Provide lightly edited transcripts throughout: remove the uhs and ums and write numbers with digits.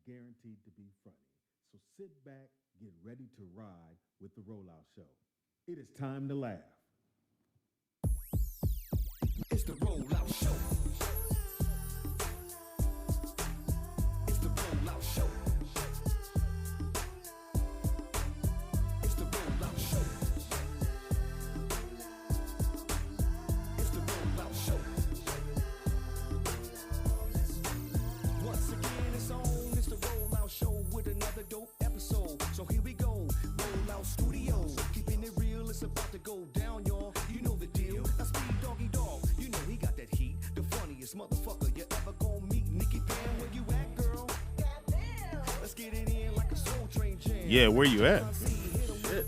guaranteed to be funny. So sit back, get ready to ride with the Rollout Show. It is time to laugh. It's the Rollout Show. It's the Rollout Show. It's the Rollout Show. It's the Rollout Show. Once again, it's on. It's the Rollout Show with another dope episode. So here we go. Rollout Studios. Keeping it real, it's about to go down, y'all. You know the deal. That's Speed Doggy Dog. You know he got that heat. The funniest motherfucker you ever gonna meet. Nikki Pam, where you at, girl? Let's get it in like a soul train jam. Yeah, where you at? Shit.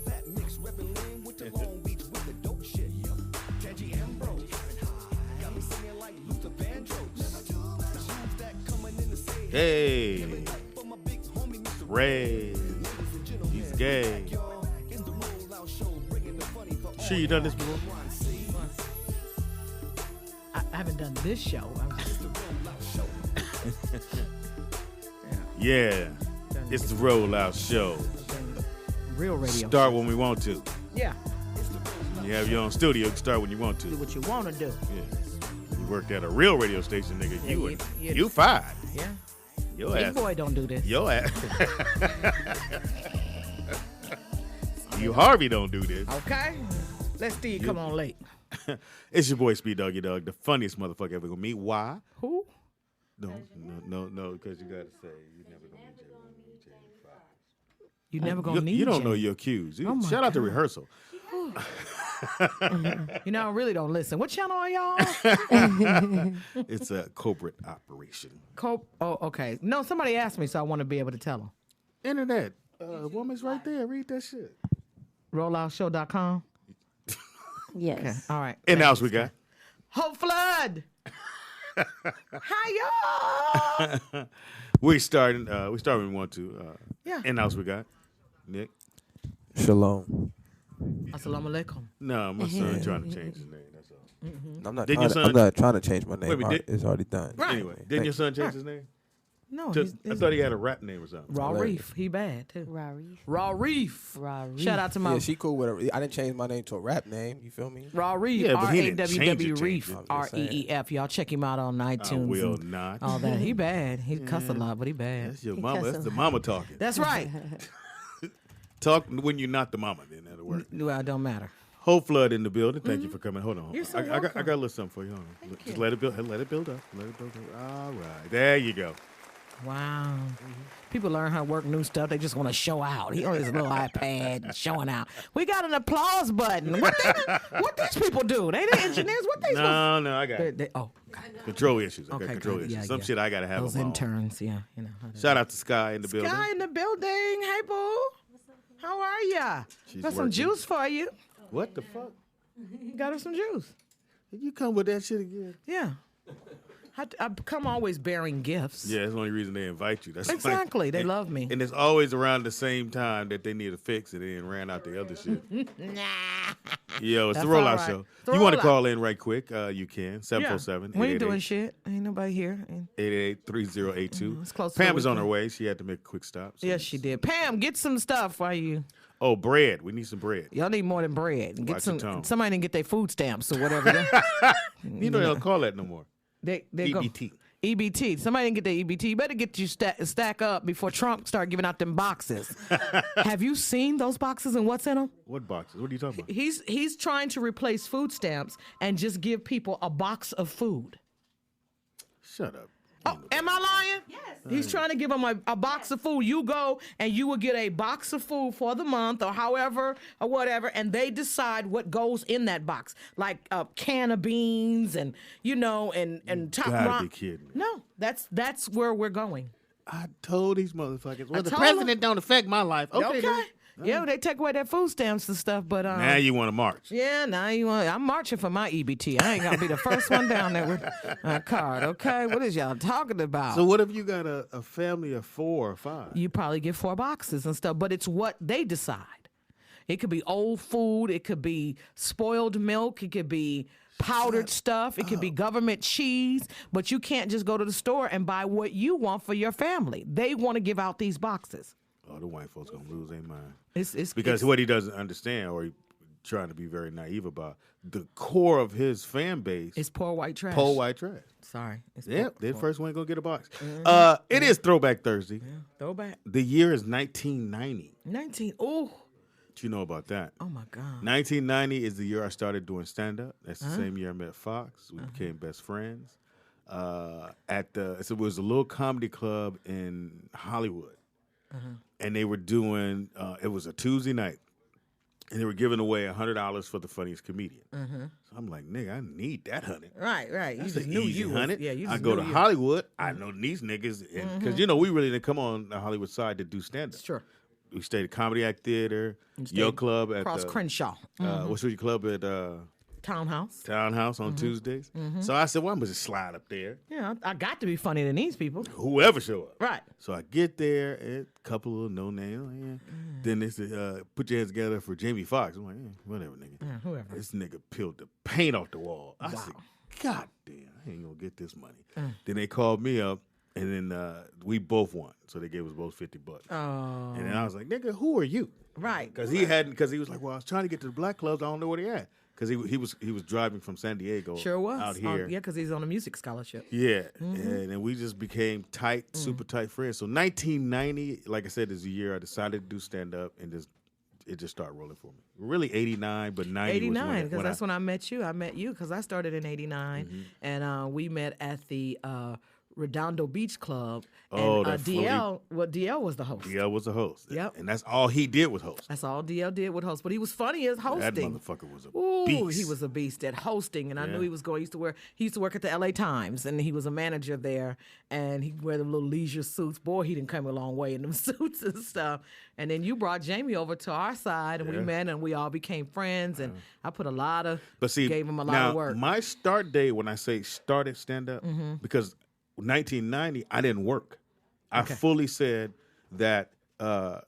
Hey, Ray, he's gay. Sure you done this before? I haven't done this show. Yeah, it's the Rollout Show. Real radio. Start when we want to. Yeah. You have your own studio, you can start when you want to. Do what you want to do. Yeah. You worked at a real radio station, nigga. Yeah, you fired. Yeah. Your Big ass. boy don't do this. Your ass. You Harvey don't do this. Okay. Let's see you come on late. It's your boy Speed Doggy Dog, the funniest motherfucker ever gonna meet. Why? Who? No, because you gotta say you never gonna meet Jay. You never gonna need You don't Jay. know your cues. Oh my Shout out to God. rehearsal. You know, I really don't listen. What channel are y'all? It's a corporate operation. Oh, okay. No, somebody asked me, so I want to be able to tell them. Internet. Woman's right there. Read that shit. Rolloutshow.com. Yes. Okay. All right. And now we got. Hope Flood. Hi, y'all. We starting when we want to. Yeah. And now we got. Nick. Shalom. Assalamu alaikum. No, my son trying to change his name. That's all. I'm not, Didn't your son- I'm not trying to change my name. Wait, but did- It's already done. Right. Anyway, didn't Thank your son change his name? No, To- he's I thought he had a rap name or something. Raw Reef. He bad too. Rarif. Raw Reef. Rarif. Shout out to my Yeah, she cool with her. I didn't change my name to a rap name. You feel me? Raw Reef. Yeah, but he didn't change R-A-W-W it, Reef. change it. I'm just saying. R-E-E-F. Y'all check him out on iTunes. I will and not. all that. He bad. He cuss a lot, but he bad. That's your mama. That's the mama talking. That's right. Talk when you're not the mama. Then that'll work. Well, it don't matter. Whole Flood in the building. Thank you for coming. Hold on. You're so I got welcome. a little something for you. Hold on. Thank Just you. let it build. Let it build up. Let it build up. All right. There you go. Wow. People learn how to work new stuff. They just want to show out. He on his little iPad showing out. We got an applause button. What these people do? They the engineers. What they supposed No, I got it. Oh, Control issues. I got okay. control good. issues. Yeah, Some yeah. shit I gotta have. Those on my own. interns, yeah, you know. Shout out to Sky in the building. Guy in the building. Hey, boo. How are ya? She's Got some working. juice for you. What the fuck? Got her some juice. Did you come with that shit again? Yeah. I come always bearing gifts. Yeah, that's the only reason they invite you. That's Exactly. They love me. And it's always around the same time that they need a fix and then ran out the other shit. Nah. Yo, it's That's the Rollout all right. Show. The You want to Rollout. call in right quick? You can. Yeah. 747 We ain't doing shit. Ain't nobody here. 888-3082. It's close to Pam the is on her weekend. way. She had to make a quick stop. so- Yes, she did. Pam, get some stuff while you. Oh, bread. We need some bread. Y'all need more than bread. Get Watch your some. tone. Somebody didn't get their food stamps or whatever. You know they don't call that no more. they EBT. Go. EBT. Somebody didn't get their EBT. You better get you stack up before Trump start giving out them boxes. Have you seen those boxes and what's in them? What boxes? What are you talking about? He's trying to replace food stamps and just give people a box of food. Shut up. Oh, am I lying? Yes. He's trying to give them a box of food. You go and you will get a box of food for the month or however or whatever, and they decide what goes in that box, like a can of beans and and top gotta rock. be kidding me. No, that's where we're going. I told these motherfuckers. Well, the told president don't affect my life. Okay. then. Yeah, they take away their food stamps and stuff, but Now you want to march. yeah, now you want. I'm marching for my EBT. I ain't gonna be the first one down there with a card. Okay, what is y'all talking about? So what if you got a family of 4 or 5? You probably get 4 boxes and stuff, but it's what they decide. It could be old food. It could be spoiled milk. It could be powdered stuff. It could be government cheese, but you can't just go to the store and buy what you want for your family. They want to give out these boxes. Oh, the white folks gonna lose their mind. It's Because what he doesn't understand, or he trying to be very naive about, the core of his fan base it's poor white trash. poor white trash. Sorry. It's Yep, poor- they the poor. first one gonna get a box. It is Throwback Thursday. Yeah, throwback. The year is 1990. 19. Oh. What you know about that? Oh my God. 1990 is the year I started doing stand-up. That's the same year I met Fox. We became best friends. It was a little comedy club in Hollywood. And they were doing, it was a Tuesday night. And they were giving away $100 for the funniest comedian. So I'm like, nigga, I need that $100. Right. You That's just an knew easy you. $100. Yeah, you I just go knew to you. Hollywood. I know these niggas. Because, we really didn't come on the Hollywood side to do stand-up. Sure. We stayed at Comedy Act Theater, Yo Club at Across Crenshaw. what's your club at Townhouse. Townhouse on Tuesdays. So I said, well, I'm going to just slide up there. Yeah, I got to be funnier than these people. Whoever show up. Right. So I get there, a couple of no names. Then they said, put your hands together for Jamie Foxx. I'm like, whatever, nigga. Whoever. This nigga peeled the paint off the wall. I said, God damn, I ain't going to get this money. Then they called me up, and then we both won. So they gave us both $50. Oh. And then I was like, nigga, who are you? Right. Because he was like, well, I was trying to get to the black clubs. I don't know where they at. Because he was driving from San Diego Sure was. out here. Yeah, because he's on a music scholarship. Yeah, and then we just became tight, super tight friends. So 1990, like I said, is the year I decided to do stand-up, and it just started rolling for me. Really 89, but 90 89, was because that's when I met you. I met you because I started in 89, and we met at the Redondo Beach Club. Oh, and that DL, DL was the host. DL was a host. Yep. And that's all he did was host. That's all DL did with host, but he was funny as hosting. That motherfucker was a Ooh, beast. he was a beast at hosting, and I knew Yeah. he was going. He used to work at the LA Times, and he was a manager there, and he wear the little leisure suits. Boy, he didn't come a long way in them suits and stuff. And then you brought Jamie over to our side, and we Yeah. met, and we all became friends. And I put a lot of, But see, gave him a lot now, of work. my start date, when I say started stand-up, because 1990, I didn't work. I fully said that I'm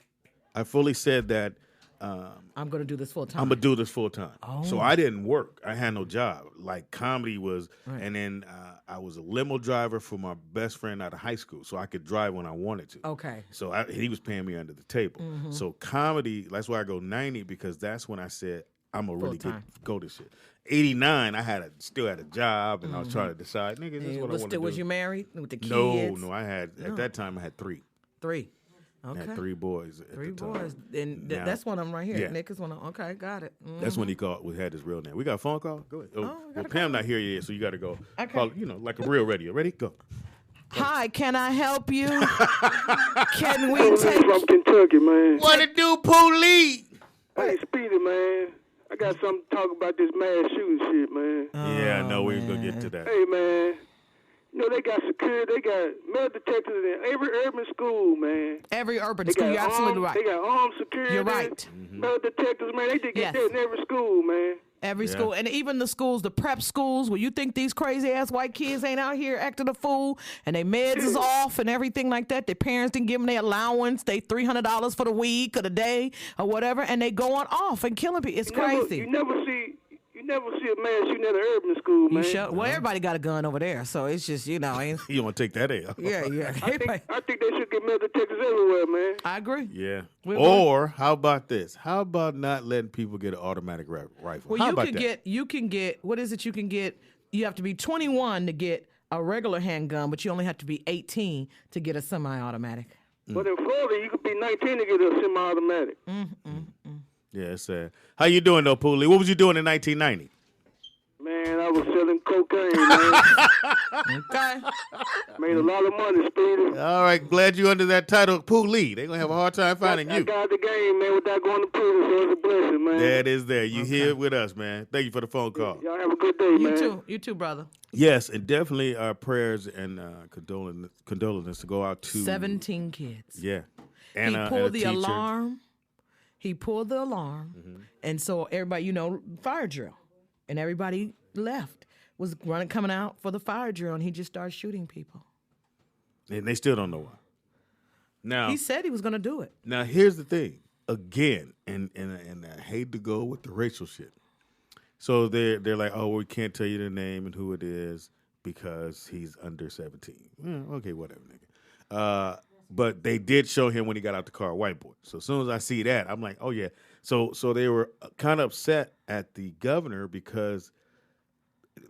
going to do this full time. gonna do this full time. Oh. So I didn't work. I had no job. Like comedy was, and then I was a limo driver for my best friend out of high school, so I could drive when I wanted to. Okay. So he was paying me under the table. So comedy, that's why I go 90, because that's when I said I'm gonna really Full-time. go this shit. 89, still had a job, and I was trying to decide, nigga, this is what I want to do. Was you married with the kids? No, I had at that time I had three. Three. I Okay. had three boys. At Three the time. boys. And Now- that's one of them right here. Yeah. Nick is one of them. Okay, got it. That's when he called. We had his real name. We got a phone call. Go ahead. we Well, got a Pam not here yet, so you got to go. Okay. Call, like a real radio. Ready? Go. Hi, can I help you? Can we I'm take... from Kentucky, man. What it do, Poolie? Hey, Speedy, man. I got something to talk about this mass shooting shit, man. Yeah, no, we ain't gonna get to that. Hey, man. They got security. They got metal detectors in every urban school, man. Every urban They school, got you're absolutely They right. got armed security. You're right. Metal detectors, man. They did Yes. get that in every school, man. Every Yeah. school, and even the schools, the prep schools, where you think these crazy ass white kids ain't out here acting a fool, and their meds is off and everything like that. Their parents didn't give them their allowance, they $300 for the week or the day or whatever, and they going off and killing people. It's crazy. You never see a mass shooting at an urban school, man. Well, everybody got a gun over there, so it's just ain't, You want to take that L? yeah. I think they should get metal detectors everywhere, man. I agree. Yeah. We're Or how about this? How about not letting people get an automatic rifle? Well, how you about can that? get what is it? You can get. You have to be 21 to get a regular handgun, but you only have to be 18 to get a semi-automatic. But in Florida, you could be 19 to get a semi-automatic. Yeah, it's sad. How you doing though, Poolie? What was you doing in 1990? Man, I was selling cocaine, man. Okay. Made a lot of money, Speedy. All right, glad you under that title, Poolie. They gonna have a hard time finding I you. got the game, man, without going to prison, so it's a blessing, man. That is there. You here with us, man. Thank you for the phone call. Y'all have a good day, man. You too, brother. Yes, and definitely our prayers and condolences to go out to 17 kids. Yeah, He Anna, pulled and a the teacher. alarm. He pulled the alarm, and so everybody, fire drill, and everybody left. Was coming out for the fire drill, and he just started shooting people. and they still don't know why. Now, He said he was going to do it. here's the thing. Again, and I hate to go with the racial shit. So they're like, oh, we can't tell you the name and who it is because he's under 17. Okay, whatever, nigga. But they did show him when he got out the car, a white boy. So as soon as I see that, I'm like, oh yeah. So they were kind of upset at the governor because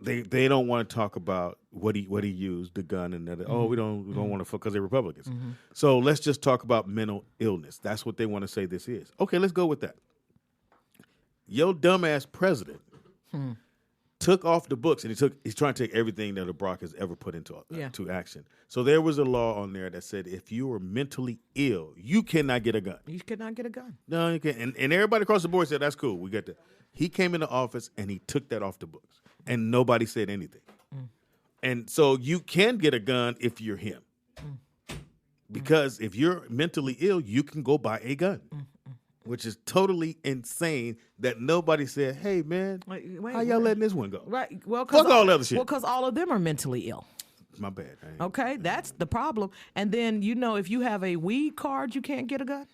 they don't want to talk about what he used, the gun, and that. Oh, we don't want to because they're Republicans. So let's just talk about mental illness. That's what they want to say this is. Okay, let's go with that. Your dumbass president took off the books, and he's trying to take everything that Barack has ever put into action. So there was a law on there that said if you were mentally ill, you cannot get a gun. You cannot get a gun. No, you can't. And everybody across the board said that's cool. We got that. He came into office and he took that off the books, and nobody said anything. And so you can get a gun if you're him, because if you're mentally ill, you can go buy a gun. Which is totally insane that nobody said, hey, man, how y'all letting this one go? Right. Well, fuck all the other shit. Well, because all of them are mentally ill. My bad. Okay, that's the problem. And then, if you have a weed card, you can't get a gun?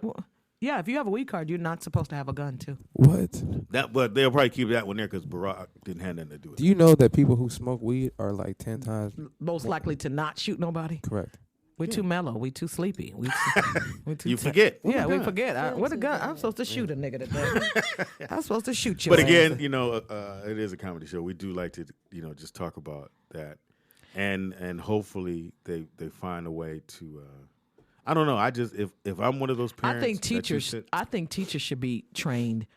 Well, yeah, if you have a weed card, you're not supposed to have a gun, too. What? But they'll probably keep that one there because Barack didn't have nothing to do with it. Do you know that people who smoke weed are like 10 times most likely to not shoot nobody? Correct. We're too mellow. We too sleepy. We too you forget. Yeah, we forget. What a gun. I'm supposed to shoot a nigga today. I'm supposed to shoot you. But again, it is a comedy show. We do like to, just talk about that. And hopefully they find a way to I don't know. I just if I'm one of those parents, I think teachers should be trained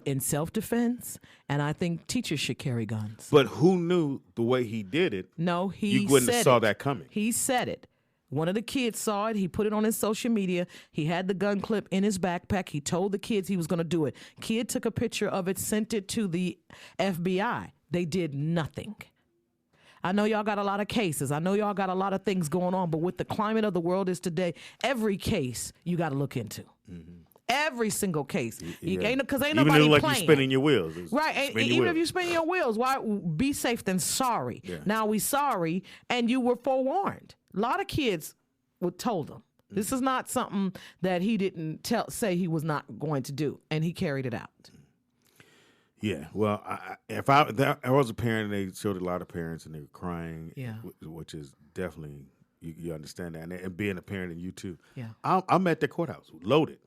in self-defense, and I think teachers should carry guns. But who knew the way he did it? No, you wouldn't have saw that coming. He said it. One of the kids saw it. He put it on his social media. He had the gun clip in his backpack. He told the kids he was going to do it. Kid took a picture of it, sent it to the FBI. They did nothing. I know y'all got a lot of cases. I know y'all got a lot of things going on, but with the climate of the world is today, every case you got to look into. Every single case. Because ain't nobody even like playing. You're spinning your wheels. Right. Even if you're spinning your wheels, why be safe than sorry? Yeah. Now we sorry, and you were forewarned. A lot of kids were told them. This is not something that he didn't say he was not going to do, and he carried it out. Yeah. Well, if I was a parent, and they showed a lot of parents, and they were crying. Yeah. Which is definitely you understand that, and being a parent, and you too. Yeah. I'm at the courthouse, loaded.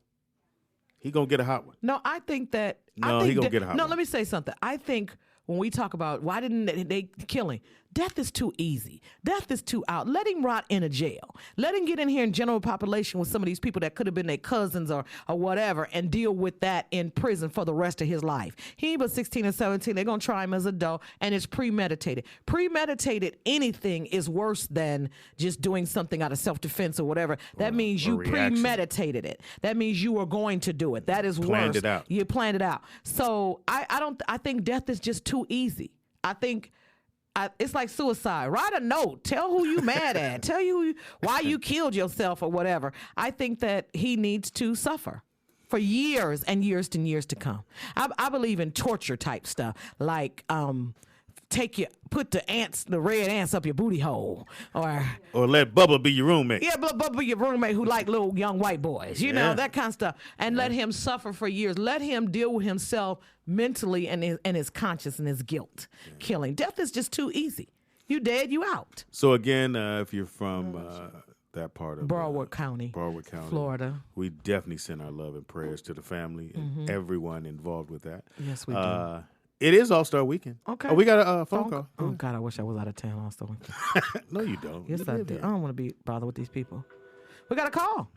He gonna get a hot one. No, I think that. No, he gonna get a hot one. No, let me say something. I think when we talk about why didn't they kill him, death is too easy. Death is too out. Let him rot in a jail. Let him get in here in general population with some of these people that could have been their cousins or whatever, and deal with that in prison for the rest of his life. He was 16 and 17. They're gonna try him as an adult, and it's premeditated. Premeditated anything is worse than just doing something out of self-defense or whatever. That means you premeditated it. That means you were going to do it. That is planned worse. It out. You planned it out. So I think death is just too easy. I think it's like suicide. Write a note. Tell who you mad at. Tell you why you killed yourself or whatever. I think that he needs to suffer for years and years and years to come. I believe in torture type stuff, like put the red ants up your booty hole, or let Bubba be your roommate. Yeah, Bubba be your roommate who like little young white boys, know, that kind of stuff, and let him suffer for years. Let him deal with himself mentally and his conscience and his guilt. Killing. Death is just too easy. You dead, you out. So again, if you're from that part of Broward County, Florida, we definitely send our love and prayers to the family and everyone involved with that. Yes, we do. It is All-Star Weekend. Okay. Oh, we got a phone call. Oh, God, I wish I was out of town All-Star Weekend. No, you don't. Yes, I do. I don't want to be bothered with these people. We got a call.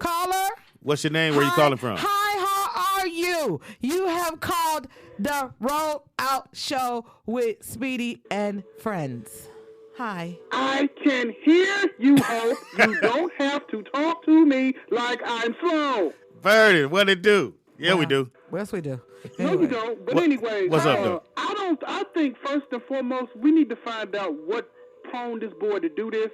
Caller. What's your name? Where you calling from? Hi, how are you? You have called the Roll Out Show with Speedy and Friends. Hi. I can hear you, Hope. You don't have to talk to me like I'm slow. Vernon, what it do? Yeah, we do. Yes, we do. Anyway. No, you don't. But anyway, what's up, though? I think first and foremost, we need to find out what prone this boy to do this,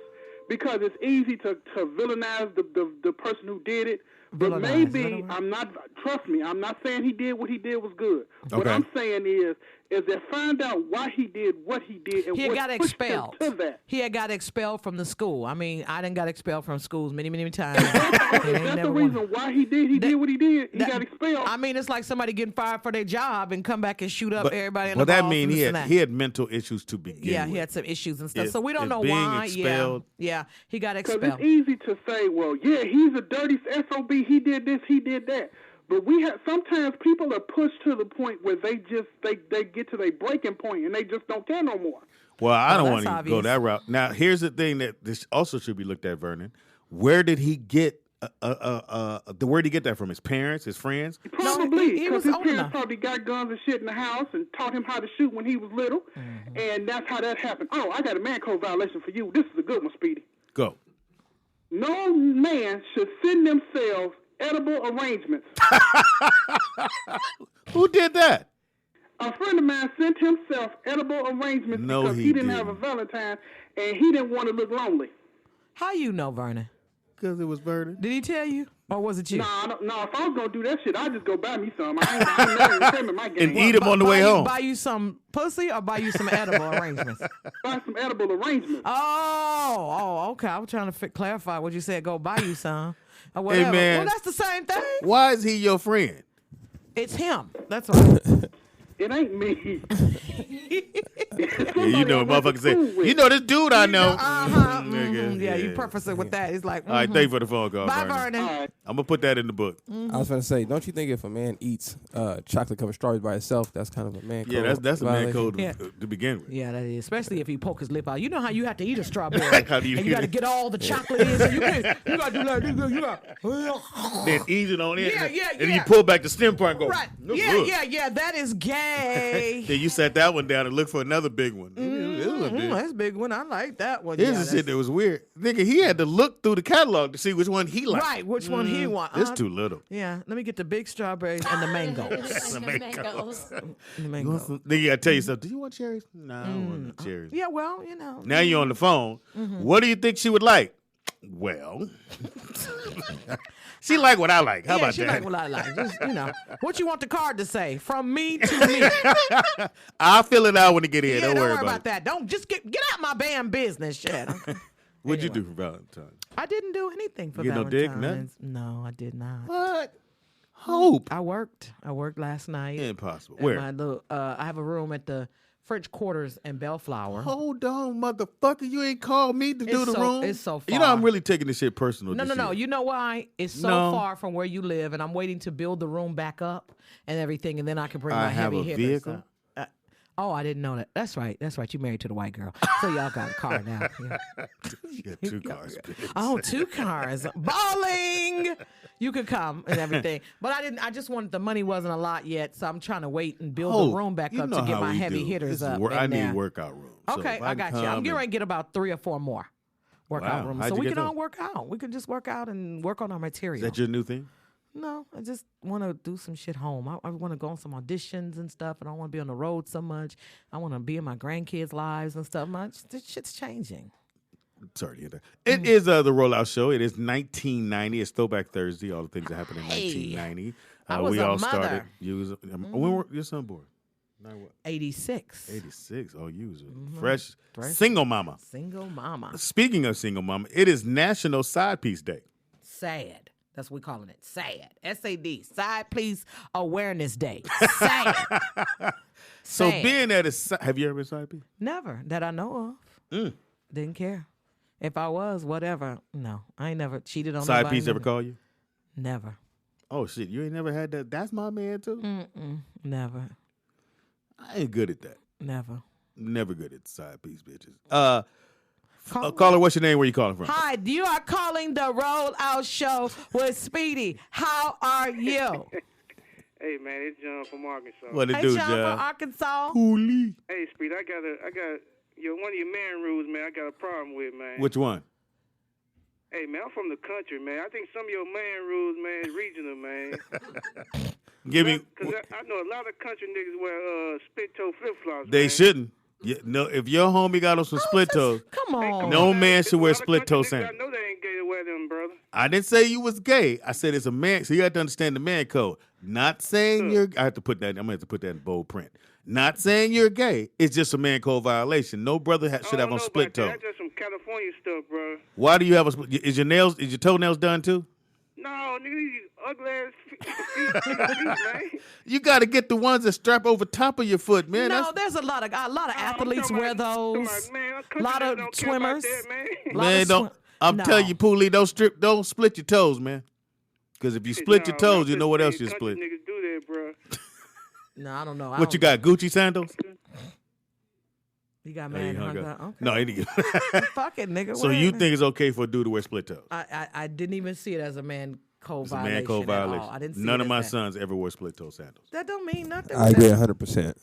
because it's easy to villainize the person who did it. But Villainize. maybe I'm not. Trust me, I'm not saying he did what he did was good. What I'm saying is that find out why he did what he did and He had what got pushed expelled. him to that. He had got expelled from the school. I mean, I didn't got expelled from schools many times. That's the reason why he did what he did. He got expelled. I mean, it's like somebody getting fired for their job and come back and shoot up everybody in the Well, that halls mean and he this had and that. he had mental issues to begin Yeah, with. he had some issues and stuff. If- So we don't if know being why. expelled- Yeah, he got Because expelled. it's easy to say, well, yeah, he's a dirty SOB. He did this, he did that. But sometimes people are pushed to the point where they get to their breaking point and they just don't care no more. Well, I don't that's want to obvious. go that route. Now, here's the thing that this also should be looked at, Vernon. Where did he get where did he get that from? His parents, his friends? Probably, he was because his old parents enough. probably got guns and shit in the house and taught him how to shoot when he was little, and that's how that happened. Oh, I got a man code violation for you. This is a good one, Speedy. Go. No man should send themselves edible arrangements. Who did that? A friend of mine sent himself edible arrangements No, because he he didn't have a didn't. Valentine and he didn't want to look lonely. How you know, Vernon? Because it was Vernon. Did he tell you, or was it you? No, if I was going to do that shit, I'd just go buy me some. I ain't never even came in my game. And eat them on the way home. Buy you some pussy or buy you some edible arrangements? Buy some edible arrangements. Oh, okay. I was trying to clarify what you said. Go buy you some. Or whatever. man. Well, that's the same thing. Why is he your friend? It's him. That's right. It ain't me. Yeah, you know what motherfuckers say. You know this dude I know. Nigga, Yeah, you preface it with that. He's like, All right, thank you for the phone call, bye, Vernon. Vernon. All right. I'm going to put that in the book. I was going to say, don't you think if a man eats chocolate covered strawberries by itself, that's kind of a man code? Yeah, that's a man violation? code Yeah. to begin with. Yeah, that is. Especially if he poke his lip out. You know how you have to eat a strawberry. How do you and eat you got to it? get all the chocolate in. So you got to do like this. You got Then ease it on in. Yeah, And you pull back the stem part and go. Right. "Look Yeah, good." yeah. That is gay. Then you set that one down and look for another big one. This one big. That's a big one. I like that one. Here's Yeah, the shit that was weird. Nigga, he had to look through the catalog to see which one he liked. Right, which one he want. It's too little. Yeah, let me get the big strawberries and the mangoes. The mangoes. The You want mangoes. some- Then you gotta tell yourself, do you want cherries? No, I don't want no cherries. Yeah, well, you know. Now you're on the phone. What do you think she would like? Well, she like what I like. How yeah, about she that? like what I like. Just, what you want the card to say? From me to me. I'll fill it out when it get in. Yeah, don't worry about it. that. Don't just get out my damn business, shit. What'd you do for Valentine's? I didn't do anything for You get no dick, nothing? Valentine's. No, I did not. What? Hope. I worked last night. Impossible. at Where? my little, I have a room at the French Quarters in Bellflower. Hold on, motherfucker. You ain't called me to do the so- room. it's so You know I'm far. really taking this shit personal. No. this year. You know why? It's so No. far from where you live, and I'm waiting to build the room back up and everything, and then I can bring I my have heavy a hitters. vehicle? Oh, I didn't know that. That's right. You married to the white girl, so y'all got a car now. Yeah. You got two cars. bitch. Oh, 2 cars. Bowling. You could come and everything. But I didn't. I just wanted the money wasn't a lot yet, so I'm trying to wait and build Hope, the room back you up know to get how my we heavy do. hitters This is up. where I in need there. workout rooms. So Okay, if I got you. I'm come getting ready and- to get about 3 or 4 more workout Wow. rooms, How'd so you we get can all those? work out. We can just work out and work on our Is material. that your new thing? No, I just want to do some shit home. I want to go on some auditions and stuff, and I don't want to be on the road so much. I want to be in my grandkids' lives and stuff. This shit's changing. Sorry to hear that. It is the Rollout Show. It is 1990. It's Throwback Thursday. All the things that happened in Hey, 1990. I was we a all mother. started. You was, when were your son born? Now what? 86. 86. Oh, you was a fresh Fresh. single mama. Single mama. Speaking of single mama, it is National Side Piece Day. Sad. That's what we're calling it. Sad. SAD. Side Piece Awareness Day. Sad. So Sad. being that it's, have you ever been side piece? Never that I know of. Didn't care. If I was, whatever. No, I ain't never cheated on Side nobody. piece ever call you? Never. Oh shit, you ain't never had that. That's my man too. Never. I ain't good at that. Never. Never good at side piece bitches. Caller, what's your name? Where you calling from? Hi, you are calling the Roll Out Show with Speedy. How are you? Hey, man, it's John from Arkansas. What it Hey, do, John from John? Arkansas. Cooley. Hey, Speed, I got one of your man rules, man. I got a problem with, man. Which one? Hey, man, I'm from the country, man. I think some of your man rules, man, is regional, man. Give me. Because I know a lot of country niggas wear split toe flip flops. They man. shouldn't. Yeah, no, if your homie got on some split toes, Come on. no man There's should a wear lot of split toe country niggas sandals. I know they ain't gay to wear them, brother. I didn't say you was gay. I said it's a man. So you have to understand the man code. Not saying you're. I have to put that. I'm gonna have to put that in bold print. Not saying you're gay. It's just a man code violation. No brother should have on split toe. That's just some California stuff, bro. Why do you have a split? Is your toenails done too? No, nigga, you ugly ass feet, man. You got to get the ones that strap over top of your foot, man. No, there's a lot of athletes wear those. A lot of swimmers. Man, don't. I'm telling you, Poolie, don't split your toes, man. Because if you split your toes, you know what else you split. Niggas do that, bro. No, I don't know. What you got? Gucci sandals? You got man hung up. Okay. No, he didn't. Fuck it, nigga. So you think it's okay for a dude to wear split toes? I didn't even see it as a man code It's a violation. man code violation. I didn't see None it of my as that. sons ever wore split toe sandals. That don't mean nothing. I agree 100%.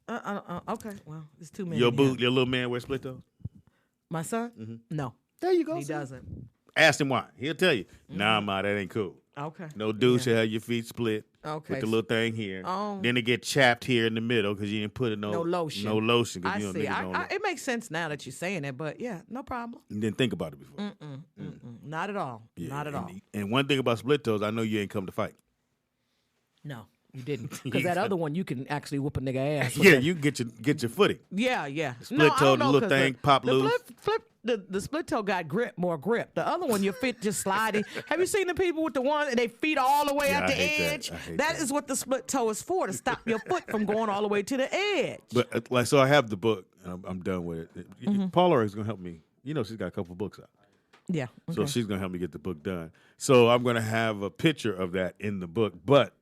Okay, well, it's too many. Your little man wear split toes? My son? No. There you go. He doesn't. Ask him why. He'll tell you. Nah, ma, that ain't cool. Okay. No dude should have your feet split Okay. with the little thing here. Oh. Then it get chapped here in the middle because you didn't put no lotion. No lotion. 'Cause I you know, see. niggas don't It makes sense now that you're saying it, but yeah, no problem. You didn't think about it before. Not at all. Yeah, Not at all. And one thing about split toes, I know you ain't come to fight. No, you didn't. Because that other one, you can actually whoop a nigga ass. with Yeah, that. you get your footing. Yeah. Split toe, the little thing pop loose. The split toe got more grip. The other one, your feet just sliding. Have you seen the people with the one and they feet all the way Yeah, at I the hate that. edge? I hate That that. is what the split toe is for, to stop your foot from going all the way to the edge. But so I have the book, and I'm done with it. Paula is gonna help me. You know, she's got a couple books out. Yeah. So she's going to help me get the book done. So I'm going to have a picture of that in the book, but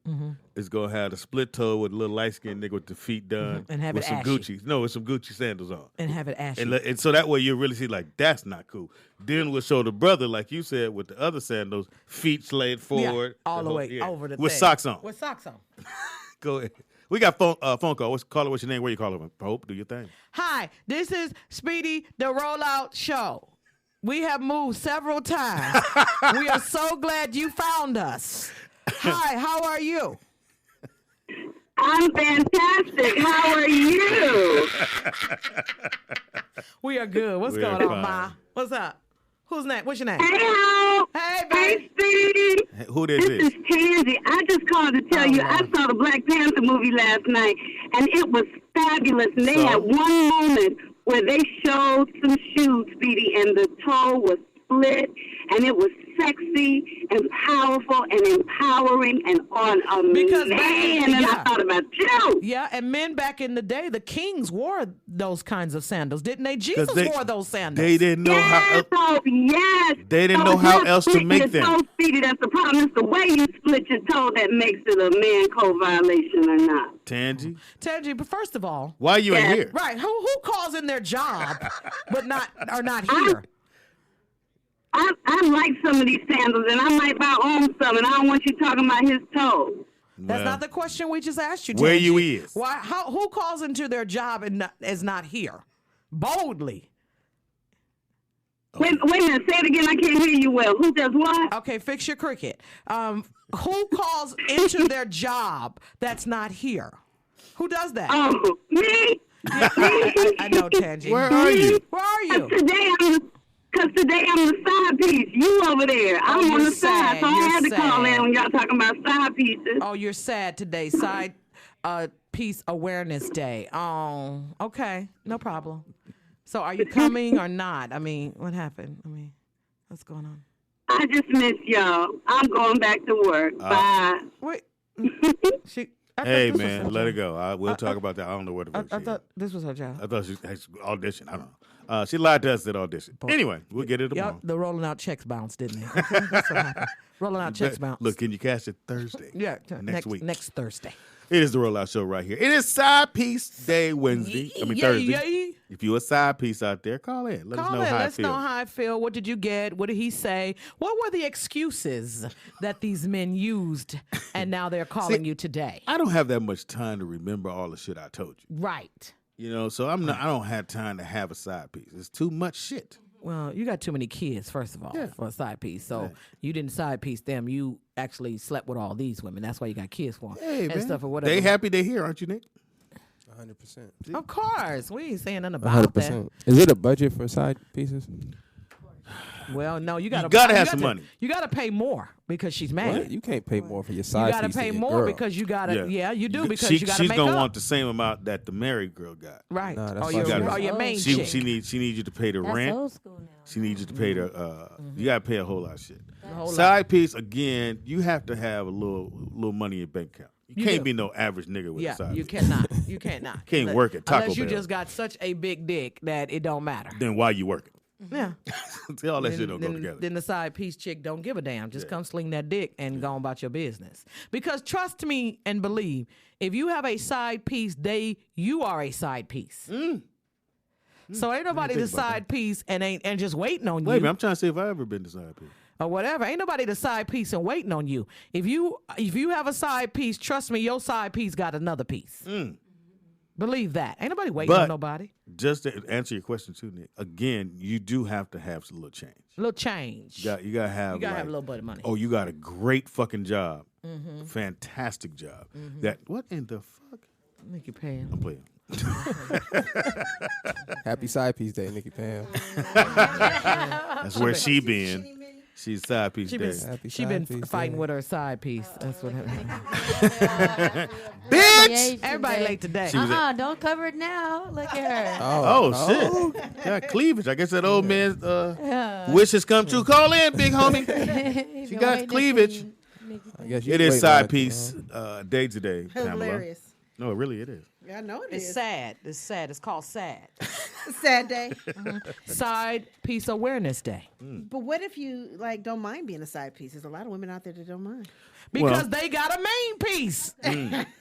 it's going to have the split toe with a little light-skinned nigga with the feet done. And have with it some ashy. Gucci. No, with some Gucci sandals on. And have it ashy. And so that way you really see, like, that's not cool. Then we'll show the brother, like you said, with the other sandals, feet slayed forward. all the whole- way over the with thing. socks on. With socks on. Go ahead. We got phone call. Caller, what's your name? Where you calling from? Hope, do your thing. Hi, this is Speedy, the Rollout Show. We have moved several times. We are so glad you found us. Hi, how are you? I'm fantastic. How are you? We are good. What's We going are on, Ma? fine. What's up? Who's name? What's your name? Hey, Al. Hey, Hey, baby. Speedy. Who this This is? is Tansy. I just called to tell you I saw the Black Panther movie last night, and it was fabulous. And they So? had one moment where they showed some shoes, Speedy, and the toe was split, and it was sexy and powerful and empowering and on a Because man. And I thought about you. Yeah, and men back in the day, the kings wore those kinds of sandals, didn't they? Jesus they- wore those sandals. They didn't know how. Yes, oh, yes. They didn't So know it's how not else to splitting make your them. toe, Speedy, that's the problem. It's the way you split your toe that makes it a man code violation or not. Tangy, Tangi, but first of all, why you ain't Yes. here? right, who calls in their job but are not here? I like some of these sandals, and I might buy on some, and I don't want you talking about his toes. That's Well, not the question we just asked you. Where Tangi. you is? Why? Who calls into their job and is not here? Boldly. Wait a minute, say it again. I can't hear you well. Who does what? Okay, fix your cricket. Who calls into their job that's not here? Who does that? Oh, me? I know, Tangi. Where are you? Where are you? Because today I'm the side piece. You over there. I'm on you're the side, sad. so I You're had to call sad. in when y'all talking about side pieces. Oh, you're sad today. Side Peace Awareness Day. Oh, okay. No problem. So are you coming or not? I mean, what happened? I mean, what's going on? I just miss y'all. I'm going back to work. Bye. Wait. I thought Hey this was man, her let job. it go. We'll talk about that. I don't know where the fuck I she thought is. this was her job. I thought she audition. I don't know. She lied to us at audition. Anyway, we'll get it tomorrow. Yep, the rolling out checks bounced, didn't they? Okay, that's what happened. Rolling out checks bounced. Look, can you catch it Thursday? Yeah, next week. Next Thursday. It is the Rollout Show right here. It is Side Piece Day Wednesday. Thursday. Yay. If you a side piece out there, call in. Let us Call know in. how I Let's feel. know how I feel. What did you get? What did he say? What were the excuses that these men used, and now they're calling you today? I don't have that much time to remember all the shit I told you. Right. You know, so I don't have time to have a side piece. It's too much shit. Well, you got too many kids, first of all, for a side piece. So you didn't side piece them. You actually slept with all these women. That's why you got kids for them Hey, and man. stuff or whatever. They happy they're here, aren't you, Nick? 100%. Of course. We ain't saying nothing about 100%. Is it a budget for side pieces? Well, no, you gotta have some money. You gotta pay more because she's married. What? You can't pay more for your side You gotta piece pay than your more girl. because you gotta. Yeah, you do because you gotta she's make gonna up. want the same amount that the married girl got. Right. Nah, that's or fucking your, crazy. or your main She chick. needs you to pay the That's rent. old school now. She needs you to pay the. You gotta pay a whole lot of shit. whole Side piece again. You have to have a little money in your bank account. You can't do. be no average nigga with a Yeah, side you piece. cannot. You cannot. Can't work at Taco unless you Bell. just got such a big dick that it don't matter. Then why you working? Yeah. See, all that shit don't go then, together. Then the side piece chick don't give a damn. Just come sling that dick and go on about your business. Because trust me and believe, if you have a side piece, you are a side piece. So ain't nobody the think about side piece and just waiting on Wait a you minute, I'm trying to see if I ever been to side piece. or whatever. Ain't nobody the side piece and waiting on you. If you have a side piece, trust me, your side piece got another piece. Believe that. Ain't nobody waiting on nobody. Just to answer your question too, Nick. Again, you do have to have some little change. Little change. You gotta have. You gotta like, have a little bit of money. Oh, you got a great fucking job, fantastic job. That what in the fuck? Nikki Pam. I'm playing. Happy side piece day, Nikki Pam. That's where she been. She's side piece day. Happy She side been piece fighting day. with her side piece. That's what happened. Bitch! Everybody late today. Don't cover it now. Look at her. Oh shit! Got cleavage. I guess that old man's wishes come true. Call in, big homie. She got cleavage. I guess you It is wait side on piece day today. Pamela. Hilarious. No, really, it is. Yeah, I know it It's is. sad. It's sad. It's called sad. Sad day. Side Piece Awareness Day. But what if you don't mind being a side piece? There's a lot of women out there that don't mind. Because they got a main piece.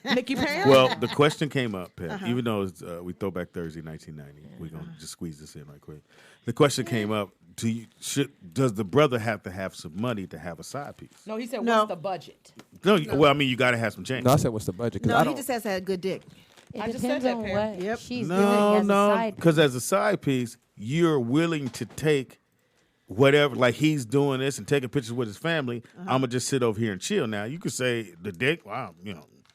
Nikki Pam. Well, the question came up, Pam, even though it's, we Throwback Thursday 1990. We're going to just squeeze this in right quick. The question came up, does the brother have to have some money to have a side piece? No, he said, No. what's the budget? No, well, I mean, you got to have some change. No, I said, what's the budget? 'Cause No, I he don't. just has to have a good dick. It I just depends said that, on Pam. what Yep. she's doing as a side because as a side piece, you're willing to take whatever, like he's doing this and taking pictures with his family. I'm going to just sit over here and chill. Now, you could say the dick, wow,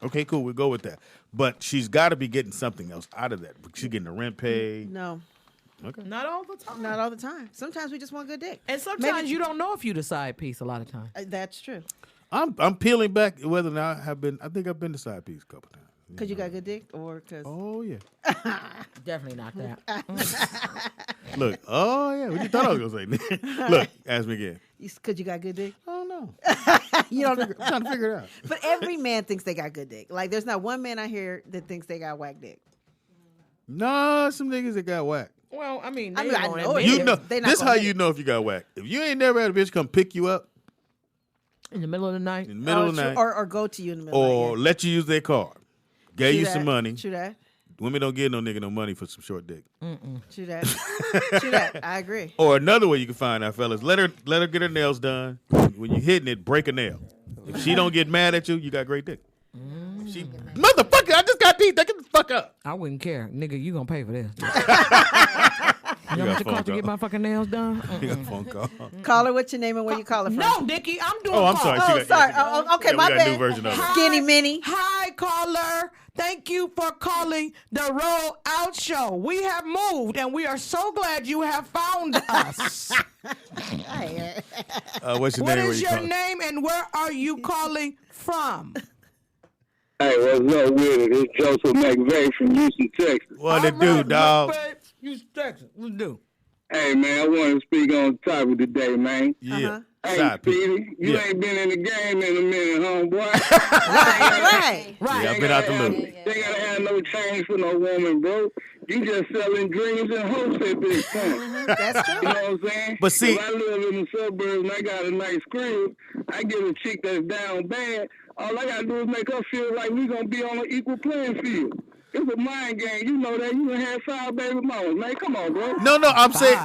okay, cool, we'll go with that. But she's got to be getting something else out of that. She's getting the rent paid. No, Okay. Not all the time. not all the time. Sometimes we just want good dick. And sometimes Maybe- you don't know if you the side piece a lot of times. That's true. I'm peeling back whether or not I think I've been to side piece a couple times. Because you got good dick or because... Oh, yeah. Definitely not that. Look, oh, yeah. What you thought I was going to say? Look, ask me again. Because you got good dick? I don't know. You don't know. I'm trying to figure it out. But every man thinks they got good dick. Like, there's not one man out here that thinks they got whack dick. No, some niggas that got whack. Well, I mean, I they mean, I won't know admit it. You it. know, They not this gonna how hit you it. know if you got whack. If you ain't never had a bitch come pick you up in the middle of the night. in the middle of the night Or go to you in the middle or of the let you use their card, gave you some money. True that. Women don't give no nigga no money for some short dick. True that. True that. I agree. Or another way you can find out, fellas, let her get her nails done. When you hitting it, break a nail. If she don't get mad at you, you got great dick. She motherfucker, I just got teeth. Get the fuck up. I wouldn't care. Nigga, you gonna pay for this. You know got how much it phone cost to get call. my fucking nails done? You got a phone call. Caller, what's your name and where you calling from? No, Nikki, I'm doing Oh, I'm call. sorry. Oh, She got- sorry. yeah, Oh, okay, yeah, we my got a bad. new version of it. Skinny Mini. Hi, caller. Thank you for calling the Roll Out Show. We have moved, and we are so glad you have found us. What's your What name? Where is you your calling? name, and where are you calling from? Hey, what's up with it? It's Joseph McVeigh from Houston, Texas. What it do, dog? You Texas. What do? Hey, man, I want to speak on the topic today, man. Yeah. Hey, Side piece. Speedy, you Yeah. ain't been in the game in a minute, homeboy. Right. Right. Yeah, I've been out the loop. They gotta have no change for no woman, bro. You just selling dreams and hopes at this point. That's true. You know what I'm saying? But see- if I live in the suburbs and I got a nice crib, I get a chick that's down bad. All I gotta do is make her feel like we gonna be on an equal playing field. It's a mind game. You know that. You done had 5 baby mamas, man. Come on, bro. No, I'm saying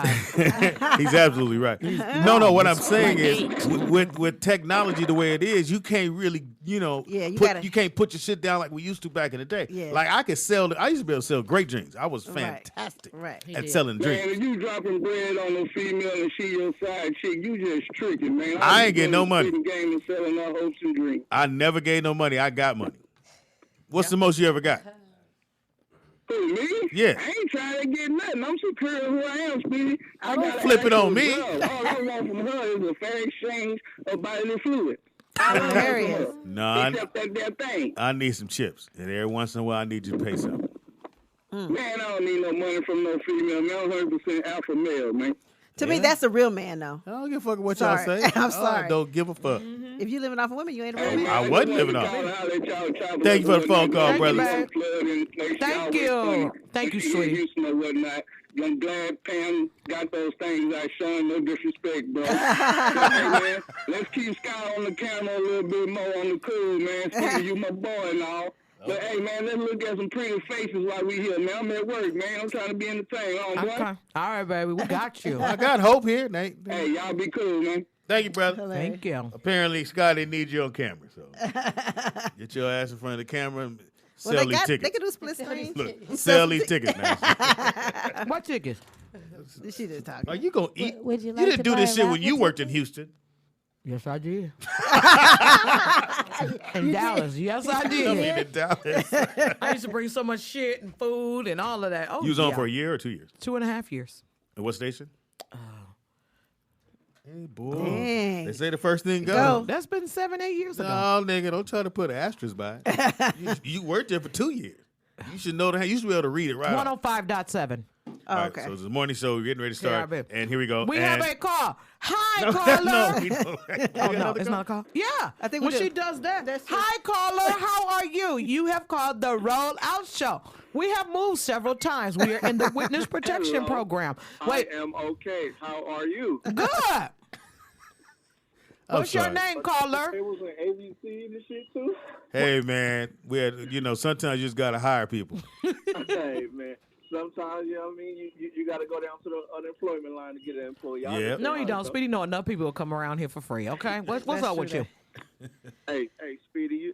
he's absolutely right. No, what I'm saying is with technology the way it is, you can't really, Yeah, you you can't put your shit down like we used to back in the day. Yeah. Like I used to be able to sell great dreams. I was fantastic Right. at selling Man, dreams. if you dropping bread on a female and she your side chick, you just tricking, man. I ain't getting no money. Game and selling our hopes and dreams. I never gave no money. I got money. What's the most you ever got? Who, me? Yeah. I ain't trying to get nothing. I'm superior to who I am, Speedy. I Don't gotta flip it on actual me. love. All I want from her is a fair exchange of bodily fluid. All I want from Hilarious. her. No, Except that damn thing. I need some chips, and every once in a while I need you to pay something. Man, I don't need no money from no female. Man, I'm 100% alpha male, man. To me, that's a real man, though. I don't give a fuck what Sorry. y'all say. I'm sorry. I don't give a fuck. If you living off of women, you ain't a real Hey, man. man, I just wasn't wanted living to off call it. and holler at y'all, chop Thank you for the it phone up, call, man. brother. Flood and make Thank y'all you. funny. Thank you, In sweetie. Houston or whatnot. I'm glad Pam got those things I shown. No disrespect, bro. Hey, man, let's keep Scott on the camera a little bit more on the cool, man. Speaking you my boy and all. But hey, man, let's look at some pretty faces while we here, man. I'm at work, man. I'm trying to be entertained. Boy. Okay. All right, baby. We got you. I got hope here, Nate. Hey, y'all be cool, man. Thank you, brother. Thank you. Apparently, Scotty needs you on camera, so get your ass in front of the camera and sell Well, these they tickets. can do split screen. Look, sell these tickets now. What tickets? She just talking. Are you gonna eat? Would you You like didn't to do buy this a shit when raffle you worked in ticket? Houston. Yes, I did. In Dallas. Yes, I I mean, did. in Dallas. I used to bring so much shit and food and all of that. Oh, You was on yeah. for a year or 2 years? 2.5 years. And what station? Hey, boy. Dang. They say the first thing Go. go. That's been 7, 8 years ago. No, nigga, don't try to put an asterisk by it. You worked there for 2 years. You should know that. You should be able to read it right off. 105.7. Oh, All right, okay. so it's the morning show. We're getting ready to Here I start. be. And here we go. We and have a call. Hi, no, caller. no, we don't. Oh, no, it's not a call? Yeah. I think we when do. she does that. That's true. Hi, caller. How are you? You have called the Roll Out Show. We have moved several times. We are in the Witness Protection Hello. Program. Wait, I am okay. How are you? good. I'm What's your sorry. name, caller? It was an ABC and shit too. Hey, man, we had, sometimes you just got to hire people. Hey man, sometimes you know what I mean. You got to go down to the unemployment line to get an employee. Y'all Yeah. understand No, how you it don't. goes. Speedy, no, enough people will come around here for free, okay? What's That's up true, with you? Hey, Speedy,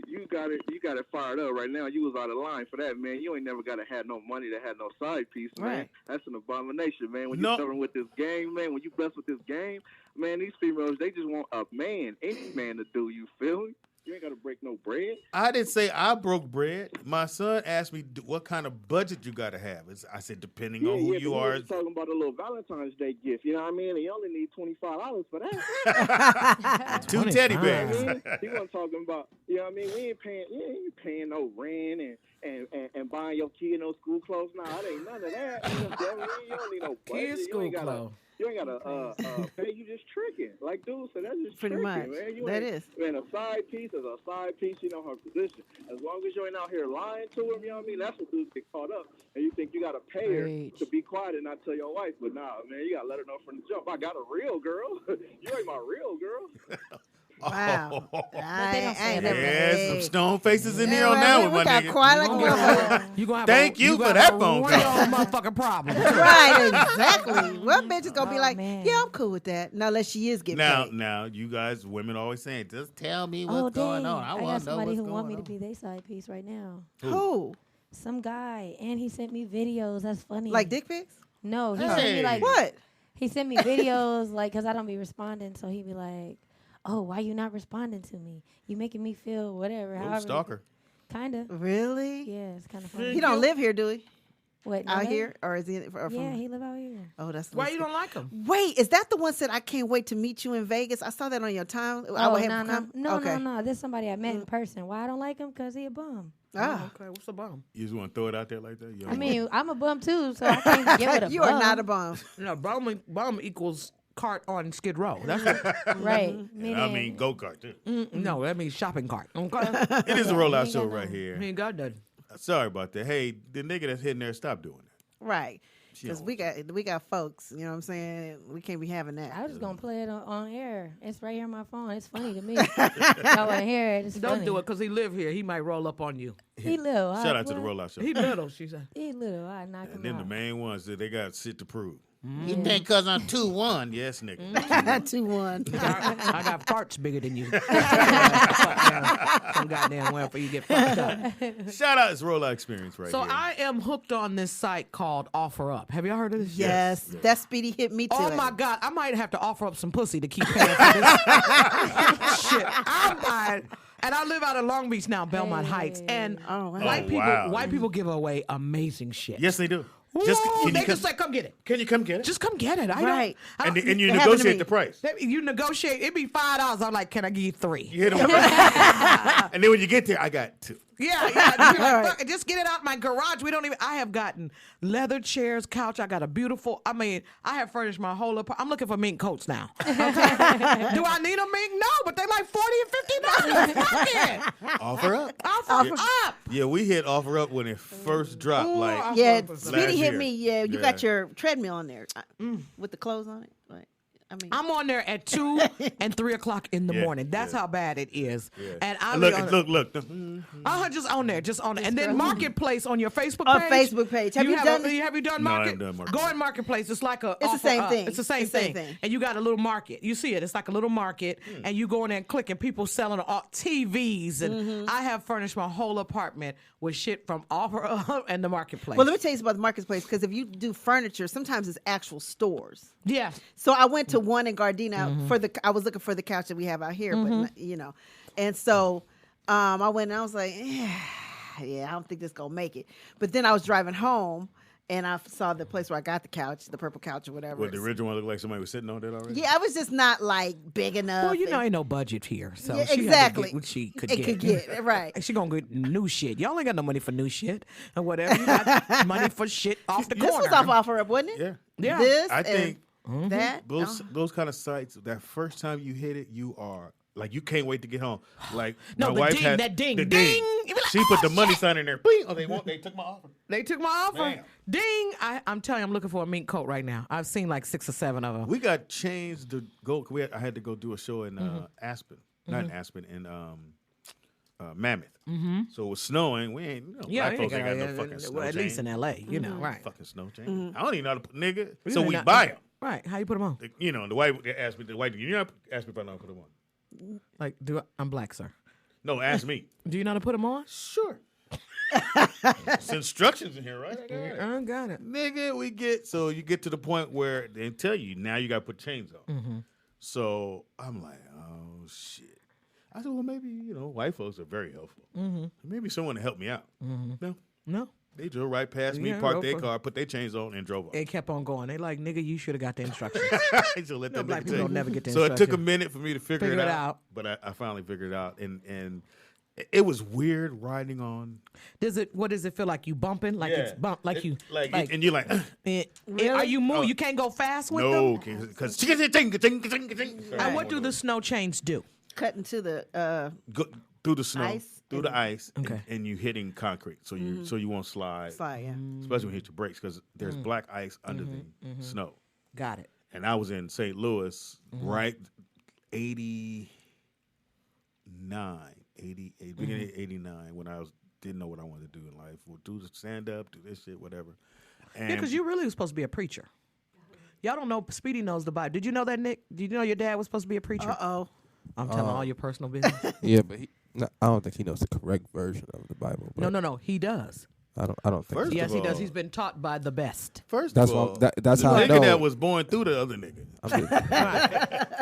you got it fired up right now. You was out of line for that, man. You ain't never got to have no money to have no side piece, man. Right. That's an abomination, man. When No. you dealing with this game, man, when you blessed with this game, man, these females, they just want a man, any man to do. You feel me? You ain't got to break no bread. I didn't say I broke bread. My son asked me what kind of budget you got to have. I said, depending on who but you are. was talking about a little Valentine's Day gift. You know what I mean? And you only need $25 for that. 2 teddy 25. bears. He wasn't talking about, you know what I mean? We ain't paying no rent and buying your kid no school clothes. Nah, it ain't none of that. You know what I mean? You don't need no budget. Kids' school clothes. You ain't got to pay. You just tricking. Like dude said, that's just Pretty tricking, much. man. You That ain't, is. Man, a side piece is a side piece. You know her position. As long as you ain't out here lying to him, you know what I mean? That's what dudes get caught up. And you think you got to pay her Preach. to be quiet and not tell your wife. But nah, man, you got to let her know from the jump. I got a real girl. You ain't my real girl. Wow. I ain't never. There's some Hey. stone faces in here Yeah, on well, that we one, my got nigga. quiet like a motherfucker. You gonna have Thank you for gonna that have phone a call. real motherfucking problem. Right, exactly. One bitch is gonna be Oh, like, man. yeah, I'm cool with that. Now, unless she is getting paid. Now, you guys, women always saying, just tell me what's Oh, going dang. on. I got want to know somebody what's who going want me on. to be their side piece right now. Who? Some guy, and he sent me videos. That's funny. Like dick pics? No, he Hey. sent me like What? He sent me videos like because I don't be responding, so he be like, "Oh, why you not responding to me? You making me feel whatever." Ooh, However, stalker. Kinda. Really? Yeah, it's kind of funny. He don't live here, do he? What Out LA? here, or is he? Or from, Yeah, he live out here. Oh, that's. Why you don't like him? Wait, is that the one said I can't wait to meet you in Vegas? I saw that on your time. I Oh, would have no, him no, come. no, okay. no. This is somebody I met in person. Why I don't like him? Because he a bum. Ah, Okay, what's the bomb? You just want to throw it out there like that? You I don't mean, I'm a bum too, so I can't give it a you bum. are not a bum. No, bomb equals cart on Skid Row. That's what, Right. want- Meaning, I mean, go-kart, too. no, that means shopping cart. Okay, It is a rollout ain't show got right no- he here. ain't got that. Sorry about that. Hey, the nigga that's hitting there, stop doing that. Right. She Because don't we got folks. You know what I'm saying? We can't be having that. I was just gonna play it on air. It's right here on my phone. It's funny to me. Y'all wanna hear it? It's Don't funny. do it because he live here. He might roll up on you. He little. Shout out to the rollout show. He little, she said. He little. I knock And him then the out. main ones, they got shit to prove. Mm-hmm. You think because I'm 2'1"? Yes, nigga. 2-1. I got farts bigger than you. Some goddamn well for you get fucked up. Shout out, it's rollout experience right So here. I am hooked on this site called Offer Up. Have y'all heard of this? Yes, that Speedy hit me too. Oh my God, I might have to offer up some pussy to keep paying for this shit. And I live out of Long Beach now, Belmont Heights, and white people give away amazing shit. Yes, they do. They just say, "Come get it." Can you come get it? Just come get it. Right. And you negotiate the price. You negotiate. It'd be $5. I'm like, "Can I give you 3?" You hit them. And then when you get there, I got 2. Yeah. Like, just get it out my garage. I have gotten leather chairs, couch. I got a beautiful, I have furnished my whole apartment. I'm looking for mink coats now. Okay? Do I need a mink? No, but they like $40 and $50. Fuck it. Offer up. Offer up. Yeah, we hit offer up when it first dropped. Speedy hit me. Yeah, you got your treadmill on there with the clothes on it. Like, I'm on there at 2 and 3 o'clock in the morning. That's how bad it is. Yeah. And I look. Just on there, and then Marketplace on your Facebook page. On Facebook page. Have you done Market? No, I haven't done Market. Go in Marketplace. It's like it's the same thing. It's the same thing. And you got a little market. You see it. It's like a little market, and you go in there and click, and people selling TVs, and I have furnished my whole apartment with shit from OfferUp and the Marketplace. Well, let me tell you about the Marketplace, because if you do furniture, sometimes it's actual stores. Yeah. So I went to one in Gardena I was looking for the couch that we have out here, but and so I went and I was like, I don't think this gonna make it. But then I was driving home and I saw the place where I got the couch, the purple couch or whatever. What, the original one looked like somebody was sitting on it already? Yeah, I was just not like big enough. Well, ain't no budget here, so yeah, she exactly had to get what she could get. Right. She gonna get new shit. Y'all ain't got no money for new shit or whatever. You got money for shit off the corner. This was off OfferUp, wasn't it? Yeah. This I think that those kind of sites. That first time you hit it, you are like you can't wait to get home. Like no, my wife had that ding. She put the money sign in there. Bing. Oh, they took my offer. They took my offer. Damn. Ding! I'm telling you, I'm looking for a mink coat right now. I've seen like 6 or 7 of them. We got changed to go. I had to go do a show in Aspen, not in Aspen, in Mammoth. So it was snowing. We ain't. Black folks ain't got no fucking snow at chain. least in L.A. Right? Fucking snow chain. I don't even know how to put nigga. So we buy them. Right? How you put them on? The white asked me. You know, asked me if I know how to put them on. Like, I'm black, sir. No, ask me. Do you know how to put them on? Sure. It's instructions in here, right? I got it. Nigga, so you get to the point where they tell you, now you got to put chains on. So I'm like, oh, shit. I said, well, maybe, white folks are very helpful. Maybe someone to help me out. No. They drove right past me, parked their car, put their chains on, and drove off. It kept on going. They like, nigga, you should have got the instructions. So let that black people don't never get the So instructions. it took a minute for me to figure it out. But I finally figured it out. And it was weird riding on. What does it feel like? You bumping? Like it's bump? Like you? And you're like, really? Are you moving? You can't go fast with them? No, because And what do the snow chains do? Cut into the through the snow, ice through the ice, okay. and you hitting concrete, so you won't slide. Slide, yeah. Especially when you hit your brakes, because there's black ice under the snow. Got it. And I was in St. Louis, right, 89, 88, beginning of 89, when I didn't know what I wanted to do in life. We'll do the stand up, do this shit, whatever. And yeah, because you really was supposed to be a preacher. Y'all don't know. Speedy knows the Bible. Did you know that, Nick? Did you know your dad was supposed to be a preacher? Uh-oh. I'm telling all your personal business. Yeah, but I don't think he knows the correct version of the Bible. No. He does. I don't think. First so. Yes, he does. He's been taught by the best. First That's of all, that's the how I nigga know. that was born through the other nigga.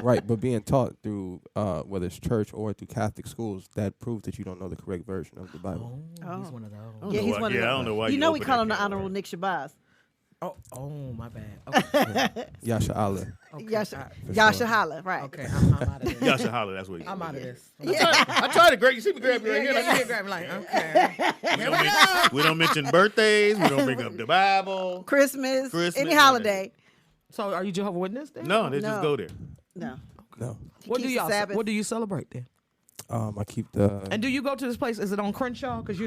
Right, but being taught through whether it's church or through Catholic schools, that proves that you don't know the correct version of the Bible. He's one of those. Yeah, he's one of those. I don't know why. You know we opened call that him the can of Honorable worms. Nick Shabazz. Oh, my bad. Okay. Yasha Allah. Yasha Holla, right. Okay, I'm out of this. Y'all should holler. That's what I'm out of this. I tried to grab you. See me grab you right here. Yeah, you grab me like, okay. We don't mention birthdays. We don't bring up the Bible. Christmas, any Christmas, holiday. So are you Jehovah's Witness then? No, they just go there. No. No. What do keeps the y'all? Sabbath. What do you celebrate then? I keep the. And do you go to this place? Is it on Crenshaw? Because the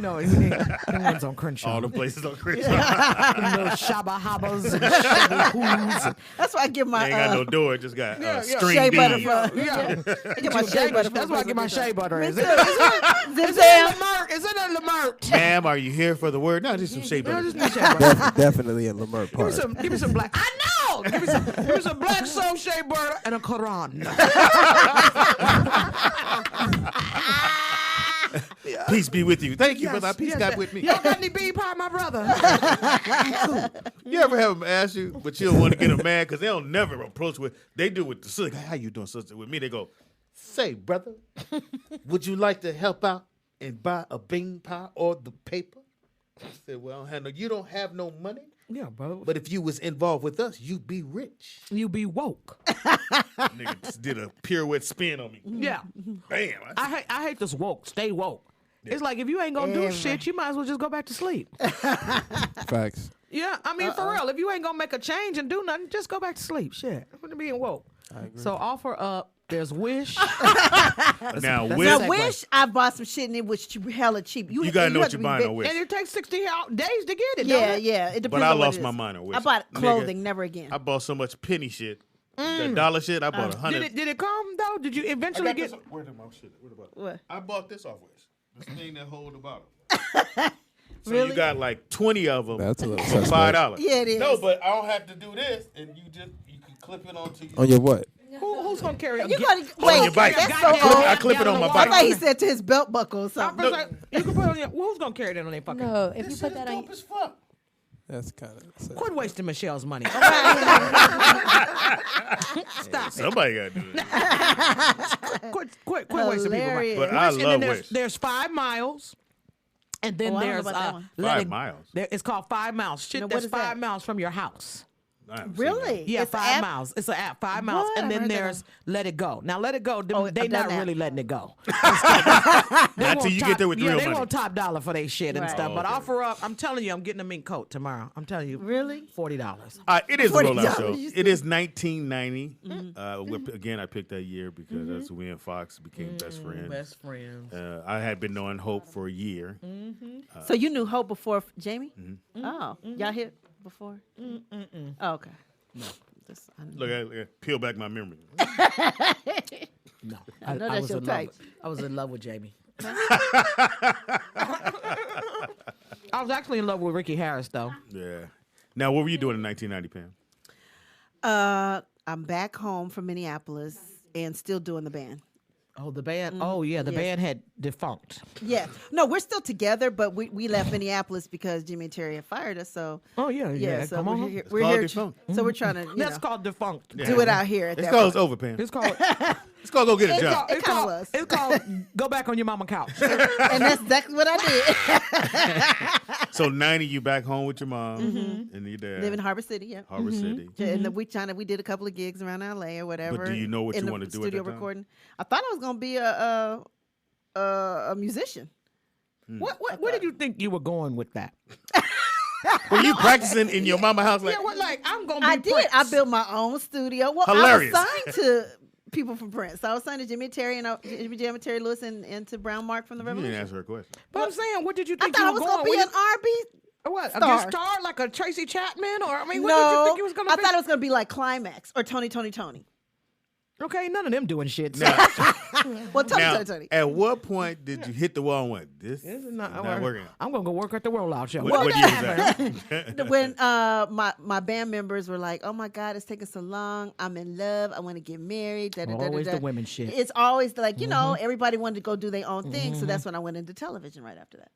one's on Crenshaw. All the places on Christmas. Little Shabba Habbas and Shabba Hoos. That's why I give my They ain't got no door. It just got string shea butter beads. for. Yeah. I get my shea butter for. That's where I get my shea butter. Is it Zip-zam. Lamert? Is it a Lamert? Ma'am, are you here for the word? No, just some shea No, butter. just need shea butter. Definitely in Lamert Park. Give me some black. I know. Give me some black soap shea butter and a Quran. Peace be with you. Thank you, brother. Peace God with me. Y'all got any bee pie, my brother? You ever have them ask you, but you don't want to get them mad because they'll never approach with. They do with the sister. How you doing, sister? With me, they go, Say, brother, would you like to help out and buy a bean pie or the paper? I said, well, you don't have no money. Yeah, bro. But if you was involved with us, you'd be rich. You be woke. Nigga just did a pirouette spin on me. Yeah. Bam. I hate this woke. Stay woke. Yeah. It's like if you ain't gonna do shit, you might as well just go back to sleep. Facts. Yeah, I mean for real. If you ain't gonna make a change and do nothing, just go back to sleep. Shit. I'm being woke. I agree. So offer up. There's Wish. Now Wish, I bought some shit and it was hella cheap. You gotta know what you're buying on Wish. And it takes 60 days to get it. Yeah, yeah. It depends. But I on what lost it my is. mind on Wish. I bought clothing, Nigga, never again. I bought so much penny shit. That dollar shit, I bought 100. Did it come though? Did you eventually get? Where's my shit? Where the bottle? What? I bought this off Wish. This thing that hold the bottle. So Really? you got like 20 of them That's a little for suspect. $5. Yeah, it is. No, but I don't have to do this, and you can clip it onto On your what? Who's gonna carry it? You gotta on wait. your bike. That's so I old. clip it on my I thought bike. he said to his belt buckle or something. You can put it on your. Who's gonna carry that on their fucking? No, if you This put shit that is on. dope as fuck. That's kind of. Quit wasting Michelle's money. Stop. Somebody got to do it. Quit wasting people's money. Hilarious. But I And then love there's, Wish. there's 5 miles. And then Oh, I don't know there's about that one. 5 miles. It's called 5 miles. Shit, Now, what that's is 5 that? miles from your house. I haven't seen Really? Yeah, It's an 5 app? miles. It's an app, 5 miles. What? And I've then heard that there's Let It Go. Now, Let It Go, Oh, they I've not done that. really letting it go. Not till you get there with the real they money. want top dollar for their shit and Right. stuff. Oh, But okay. offer up, I'm telling you, I'm getting a mink coat tomorrow. I'm telling you. Really? $40. It is a $40 rollout show. you It is 1990. Again, I picked that year because that's when we and Fox became best friends. Best friends. I had been knowing Hope for a year. So you knew Hope before Jamie? Mm-hmm. Oh, y'all hit before? Oh, okay. No. Look at peel back my memory. No, I know that's was your in type. I was in love with Jamie. I was actually in love with Ricky Harris, though. Yeah. Now, what were you doing in 1990, Pam? I'm back home from Minneapolis and still doing the band. Oh, the band. Oh, yeah, the Yes. band had defunct. Yeah. No, we're still together, but we left Minneapolis because Jimmy and Terry had fired us. So Oh, yeah. so Come we're on. here. It's We're called here. defunct. So we're trying to That's called defunct. Yeah. do it out here at It's that called point. It's over, Pam. It's called. Let's go get a job. It kinda was. It's called go back on your mama couch. And that's exactly what I did. So 90, you back home with your mom and your dad. Live in Harbor City, yeah. Harbor City. And then we did a couple of gigs around LA or whatever. But do you know what in you the wanna do at studio that time? recording. I thought I was gonna be a musician. Where did you think you were going with that? Were you practicing in your mama house? Like, Yeah, what like I'm gonna be I did. Prince. I built my own studio. Well, Hilarious. I was signed to people from Prince. I was signed to Jimmy and Terry Jimmy Jam and Terry Lewis and to Brown Mark from the you didn't Revolution. answer her question. But I'm saying, what did you I think thought you I were was going? gonna be Were an R&B. what? star. A star like a Tracy Chapman, or I mean, what No, did you think you was gonna I be? thought it was gonna be like Climax or Tony. Okay, none of them doing shit. So. Now, Well, now, Tony. at what point did you hit the wall and went, this This is is not not working? I'm gonna go work at the Rollout Show. What year was that? When my band members were like, "Oh my God, it's taking so long. I'm in love. I want to get married." Always the women shit. It's always like everybody wanted to go do their own thing. So that's when I went into television right after that.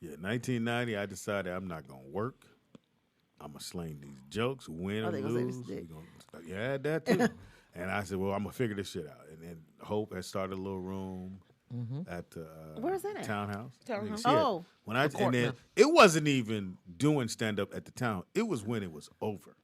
Yeah, 1990, I decided I'm not going to work. I'm going to sling these jokes, win or they gonna say this lose. dick. Yeah, that too. And I said, well, I'm going to figure this shit out. And then Hope had started a little room at the Where's that at? Townhouse. Townhouse. Yeah. Oh. When I, court and then now. it wasn't even doing stand-up at the town. It was when it was over.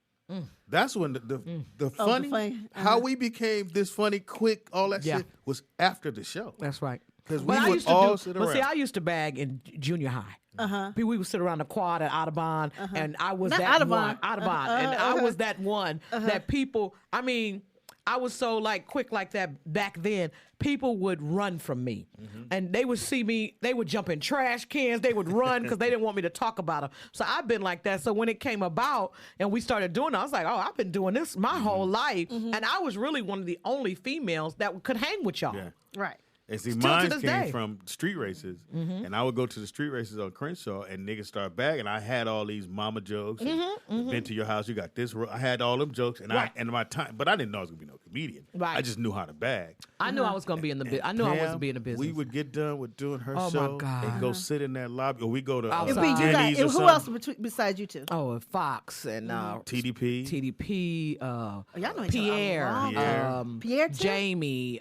That's when the funny, funny. how we became this funny, quick, all that Yeah. shit was after the show. That's right. 'Cause But we I would used to all do, sit but see, around. I used to bag in junior high. We would sit around the quad at Audubon, and I was Not that Audubon. one. Audubon, and I was that one that people. I mean, I was so like quick like that back then. People would run from me, and they would see me. They would jump in trash cans. They would run because they didn't want me to talk about them. So I've been like that. So when it came about and we started doing it, I was like, oh, I've been doing this my whole life, and I was really one of the only females that could hang with y'all. Yeah. Right. And see, Still to mine this came day. from street races, and I would go to the street races on Crenshaw, and niggas start bagging. I had all these mama jokes. And Been to your house, you got this. I had all them jokes, and Right. my time, but I didn't know I was gonna be no comedian. Right. I just knew how to bag. I knew I was gonna be in the business. I knew I wasn't be in the business. We would get done with doing her Oh, my show God. and go sit in that lobby, or we go to Outside. It'd be you Denny's or guys. Who something. else besides you two? Oh, and Fox and TDP. TDP, y'all know each other a Pierre, long time. Pierre too? Jamie.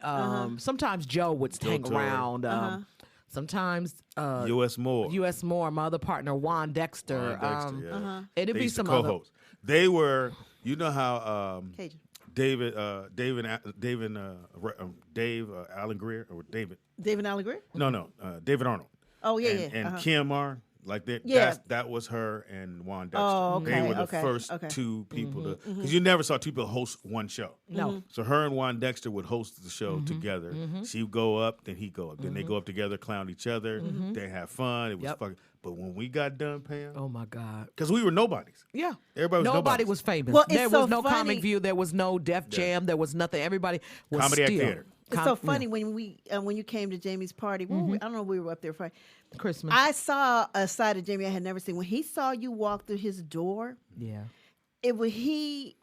Sometimes Joe would hang Torre. around. Sometimes U.S. Moore. U.S. Moore, my other partner Juan Dexter. Juan Dexter, yeah. It'd They be used to some other. co-hosts. They were, you know how Cajun. Dave Alan Greer or David. David Allen Greer? No, David Arnold. Oh yeah, and, yeah. And Kim Mar, like that. Yeah. That was her and Juan Dexter. Oh, okay, They were the okay, first okay. two people to, because you never saw two people host one show. No. So her and Juan Dexter would host the show together. She would go up, then he'd go up. Then they go up together, clown each other. They have fun. It was Yep. fucking. But when we got done, Pam, Oh my God. because we were nobodies. Yeah. Everybody was Nobody nobodies. was famous. Well, it's there was so no funny. Comic View. There was no Def Jam. There was nothing. Everybody was Comedy Act still. Theater. It's so funny when you came to Jamie's party. I don't know if we were up there Friday. Christmas. I saw a side of Jamie I had never seen. When he saw you walk through his door, yeah. it was he.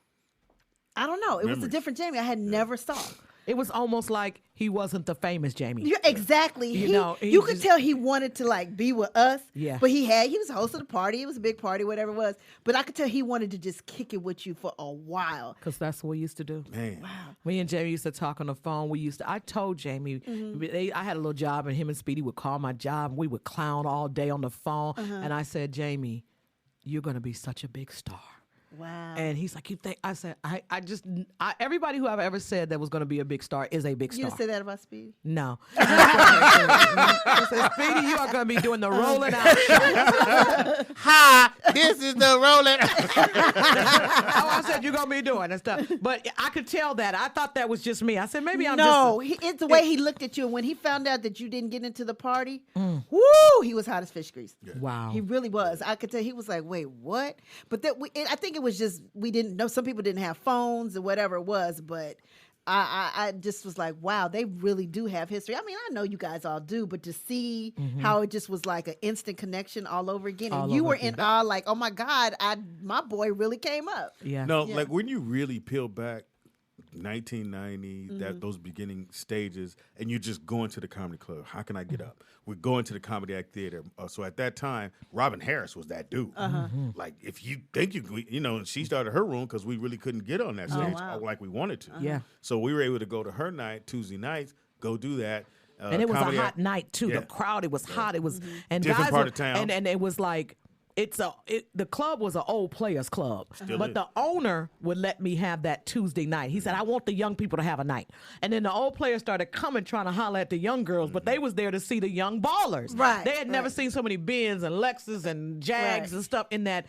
I don't know. It was a Memories. different Jamie I had never saw. It was almost like he wasn't the famous Jamie. You're exactly. You He- know, he you could just- tell he wanted to like be with us. Yeah. But he was hosting a party. It was a big party, whatever it was. But I could tell he wanted to just kick it with you for a while. Because that's what we used to do. Man. Me and Jamie used to talk on the phone. I told Jamie, I had a little job, and him and Speedy would call my job, and we would clown all day on the phone. And I said, Jamie, you're going to be such a big star. Wow. And he's like, you think? I said, everybody who I've ever said that was going to be a big star is a big You star. didn't say that about Speedy? No. I said, Speedy, you are going to be doing the rolling out show. Hi, this is the rolling. Oh, I said, you're going to be doing that stuff. But I could tell that. I thought that was just me. I said, maybe I'm No, just... it's the way he looked at you. And when he found out that you didn't get into the party, woo, he was hot as fish grease. Wow. He really was. I could tell he was like, wait, what? But I think it was just, we didn't know. Some people didn't have phones or whatever it was, but I just was like, wow, they really do have history. I mean, I know you guys all do, but to see how it just was like an instant connection all over again. And All you over were again. in awe, like, oh my God, my boy really came up. Yeah. No, Yeah. like when you really peel back 1990, those beginning stages, and you're just going to the comedy club. How can I get up? We're going to the Comedy Act Theater. So at that time, Robin Harris was that dude. Like if you think she started her room because we really couldn't get on that stage wow. like we wanted to. Yeah. So we were able to go to her night Tuesday nights, go do that. And it was a Comedy hot Act- night too. Yeah. The crowd, it was hot. It was and Different guys part were- of town. and it was like the club was an old players club, but is. the owner would let me have that Tuesday night. He said, "I want the young people to have a night," and then the old players started coming trying to holler at the young girls, but they was there to see the young ballers. Right, They had never right. seen so many Benz and Lexus and Jags Right. and stuff in that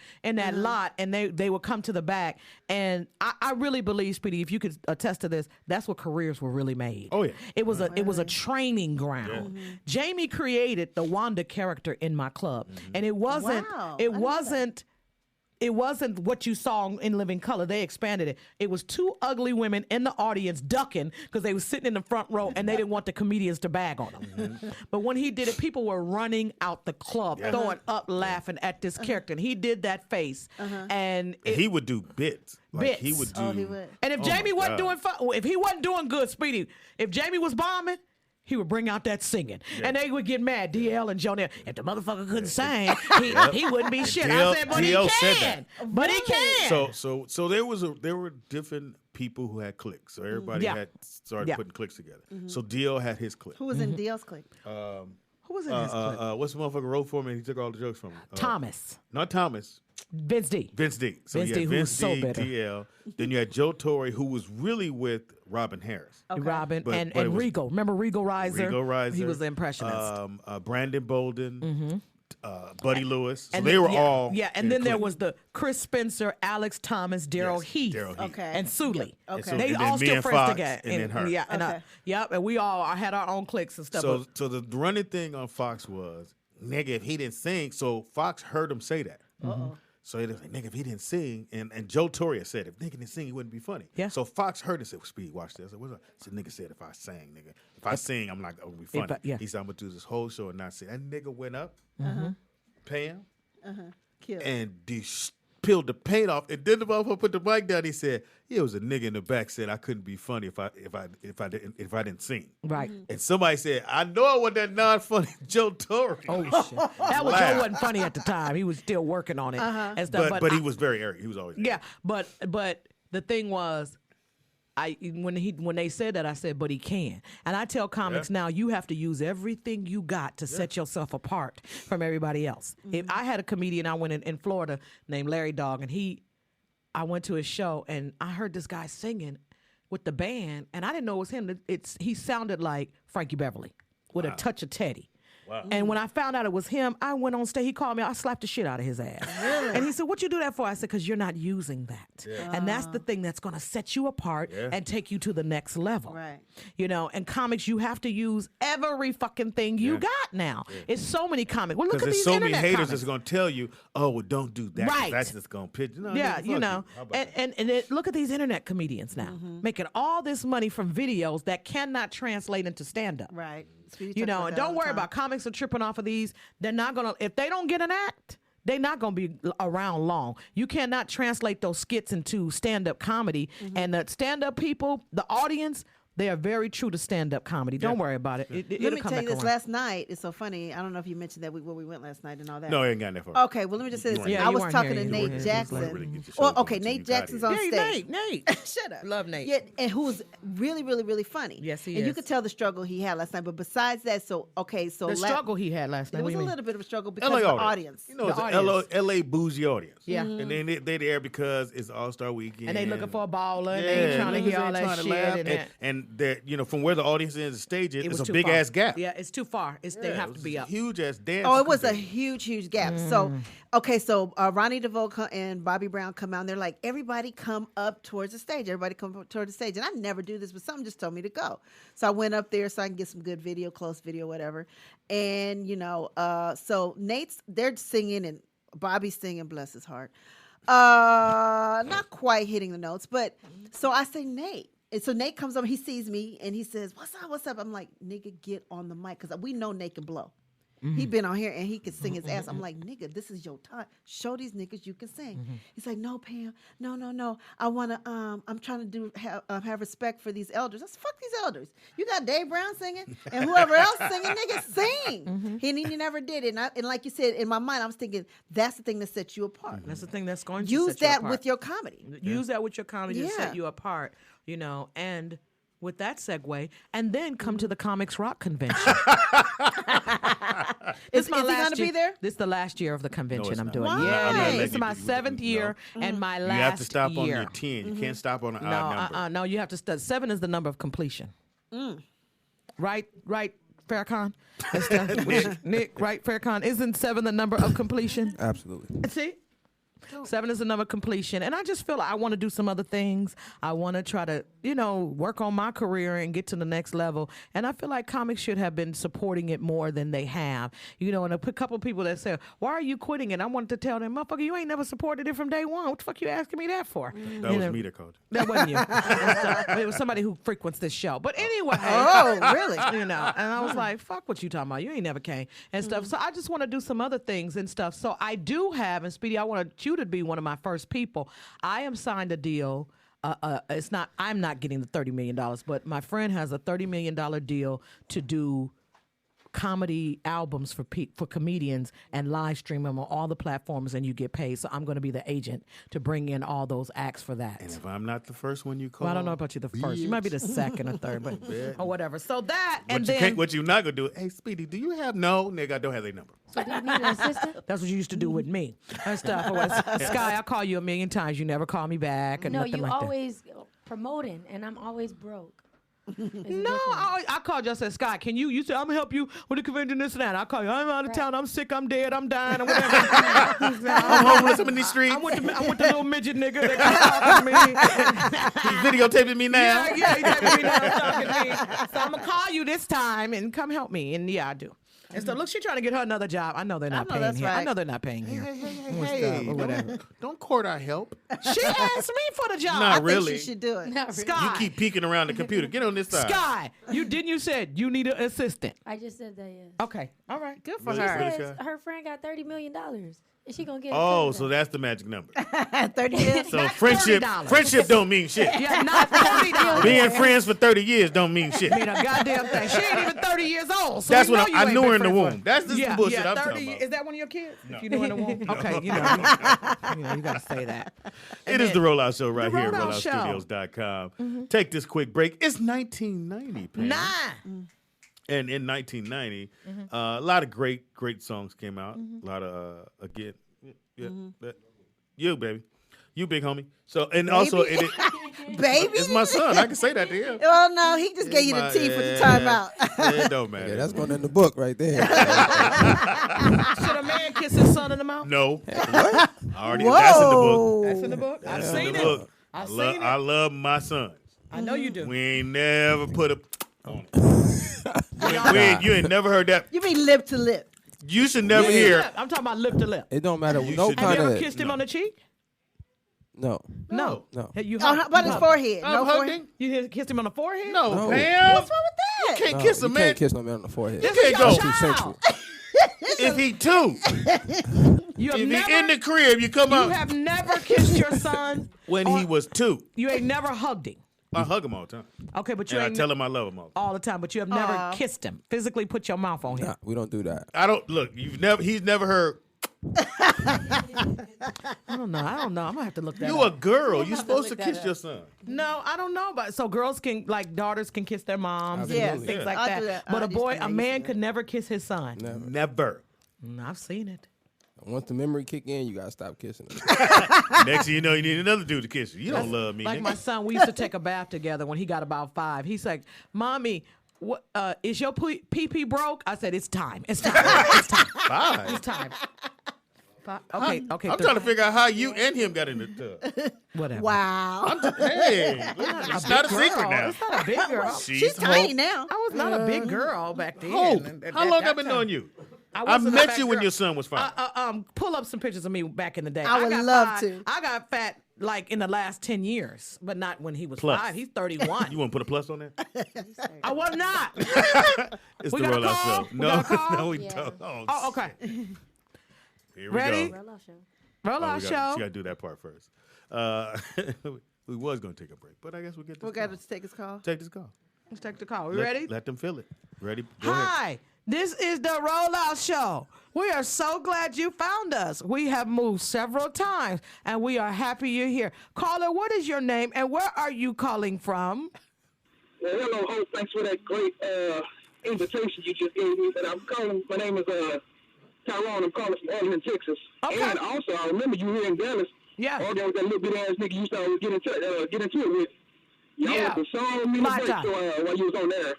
lot, and they would come to the back. And I really believe, Speedy, if you could attest to this, that's what careers were really made. Oh, yeah. It was a training ground. Jamie created the Wanda character in my club, and it wasn't Wow, I it didn't know wasn't it wasn't what you saw in Living Color. They expanded it. It was two ugly women in the audience ducking because they were sitting in the front row and they didn't want the comedians to bag on them. But when he did it, people were running out the club, throwing up, laughing at this character. And he did that face, and he would do bits. Like he Bits. would do. Oh, he would. and if Oh Jamie my wasn't God. if he wasn't doing good, Speedy, if Jamie was bombing, he would bring out that singing. And they would get mad, DL and Jonelle. If the motherfucker couldn't sing, he wouldn't be shit. DL I said, but he DL said can. that. But he can. So there were different people who had cliques. So everybody Yeah. had started Yeah. putting cliques together. So DL had his clique. Who was in DL's clique? Who was in this clip? What's the motherfucker wrote for me? He took all the jokes from him. Thomas. Not Thomas. Vince D. Vince D. So Vince you D, had who was Vince so D, bitter. DL. Then you had Joe Torre, who was really with Robin Harris. Robin But and it was- Regal. Remember Regal Riser? Rigo Riser. He was the impressionist. Brandon Bolden. Buddy Lewis. So And they then- were yeah, all. Yeah, and in then the there clique. was the Chris Spencer, Alex Thomas, Daryl Yes, Heath. Daryl Heath. Okay. And Sully. Okay. so- They and then all me still and friends Fox, together. and then her. Yeah, and Okay. yep, and we all had our own cliques and stuff. So, but- so the running thing on Fox was, nigga, if he didn't sing, so Fox heard him say that. So he was like, nigga, if he didn't sing, and Joe Torre said, if nigga didn't sing, he wouldn't be funny. Yeah. So Fox heard it and said, well, Speed, watch this. I said, what's up? I said, nigga said, if I sang, nigga. If I sing, I'm not going to be funny. He said, I'm going to do this whole show and not sing. That nigga went up, Pam, Killed. and peeled the paint off. And then the motherfucker put the mic down. He said, yeah, it was a nigga in the back said I couldn't be funny if I didn't sing. Right. And somebody said, I know I was that non-funny Joe Torre. Oh shit. That was Joe wasn't funny at the time. He was still working on it and stuff. But he was very arrogant. He was always arrogant. Yeah. But the thing was, when they said that, I said, but he can. And I tell comics now, you have to use everything you got to set yourself apart from everybody else. If I had a comedian, I went in Florida named Larry Dog, and I went to his show and I heard this guy singing with the band, and I didn't know it was him. He sounded like Frankie Beverly with a touch of Teddy. Wow. And when I found out it was him, I went on stage. He called me. I slapped the shit out of his ass. Really? And he said, "What you do that for?" I said, "Because you're not using that." Yeah. And that's the thing that's going to set you apart and take you to the next level. Right. You know, and comics, you have to use every fucking thing you got now. It's so many comics. Well, look at these so internet many haters comics. that's going to tell you, "Oh, well, don't do that. Right. That's just going to pitch." No, Yeah, nigga, you fuck know, How about that? and look at these internet comedians now making all this money from videos that cannot translate into stand up. Right. You know, and don't worry about comics are tripping off of these. They're not gonna, if they don't get an act, they're not gonna be around long. You cannot translate those skits into stand up comedy. And the stand up people, the audience, they are very true to stand up comedy. Don't worry about it. Let me tell you this. Last night, it's so funny. I don't know if you mentioned that where we went last night and all that. No, I ain't got that far. Okay, well, let me just say this. Yeah, I you was weren't talking here. to You Nate weren't Jackson. Really get your Well, show okay, going Nate till you got Jackson's here. on Yeah, stage. Nate. Shut up. Love Nate. Yeah, and who was really, really, really funny. Yes, he and you is. could tell the struggle he had last night. But besides that, the struggle he had last night. It What was do a you mean? little bit of a struggle because LA of the audience. audience. You know, The it's audience. an LA bougie audience. Yeah. And then they there because it's All-Star Weekend. And they looking for a baller, and Yeah, they ain't trying to niggas hear all ain't that trying to shit. laugh. And they're, you know, from where the audience is, the stage is, It was it's a too big far. ass gap. Yeah, it's too far. They have to be up. Huge ass dance. Oh, it was a huge gap. So, so Ronnie DeVoe and Bobby Brown come out, and they're like, everybody come up towards the stage. Everybody come up towards the stage. And I never do this, but something just told me to go. So I went up there so I can get some good video, close video, whatever. And, you know, so they're singing and Bobby's singing, bless his heart. Not quite hitting the notes, but so I say, Nate. And so Nate comes up, he sees me, and he says, what's up? I'm like, nigga, get on the mic, because we know Nate can blow. He been on here, and he can sing his ass. I'm like, nigga, this is your time. Show these niggas you can sing. He's like, no, Pam, no. I want to, I'm trying to have respect for these elders. I said, fuck these elders. You got Dave Brown singing, and whoever else singing, nigga, sing. And he never did it. And like you said, in my mind, I was thinking, that's the thing that sets you apart. That's the thing that's going to Use set you that apart. with your comedy. Use that with your comedy to Yeah. set you apart, you know, and with that segue, and then come to the Comics Rock Convention. Is he going to be there? This is the last year of the convention it's I'm not. doing. Why? Yeah, I'm not it's letting my you- seventh year and my last year. You have to stop on your 10. You can't stop on an odd number. No, you have to 7 is the number of completion. Right, Farrakhan? And stuff. Nick, right, Farrakhan? Isn't 7 the number of completion? Absolutely. See? 7 is the number of completion. And I just feel like I want to do some other things. I want to try to, you know, work on my career and get to the next level. And I feel like comics should have been supporting it more than they have. You know, and a couple of people that say, why are you quitting it? I wanted to tell them, motherfucker, you ain't never supported it from day one. What the fuck you asking me that for? That was me that called you. That wasn't you. But it was somebody who frequents this show. But anyway. Oh, really? You know, and I was like, fuck what you talking about. You ain't never came and stuff. So I just want to do some other things and stuff. So I do have, and Speedy, I want you to be one of my first people. I am signed a deal. I'm not getting the $30 million, but my friend has a $30 million deal to do comedy albums for comedians and live stream them on all the platforms, and you get paid. So I'm going to be the agent to bring in all those acts for that. And if I'm not the first one you call, Well, I don't know about you the first. You might be the second or third, but or whatever. So that What and you then can't, what you not gonna do? Hey, Speedy, do you have no nigga? I don't have their number. So do you need an assistant? that's what you used to do with me and stuff. Sky, I call you a million times. You never call me back or No, nothing you like that. always promoting, and I'm always broke. No, I called you. I said, Scott, can you said, I'm going to help you with the convention, this and that. I call you, I'm out of town, I'm sick, I'm dead, I'm dying, or whatever. I'm homeless. I'm in these streets. I'm with the little midget nigga that comes talking to me. He's videotaping me now. Yeah, he texted me now, talking to me. So I'm going to call you this time and come help me. And yeah, I do. And so look, she's trying to get her another job. I know they're not know paying that's here. I right. know they're not paying here. Hey, or whatever. don't court our help. She asked me for the job. Not I think really. she should do it. Not really. Sky. You keep peeking around the computer. Get on this side. Sky, you said you need an assistant. I just said that, yes. Okay, all right. Good for Really? her. Really? Says her friend got $30 million. Is she going to get Oh, a so that's the magic number. 30 years. So That's friendship $30. don't mean shit. Yeah, not $30. Being friends for 30 years don't mean shit. Mean a goddamn thing. She ain't even 30 years old. So That's we know what you I ain't knew been her in the friends womb. for- That's this yeah, bullshit yeah, I'm 30 talking about. Is that one of your kids? No. If you knew her in the womb? Okay, you got to say that. It is the Rollout Show right The here at Rollout Show. rolloutstudios.com. Take this quick break. It's 1990, Pam. 9. And in 1990, a lot of great songs came out. A lot of, again, you, baby. You, big homie. So, and also, Baby? Baby? it's my son. I can say that to him. Oh, no, he just gave you the tea for the timeout. It don't matter. Yeah, that's going in the book right there. Should a man kiss his son in the mouth? No. What? Already, that's in the book. That's in the book? I've That's in seen the it. book. I've I seen it. I love my sons. I know you do. We ain't never put a on it. You ain't never heard that. You mean lip to lip. You should never hear. I'm talking about lip to lip. It don't matter. You No should- Have kind you ever of. kissed him on the cheek? No. No. No. Hey, you Oh, how about you his hugged. forehead? I'm No forehead? hugging. You kissed him on the forehead? No, No. Pam. What's wrong with You that? can't No, kiss a you man can't kiss no man on the forehead. You This is can't your go. Too child. sensual. if he too. You have If never, he in the crib, you come you out have never kissed your son. when he was 2. You ain't never hugged him. I hug him all the time, Okay, but you and I ain't tell him I love him all. all the time. But you have never kissed him. Physically put your mouth on him. Nah, we don't do that. I don't look. He's never heard. I don't know. I'm gonna have to look that You a up. girl. You have to supposed to look that kiss up. your son. No, I don't know. But so girls can daughters can kiss their moms Yes. and things Yeah. like I'll that. do that. But I a used boy, to- I a used man to. could never kiss his son. Never. Never. I've seen it. Once the memory kick in, you gotta stop kissing them. Next thing you know, you need another dude to kiss you. You don't love me. Like nigga. my son, we used to take a bath together when he got about 5. He's like, "Mommy, what is your pee broke?" I said, "It's time. It's time. It's time. Five. It's time." Okay. I'm trying to figure out how you and him got in the tub. Whatever. Wow. Hey, it's not a Girl, secret now. It's not a big girl. She's tiny Hope. now. I was not a big girl back then. Hope. And at How long that I been time, knowing you? I I wasn't a met fat you when girl. your son was 5. Pull up some pictures of me back in the day. I would got love fat- to. I got fat like in the last 10 years, but not when he was Plus. 5. He's 31. You want to put a plus on that? I was not. It's We the got a rollout call? show. We No, got a call? no, we Yeah. don't. Oh, okay. Here we Ready? go. Roll off show. Roll Oh, out she show. got to do that part first. We was going to take a break, but I guess we'll get this We call. got to take his call. Take this call. Let's take the call. We Let- ready? Let them feel it. Ready? Go ahead. Hi, this is the Rollout Show. We are so glad you found us. We have moved several times, and we are happy you're here. Caller, what is your name, and where are you calling from? Well, hello, host. Thanks for that great invitation you just gave me. But I'm calling. My name is Tyrone. I'm calling from Arlington, Texas. Okay. And also, I remember you here in Dallas. Yeah. Arguing with that little bit ass nigga you used to always get into it with. Y'all Yeah. was the song me My break time. while you was on there.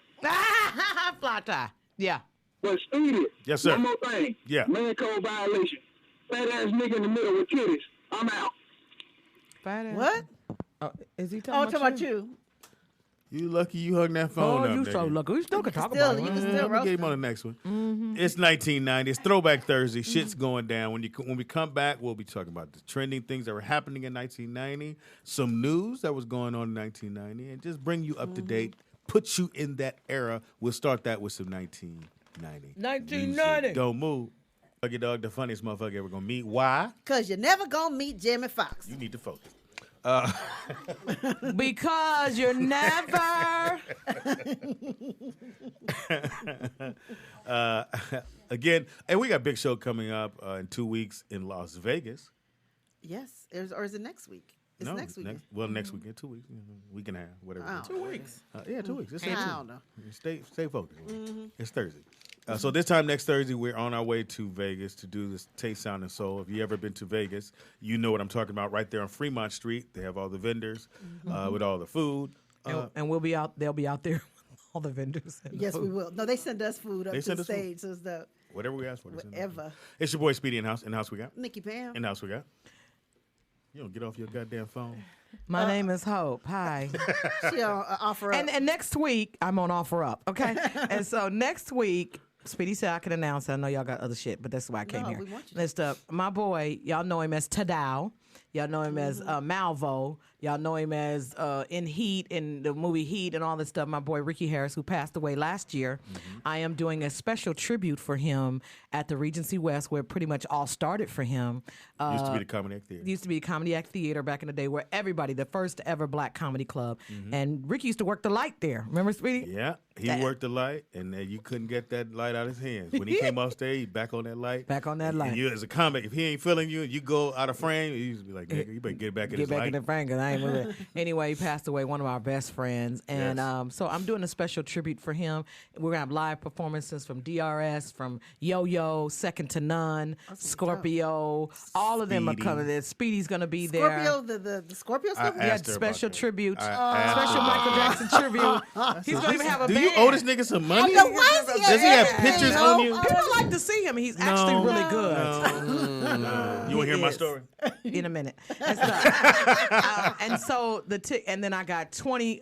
Fly tie. Yeah. But Speedy, Yes, sir. one more thing. Yeah. Man code violation. Fat ass nigga in the middle with titties. I'm out. What? Is he Oh, talking talking about you. You lucky you hung that phone Oh, up. you nigga. so lucky. We still can talk Still, about you it. can still Let me roast get him him. on the next one. It's 1990. It's Throwback Thursday. Shit's going down. When we come back, we'll be talking about the trending things that were happening in 1990, some news that was going on in 1990, and just bring you up to date, put you in that era. We'll start that with some 1990. 1990. music. Don't move. Fuck your dog, the funniest motherfucker ever gonna meet. Why? Because you're never going to meet Jimmy Fox. You need to focus. Because you're never. Again, and we got a big show coming up in 2 weeks in Las Vegas. Yes. Or is it next week? It's next week. Next week in 2 weeks, week and a half, whatever. Oh. it is. 2 weeks. Yeah, 2 weeks. It's I next week. don't know. Stay focused. It's Thursday. So this time next Thursday, we're on our way to Vegas to do this Taste, Sound, and Soul. If you ever been to Vegas, you know what I'm talking about. Right there on Fremont Street, they have all the vendors with all the food. And we'll be out. They'll be out there with all the vendors. and Yes, the we food. will. No, they send us food up They to send the us food. stage. So it's the Whatever we ask for. they send us food. whatever. It's your boy Speedy in house. In house we got. Nikki Pam. In house we got. You don't get off your goddamn phone. My name is Hope. Hi. She'll offer up. And next week I'm on Offer Up, okay? And so next week Speedy said I can announce it. I know y'all got other shit, but that's why I came here. we want you to. Let's my boy, y'all know him as Tadao. Y'all know him as Malvo. Y'all know him as in Heat, in the movie Heat and all this stuff. My boy Ricky Harris, who passed away last year. I am doing a special tribute for him at the Regency West, where pretty much all started for him. Used to be the Comedy Act Theater. Used to be a Comedy Act Theater back in the day, where everybody, the first ever black comedy club. And Ricky used to work the light there. Remember, Speedy? Yeah, he worked the light, and you couldn't get that light out of his hands. When he came off stage, back on that light. Back on that light. And you, as a comic, if he ain't feeling you, you go out of frame, he used to be like, nigga, you better get back in Get his back light. in the frame, because I ain't moving. Anyway, he passed away, one of our best friends. And Yes. so I'm doing a special tribute for him. We're going to have live performances from DRS, from Yo-Yo, Second to None, Scorpio. All of them are Speedy. coming there. Speedy's going to be there. Scorpio, the Scorpio stuff. I Yeah, asked her about special that. tribute. I asked Special her Michael about Jackson tribute. He's going to even have a Do band. you owe this nigga some money? know, why is he Does he have at pictures that? on you? People like to see him. He's actually really good. No. You want to hear my is. story? In a minute. And so and then I got 20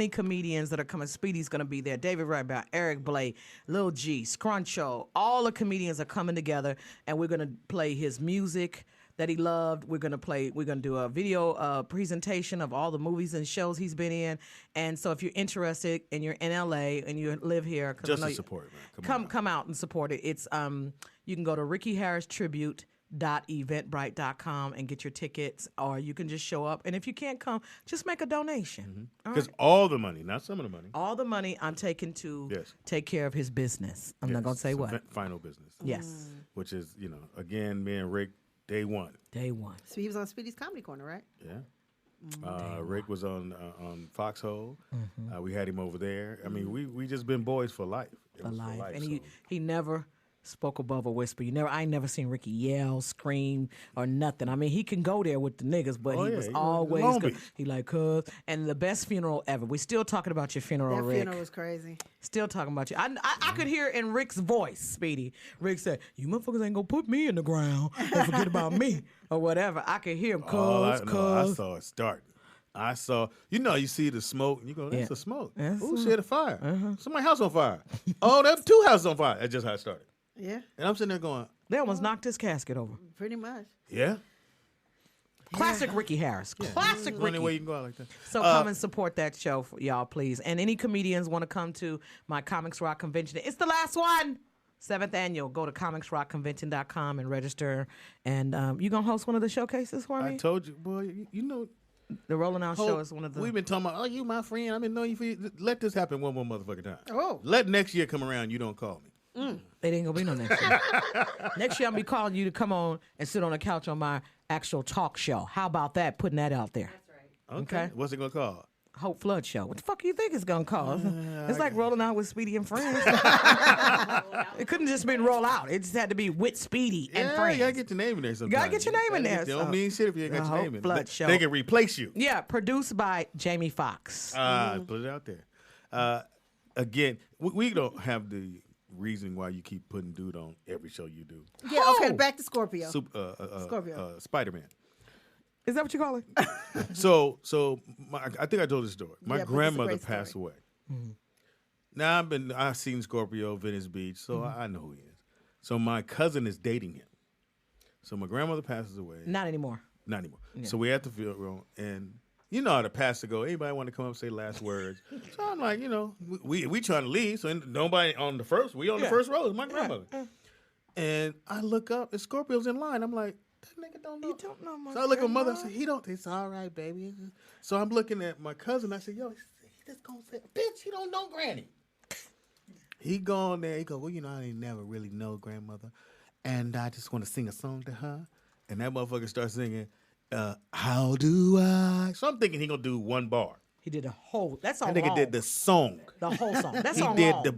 comedians that are coming. Speedy's gonna be there. David Ryback, Eric Blay, Lil G, Scruncho. All the comedians are coming together, and we're gonna play his music that he loved. We're gonna do a video presentation of all the movies and shows he's been in. And so if you're interested and you're in LA and you live here, 'cause Just I know to you- support, man. come out and support it. It's you can go to rickyharristribute.eventbrite.com and get your tickets, or you can just show up. And if you can't come, just make a donation. All Because right. all the money, not some of the money. All the money I'm taking to Yes. take care of his business. I'm not Yes, gonna say it's what. Final business. Yes, Which is, again, me and Rick, day one. day one. So he was on Speedy's Comedy Corner, right? Yeah. Rick was on Foxhole. We had him over there. I mean, we just been boys for life. It For was life, and so. he never spoke above a whisper. I ain't never seen Ricky yell, scream, or nothing. I mean, he can go there with the niggas, but Oh, he yeah, was he was always Long good. Beach. He like, cuz, and the best funeral ever. We still talking about your funeral, That Rick. funeral was crazy. Still talking about you. I could hear in Rick's voice, Speedy. Rick said, "You motherfuckers ain't gonna put me in the ground and forget about me," or whatever. I could hear him, I cuz. saw it starting. I saw, you see the smoke, and you go, that's Yeah. a smoke. That's Who a- set a fire? Somebody's house on fire. Oh, that's 2 houses on fire. That's just how it started. Yeah, And I'm sitting there going, They almost knocked his casket over. pretty much. yeah? Classic Ricky Harris. Classic Is there any way Ricky. you can go out like that? So come and support that show, for y'all, please. And any comedians want to come to my Comics Rock convention, it's the last one. 7th annual. Go to comicsrockconvention.com and register. And you going to host one of the showcases for me? I told you, boy, you know. The Rolling Out Show is one of the... We've been talking about, you my friend. I've been knowing you for years. Let this happen one more motherfucking time. Oh. Let next year come around, you don't call me. It ain't gonna be no next year. Next year, I'm gonna be calling you to come on and sit on the couch on my actual talk show. How about that? Putting that out there. Okay. What's it going to call? Hope Flood Show. What the fuck you think it's gonna call? It's like rolling out with Speedy and friends. It couldn't just been roll out. It just had to be with Speedy and friends. You got to get your name in there sometimes. gotta get your name in there, They don't so- mean shit if you ain't got The your Hope name in Flood it. Show. They can replace you. Yeah, produced by Jamie Foxx. Put it out there. Again, we don't have the reason why you keep putting dude on every show you do. Yeah, okay, back to Scorpio. Scorpio. Spider-Man. Is that what you call it? So I think I told this story. My Yeah, but it's a grandmother great story. passed away. Now I've seen Scorpio, Venice Beach, so I know who he is. So my cousin is dating him. So my grandmother passes away. Not anymore. Not anymore. So we at the funeral, and you know how the pastor go, anybody want to come up and say last words? So I'm like, we trying to leave, so nobody on the first, we on the first row, it's my grandmother. And I look up, and Scorpio's in line. I'm like, that nigga don't know. You don't know my So I look at my mother, I grandma? said, he don't, it's all right, baby. So I'm looking at my cousin, I said, yo, he just gonna say, bitch, he don't know granny. He go on there, he go, well, I ain't never really know grandmother, and I just want to sing a song to her. And that motherfucker starts singing, how do I? So I'm thinking he gonna do one bar. He did a whole. That's all. That nigga did the song. the whole song. That's He all. did long. the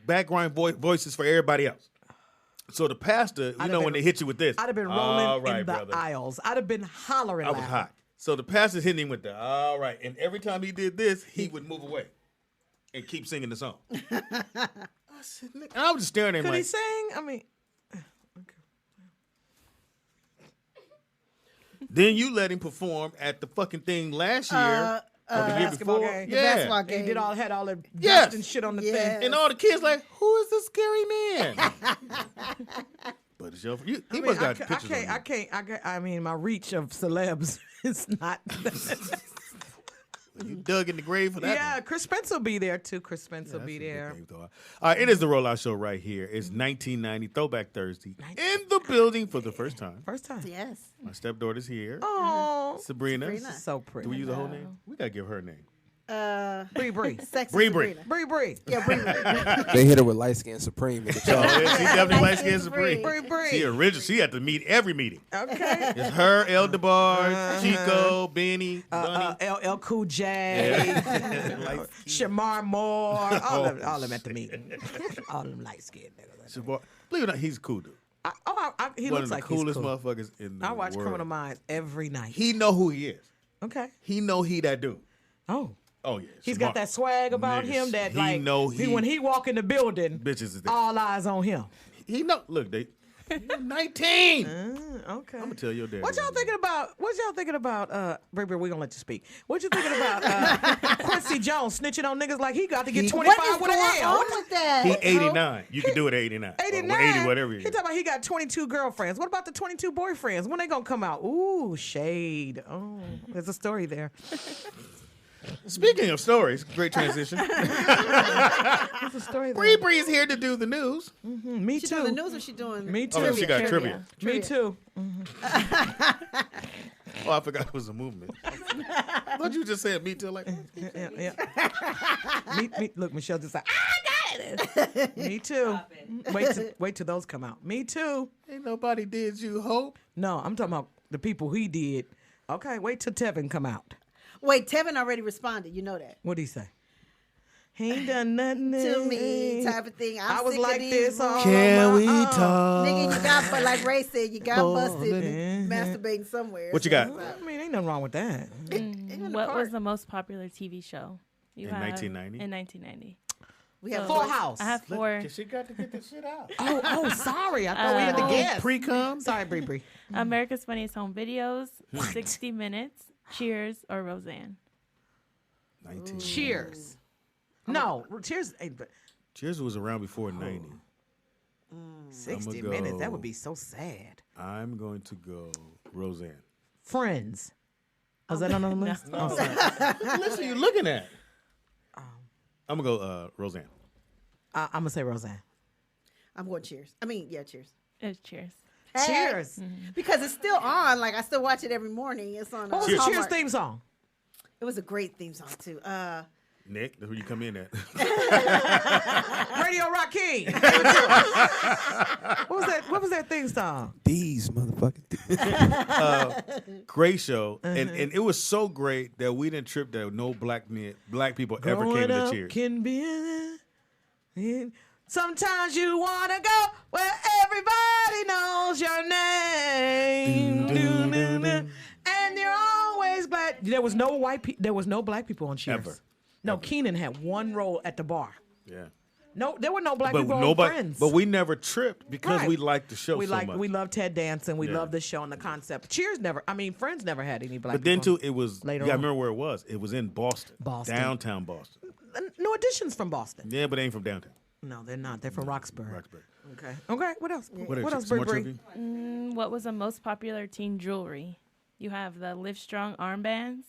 background voices for everybody else. So the pastor, I'd have when been- they hit you with this, I'd have been rolling all right, in the brother. aisles. I'd have been hollering. I was laughing. hot. So the pastor's hitting him with the all right, and every time he did this, he would move away and keep singing the song. I said, "Nigga," and I was just staring at him Could he like, sing? I mean, then you let him perform at the fucking thing last year. basketball game. The Yeah. basketball And game. he had all the Yes. dust and shit on the Yes. thing. And all the kids like, who is this scary man? But it's your, he must got pictures. I mean, my reach of celebs is not. You dug in the grave for that. Yeah, Chris Spence will be there too. Chris Spence will That's be a good there. game, though. All right, it is the Rollout Show right here. It's 1990 Throwback Thursday in the building for the first time. First time. Yes. My stepdaughter's here. Oh, Sabrina. so pretty. Do we use her whole name? We gotta give her a name. Bree Bree. Sexy Bree Bree. Sabrina. Bree Bree. Yeah, Bree Bree. They hit her with light skin Supreme in the Oh, chat. yeah, she definitely light skin Supreme. Bree Bree. She original. She had to meet every meeting. Okay. It's her, El DeBar, Chico, Benny, Bunny. LL Cool J, Shamar Moore, all of them at the meeting. All of them light skinned niggas. Believe it or not, he's a cool dude. He One looks of the like coolest he's cool. motherfuckers in the I watch world. Criminal Minds every night. He know who he is. Okay. He know he that dude. Oh. Oh yeah. He's got that swag about Niggas, him that he like know when he walk in the building, bitches is there. all eyes on him. He know. Look, they 19. Okay. I'm gonna tell your dad. What y'all thinking about? Baby, we gonna let you speak. What you thinking about Quincy Jones snitching on niggas like he got to get 25 What is with an going L? on with that? He 89. You can do it at 89. 89. Or 80, whatever. He talking about he got 22 girlfriends. What about the 22 boyfriends? When they gonna come out? Ooh, shade. Oh, there's a story there. Speaking of stories, great transition. There's a story there. Bree Bree's here to do the news. Me She too. doing the news or she doing? Me too. Oh, she got trivia. Me too. Oh, I forgot it was a movement. What you just said? Me too. Like Yeah. me, look, Michelle just like, I got it. Me too. Wait till those come out. Me too. ain't nobody did you hope. No, I'm talking about the people he did. Okay, wait till Tevin come out. Wait, Tevin already responded. You know that. What'd he say? He ain't done nothing To me, type of thing. I was sick like of these this all rules. Can we talk? Nigga, you got, but like Ray said, you got busted masturbating somewhere. What you got? I mean, ain't nothing wrong with that. What was the most popular TV show you In have 1990? In 1990. We have Full House. I have four. She got to get this shit out. Oh, sorry. I thought we had to guess. Pre-cum? Sorry, Bree. America's Funniest Home Videos, 60 Minutes, Cheers, or Roseanne. 19. Cheers. No, Cheers ain't. But Cheers was around before 90. 60 I'ma minutes. That go- would be so sad. I'm going to go Roseanne. Friends. Was that on the list? Oh, sorry. What list are you looking at? I'm going to go Roseanne. I'm gonna say Roseanne. I'm going cheers. I mean, yeah, cheers. It's Cheers. Hey. Cheers. Because it's still on. Like, I still watch it every morning. It's on. What was the Cheers Hallmark. theme song? It was a great theme song, too. Nick, that's where you come in at. Radio Rakim. What was that theme song? These motherfucking Great show. And it was so great that we didn't trip that no black people ever came Growing to up Cheers. can be. Sometimes you wanna go where everybody knows your name. And you're always glad. There was no there was no black people on Cheers. Ever. No, Keenan had one role at the bar. Yeah. No, there were no black But people on nobody, Friends. but we never tripped because Right. we liked the show we so like much. we loved Ted Danson. We Yeah. loved the show and the concept. Cheers never. I mean, Friends never had any black. But then people too, it was. later Yeah, I on. remember where it was. It was in Boston, Boston. downtown Boston. No additions from Boston. Yeah, but they ain't from downtown. No, they're not. They're from Roxbury. Roxbury. Okay. Okay. What else? What else? else, Some more Bree? trivia? What was the most popular teen jewelry? You have the Livestrong armbands,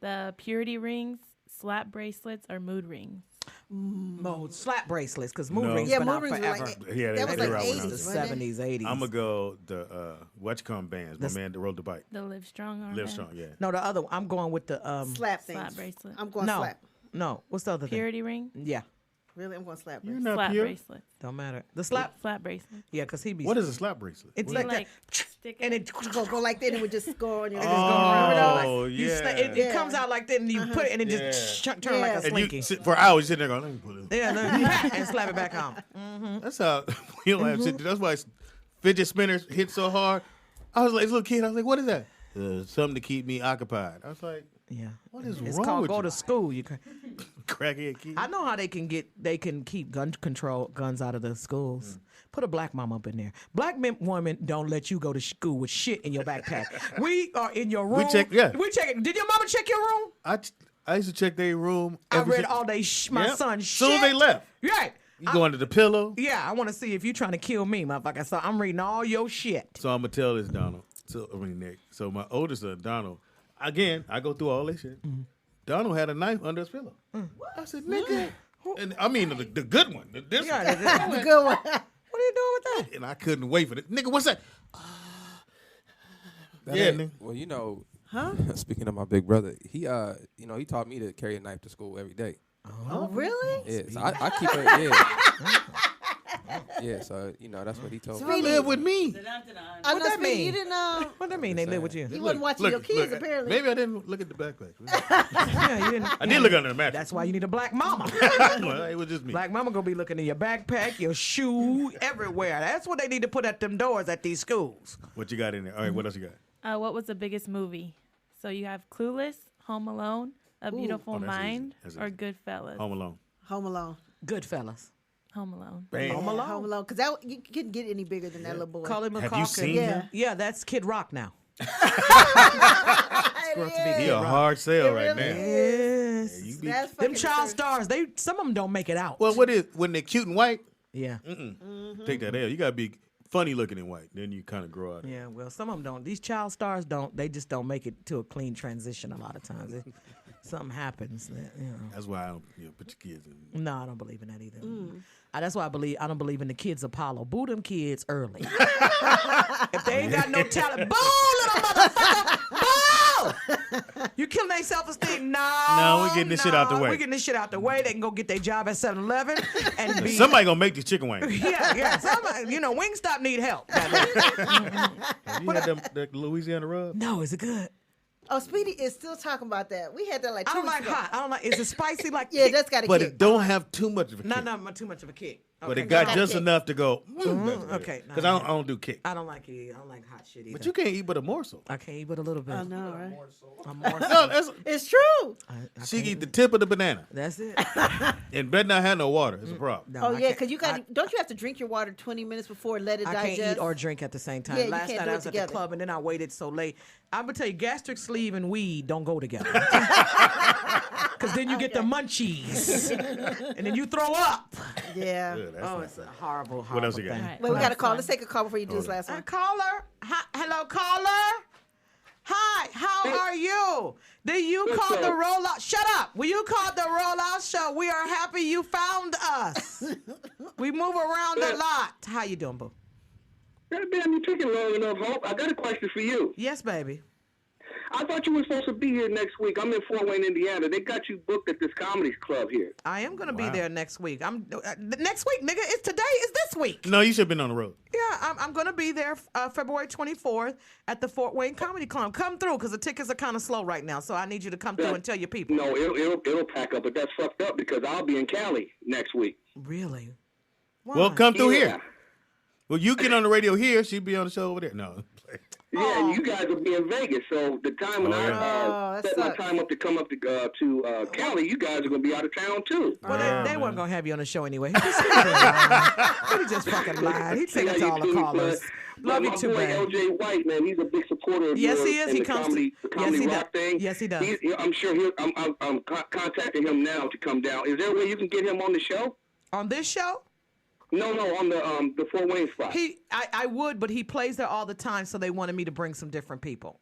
the purity rings, slap bracelets, or mood rings. Slap bracelets, because mood No. rings Yeah, been mood out rings were forever. like, Yeah, that was they like were out when I 80s, was- The wasn't it? 70s, 80s. I'm gonna go the Whatchcom bands. My man that rode the bike. The Livestrong armband. Live strong, yeah. No, the other one. I'm going with the Slap things. Slap bracelet. I'm going no, slap. no. What's the other Purity ring, thing? Yeah, Really, I'm going slap. You're bracelet. not slap pure. bracelet. don't matter. The slap. Slap bracelet. Yeah, because he be. What is a slap bracelet? It's You like, like that. stick And it. it. Go like that, and we just go on your. Oh, You yeah. it Yeah. comes out like that, and you put it, and it just turn like a Yeah. And slinky. you sit for hours, you sitting there going, let me put it. Yeah, and slap it back on. That's how we don't have shit. That's why fidget spinners hit so hard. I was like, this little kid, I was like, what is that? Something to keep me occupied. I was like, Yeah, what is it's wrong called with go you? to school. You can. Crackhead kid. I know how they can keep guns out of the schools. Put a black mom up in there. Black women don't let you go to school with shit in your backpack. We are in your room. check- yeah. We check it. Did your mama check your room? I I used to check their room. I read all they my son's shit. Soon as they left. Right. You go under the pillow. Yeah, I want to see if you trying to kill me, motherfucker. So I'm reading all your shit. So I'm going to tell this, Donald. Nick. So my oldest son, Donald, again, I go through all this shit. Mm-hmm. Donald had a knife under his pillow. I said, nigga. And I mean, the good one. The good one. What are you doing with that? And I couldn't wait for it. Nigga, what's that? Nigga. Well, speaking of my big brother, he he taught me to carry a knife to school every day. Oh, really? Yeah, so I keep it. Yeah. Yeah, so that's what he told me. He live with me. What that mean? You didn't What that mean? They live with you? You wasn't watching your kids, apparently. Maybe I didn't look at the backpack. Yeah, you didn't. I did look under the mattress. That's why you need a black mama. Well, it was just me. Black mama gonna be looking in your backpack, your shoe, everywhere. That's what they need to put at them doors at these schools. What you got in there? All right, what else you got? What was the biggest movie? So you have Clueless, Home Alone, A Beautiful Mind, or Goodfellas? Home Alone. Home Alone. Goodfellas. Home Alone. Bam. Home Alone. Because you couldn't get any bigger than that little boy. Colin McCulkin. Have you seen him? Yeah, that's Kid Rock now. He a hard sell right now. Yes. Yeah, them child stars, some of them don't make it out. Well, when they're cute and white? Yeah. Take that L. You gotta be funny looking and white. Then you kind of grow out. Yeah. Well, some of them don't. These child stars don't. They just don't make it to a clean transition a lot of times. Something happens. That, That's why I don't put your kids in. No, I don't believe in that either. That's why I don't believe in the kids Apollo. Boo them kids early. If they ain't got no talent, boo little motherfucker, boo! You killing their self-esteem? No, we getting this shit out the way. We getting this shit out the way. They can go get their job at 7-Eleven and be. Somebody gonna make these chicken wings. Yeah. Somebody, Wingstop need help. Have you had the Louisiana rub? No, is it good? Oh, Speedy is still talking about that. We had that like 2 I don't weeks like ago. hot. I don't like. Is it spicy like? Yeah, that's got a But kick. it don't have too much of a kick. Not too much of a kick. But Okay, it got no. just enough to go. Okay. Because I don't do kick. I don't like it. I don't like hot shit either. But you can't eat but a morsel. I can't eat but a little bit. I know, right? A morsel. No, It's true. she eat the tip of the banana. That's it. And better not have no water. It's a problem. No, Oh, I yeah, can't- because don't you have to drink your water 20 minutes before and let it I digest? can't eat or drink at the same time. Yeah, you Last can't night do I it was at together. the club and then I waited so late. I'm gonna tell you, gastric sleeve and weed don't go together. Because then you get the munchies, and then you throw up. Yeah. It's a horrible. What else you got? thing. Right. Wait, we got a call. Let's take a call before you do this last one. Caller, hello, caller. Hi, how are you? Did you call the rollout? Shut up. Will you call the rollout show? We are happy you found us. We move around a lot. How you doing, boo? Damn, you took it long enough, Hope. I got a question for you. Yes, baby. I thought you were supposed to be here next week. I'm in Fort Wayne, Indiana. They got you booked at this comedy club here. I am gonna be there next week. I'm next week, nigga. It's today. Is this week? No, you should have been on the road. Yeah, I'm gonna be there February 24th at the Fort Wayne Comedy Club. Come through, because the tickets are kind of slow right now. So I need you to come through and tell your people. No, it'll pack up, but that's fucked up because I'll be in Cali next week. Really? Why? Well, come through Yeah. here. Well, you get on the radio here. She'd be on the show over there. No. Yeah, and you guys will be in Vegas, so the time when I set my time up to come up to Cali, you guys are going to be out of town too. Well, they weren't gonna have you on the show anyway. He just fucking lied. He said it to all the callers. Love you too, my boy man. LJ White, man, he's a big supporter of Yes, yours he is. and He the comes. comedy Yes, he rock does. thing. Yes, he does. I'm sure I'm contacting him now to come down. Is there a way you can get him on the show? On this show? No, on the Fort Wayne spot. I would, but he plays there all the time, so they wanted me to bring some different people.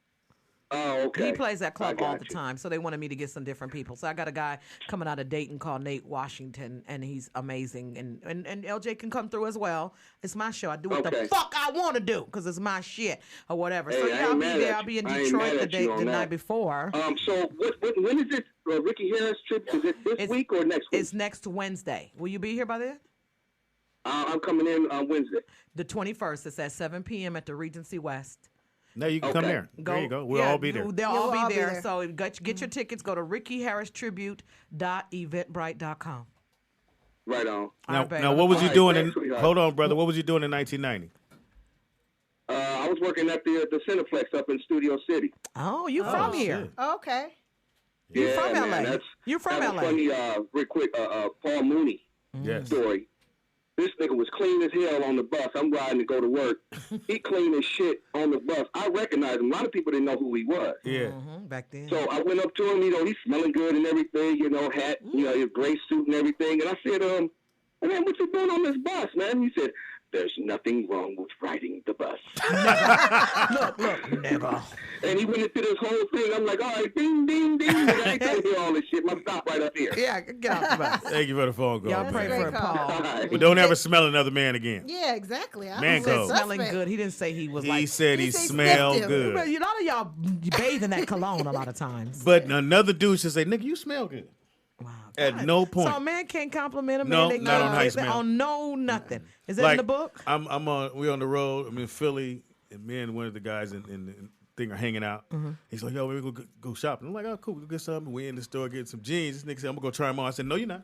Oh, okay. He plays that club I all got the you. time, so they wanted me to get some different people. So I got a guy coming out of Dayton called Nate Washington, and he's amazing. And LJ can come through as well. It's my show. I do what the fuck I want to do because it's my shit or whatever. Hey, so I yeah, ain't I'll be mad there. at I'll you. be in I ain't Detroit mad the at you on night that. before. So when is this Ricky Harris trip? Is it this week or next week? It's next Wednesday. Will you be here by then? I'm coming in on Wednesday. The 21st. It's at 7 p.m. at the Regency West. No, you can come there. There you go. We'll all be there. They'll all be there. So get your tickets. Go to rickyharristribute.eventbrite.com. Right on. Now, what was you doing? Hold on, brother. What was you doing in 1990? I was working at the Cineplex up in Studio City. Oh, you from here? Okay. You from man, LA? You from that's LA? a funny, real quick, Paul Mooney story. This nigga was clean as hell on the bus. I'm riding to go to work. He clean as shit on the bus. I recognized him. A lot of people didn't know who he was. Yeah. Back then. So I went up to him, he's smelling good and everything, hat, his gray suit and everything. And I said, man, what you doing on this bus, man? He said, there's nothing wrong with riding the bus. Look, never. And he went into this whole thing. I'm like, all right, ding, ding, ding. And I ain't trying to hear all this shit. My stop right up here. Yeah, get off the bus. Thank you for the phone call. Y'all pray for Paul. Right. But don't ever smell another man again. Yeah, exactly. I Man was code. Smelling good. He didn't say he was He said he said he smelled sniffed him. good. But a lot of y'all bathe in that cologne a lot of times. But another dude should say, nigga, you smell good. Wow. At no point. So a man can't compliment a man. No, they not on how you they smell. On no nothing. Is that Like, in the book? We're on the road. I'm in Philly, and me and one of the guys in the thing are hanging out. He's like, yo, we go shopping. I'm like, oh, cool, we go get something. We in the store getting some jeans. This nigga said, I'm going to go try them on. I said, no, you're not.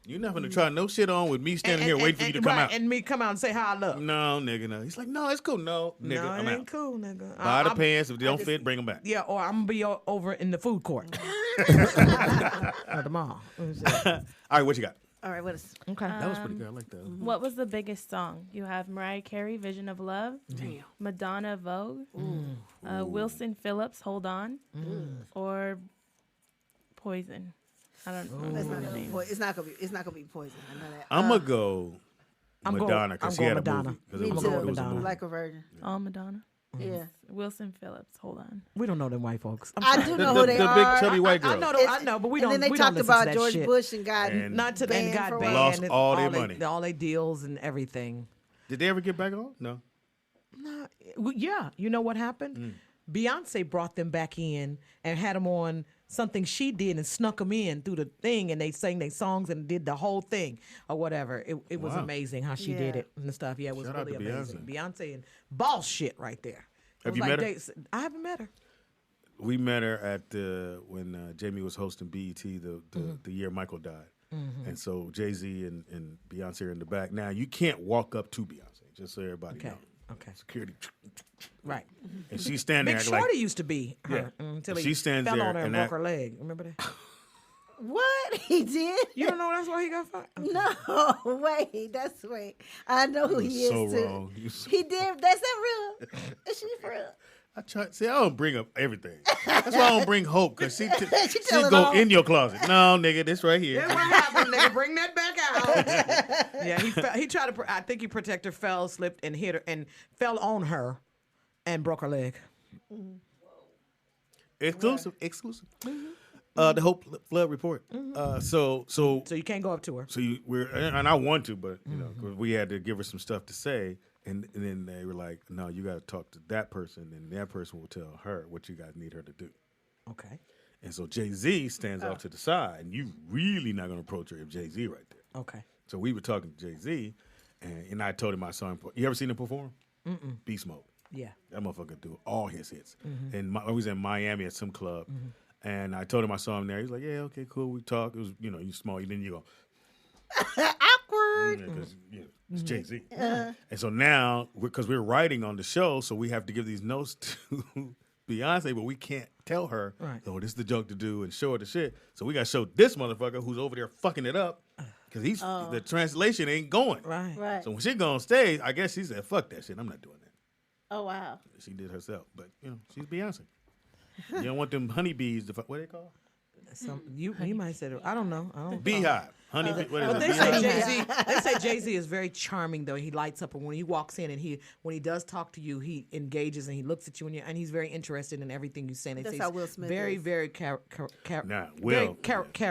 You're not going to try no shit on with me standing here waiting for you to come out. And me come out and say how I look. No, nigga, no. He's like, no, it's cool. No, nigga, No, I'm it ain't out. cool, nigga. Buy the pants. If they don't fit, bring them back. Yeah, or I'm going to be over in the food court. At the mall. All right, what you got? All right, what is? Okay. That was pretty good. I like that. What was the biggest song? You have Mariah Carey, Vision of Love. Damn. Madonna, Vogue. Wilson Phillips, Hold On. Or Poison. I don't know. It's not gonna be poison. It's not gonna be poison. I know that. I'm going to go I'm Madonna because she going had a Madonna. movie. 'Cause Me it was too. a movie. Like a virgin. All Madonna. Yeah. Wilson Phillips, Hold On. We don't know them white folks. I do know The who they big are. chubby white girl. I know, but we don't. And then they we don't talked listen to about that George shit. Bush and got And Not to banned and got for a banned. while. Lost and all their money. all their deals and everything. Did they ever get back on? No. Nah, yeah, you know what happened? Beyonce brought them back in and had them on something she did and snuck them in through the thing, and they sang their songs and did the whole thing or whatever. It was Wow. amazing how she did it and stuff. Yeah, it was Shout out really to amazing. Beyonce and boss shit right there. It Have was you like met her? I haven't met her. We met her at when Jamie was hosting BET the year Michael died. And so Jay-Z and Beyonce are in the back. Now, you can't walk up to Beyonce, just so everybody knows. Okay. Security. Right. And she's standing Big there Shorty like, used to be her until he She stands fell there on her and and broke her leg. Remember that? What he did? You don't know that's why he got fired? No, wait. I know who he is so too. wrong. You so- He did. That's not real. Is she for real? I try. See, I don't bring up everything. That's why I don't bring Hope, because she tell it go all. in your closet. No, nigga, this right here. That's what happened, nigga. Bring that back out. Yeah, he tried to. I think he protected her, fell, slipped, and hit her, and fell on her, and broke her leg. Exclusive. The Hope Flood Report. So you can't go up to her. So we're and I want to, but you know, 'cause we had to give her some stuff to say, and then they were like, "No, you got to talk to that person, and that person will tell her what you guys need her to do." Okay. And so Jay-Z stands off to the side, and you really not gonna approach her if Jay-Z right there. Okay. So we were talking to Jay-Z, and I told him I saw him. You ever seen him perform? Beast Mode. Yeah. That motherfucker do all his hits. And I was in Miami at some club, and I told him I saw him there. He's like, "Yeah, okay, cool." We talked. It was, you know, you small. Then you go, Awkward. because it's Jay-Z. And so now, because we're writing on the show, so we have to give these notes to Beyonce, but we can't tell her, Right. "Oh, this is the joke to do," and show her the shit. So we got to show this motherfucker who's over there fucking it up, because the translation ain't going. Right. Right. So when she go on stage, I guess she said, "Fuck that shit. I'm not doing that." Oh wow. She did herself, but you know, she's Beyonce. You don't want them honeybees to what they call You might say that. I don't know. I don't. beehive. Honeybee. What is But it? they say Beehive? Jay-Z. They say Jay-Z is very charming though. He lights up, and when he walks in, and when he does talk to you, he engages and he looks at you, and he's very interested in everything you say. And they That's say how he's Will Smith very, is. very Nah, very Will.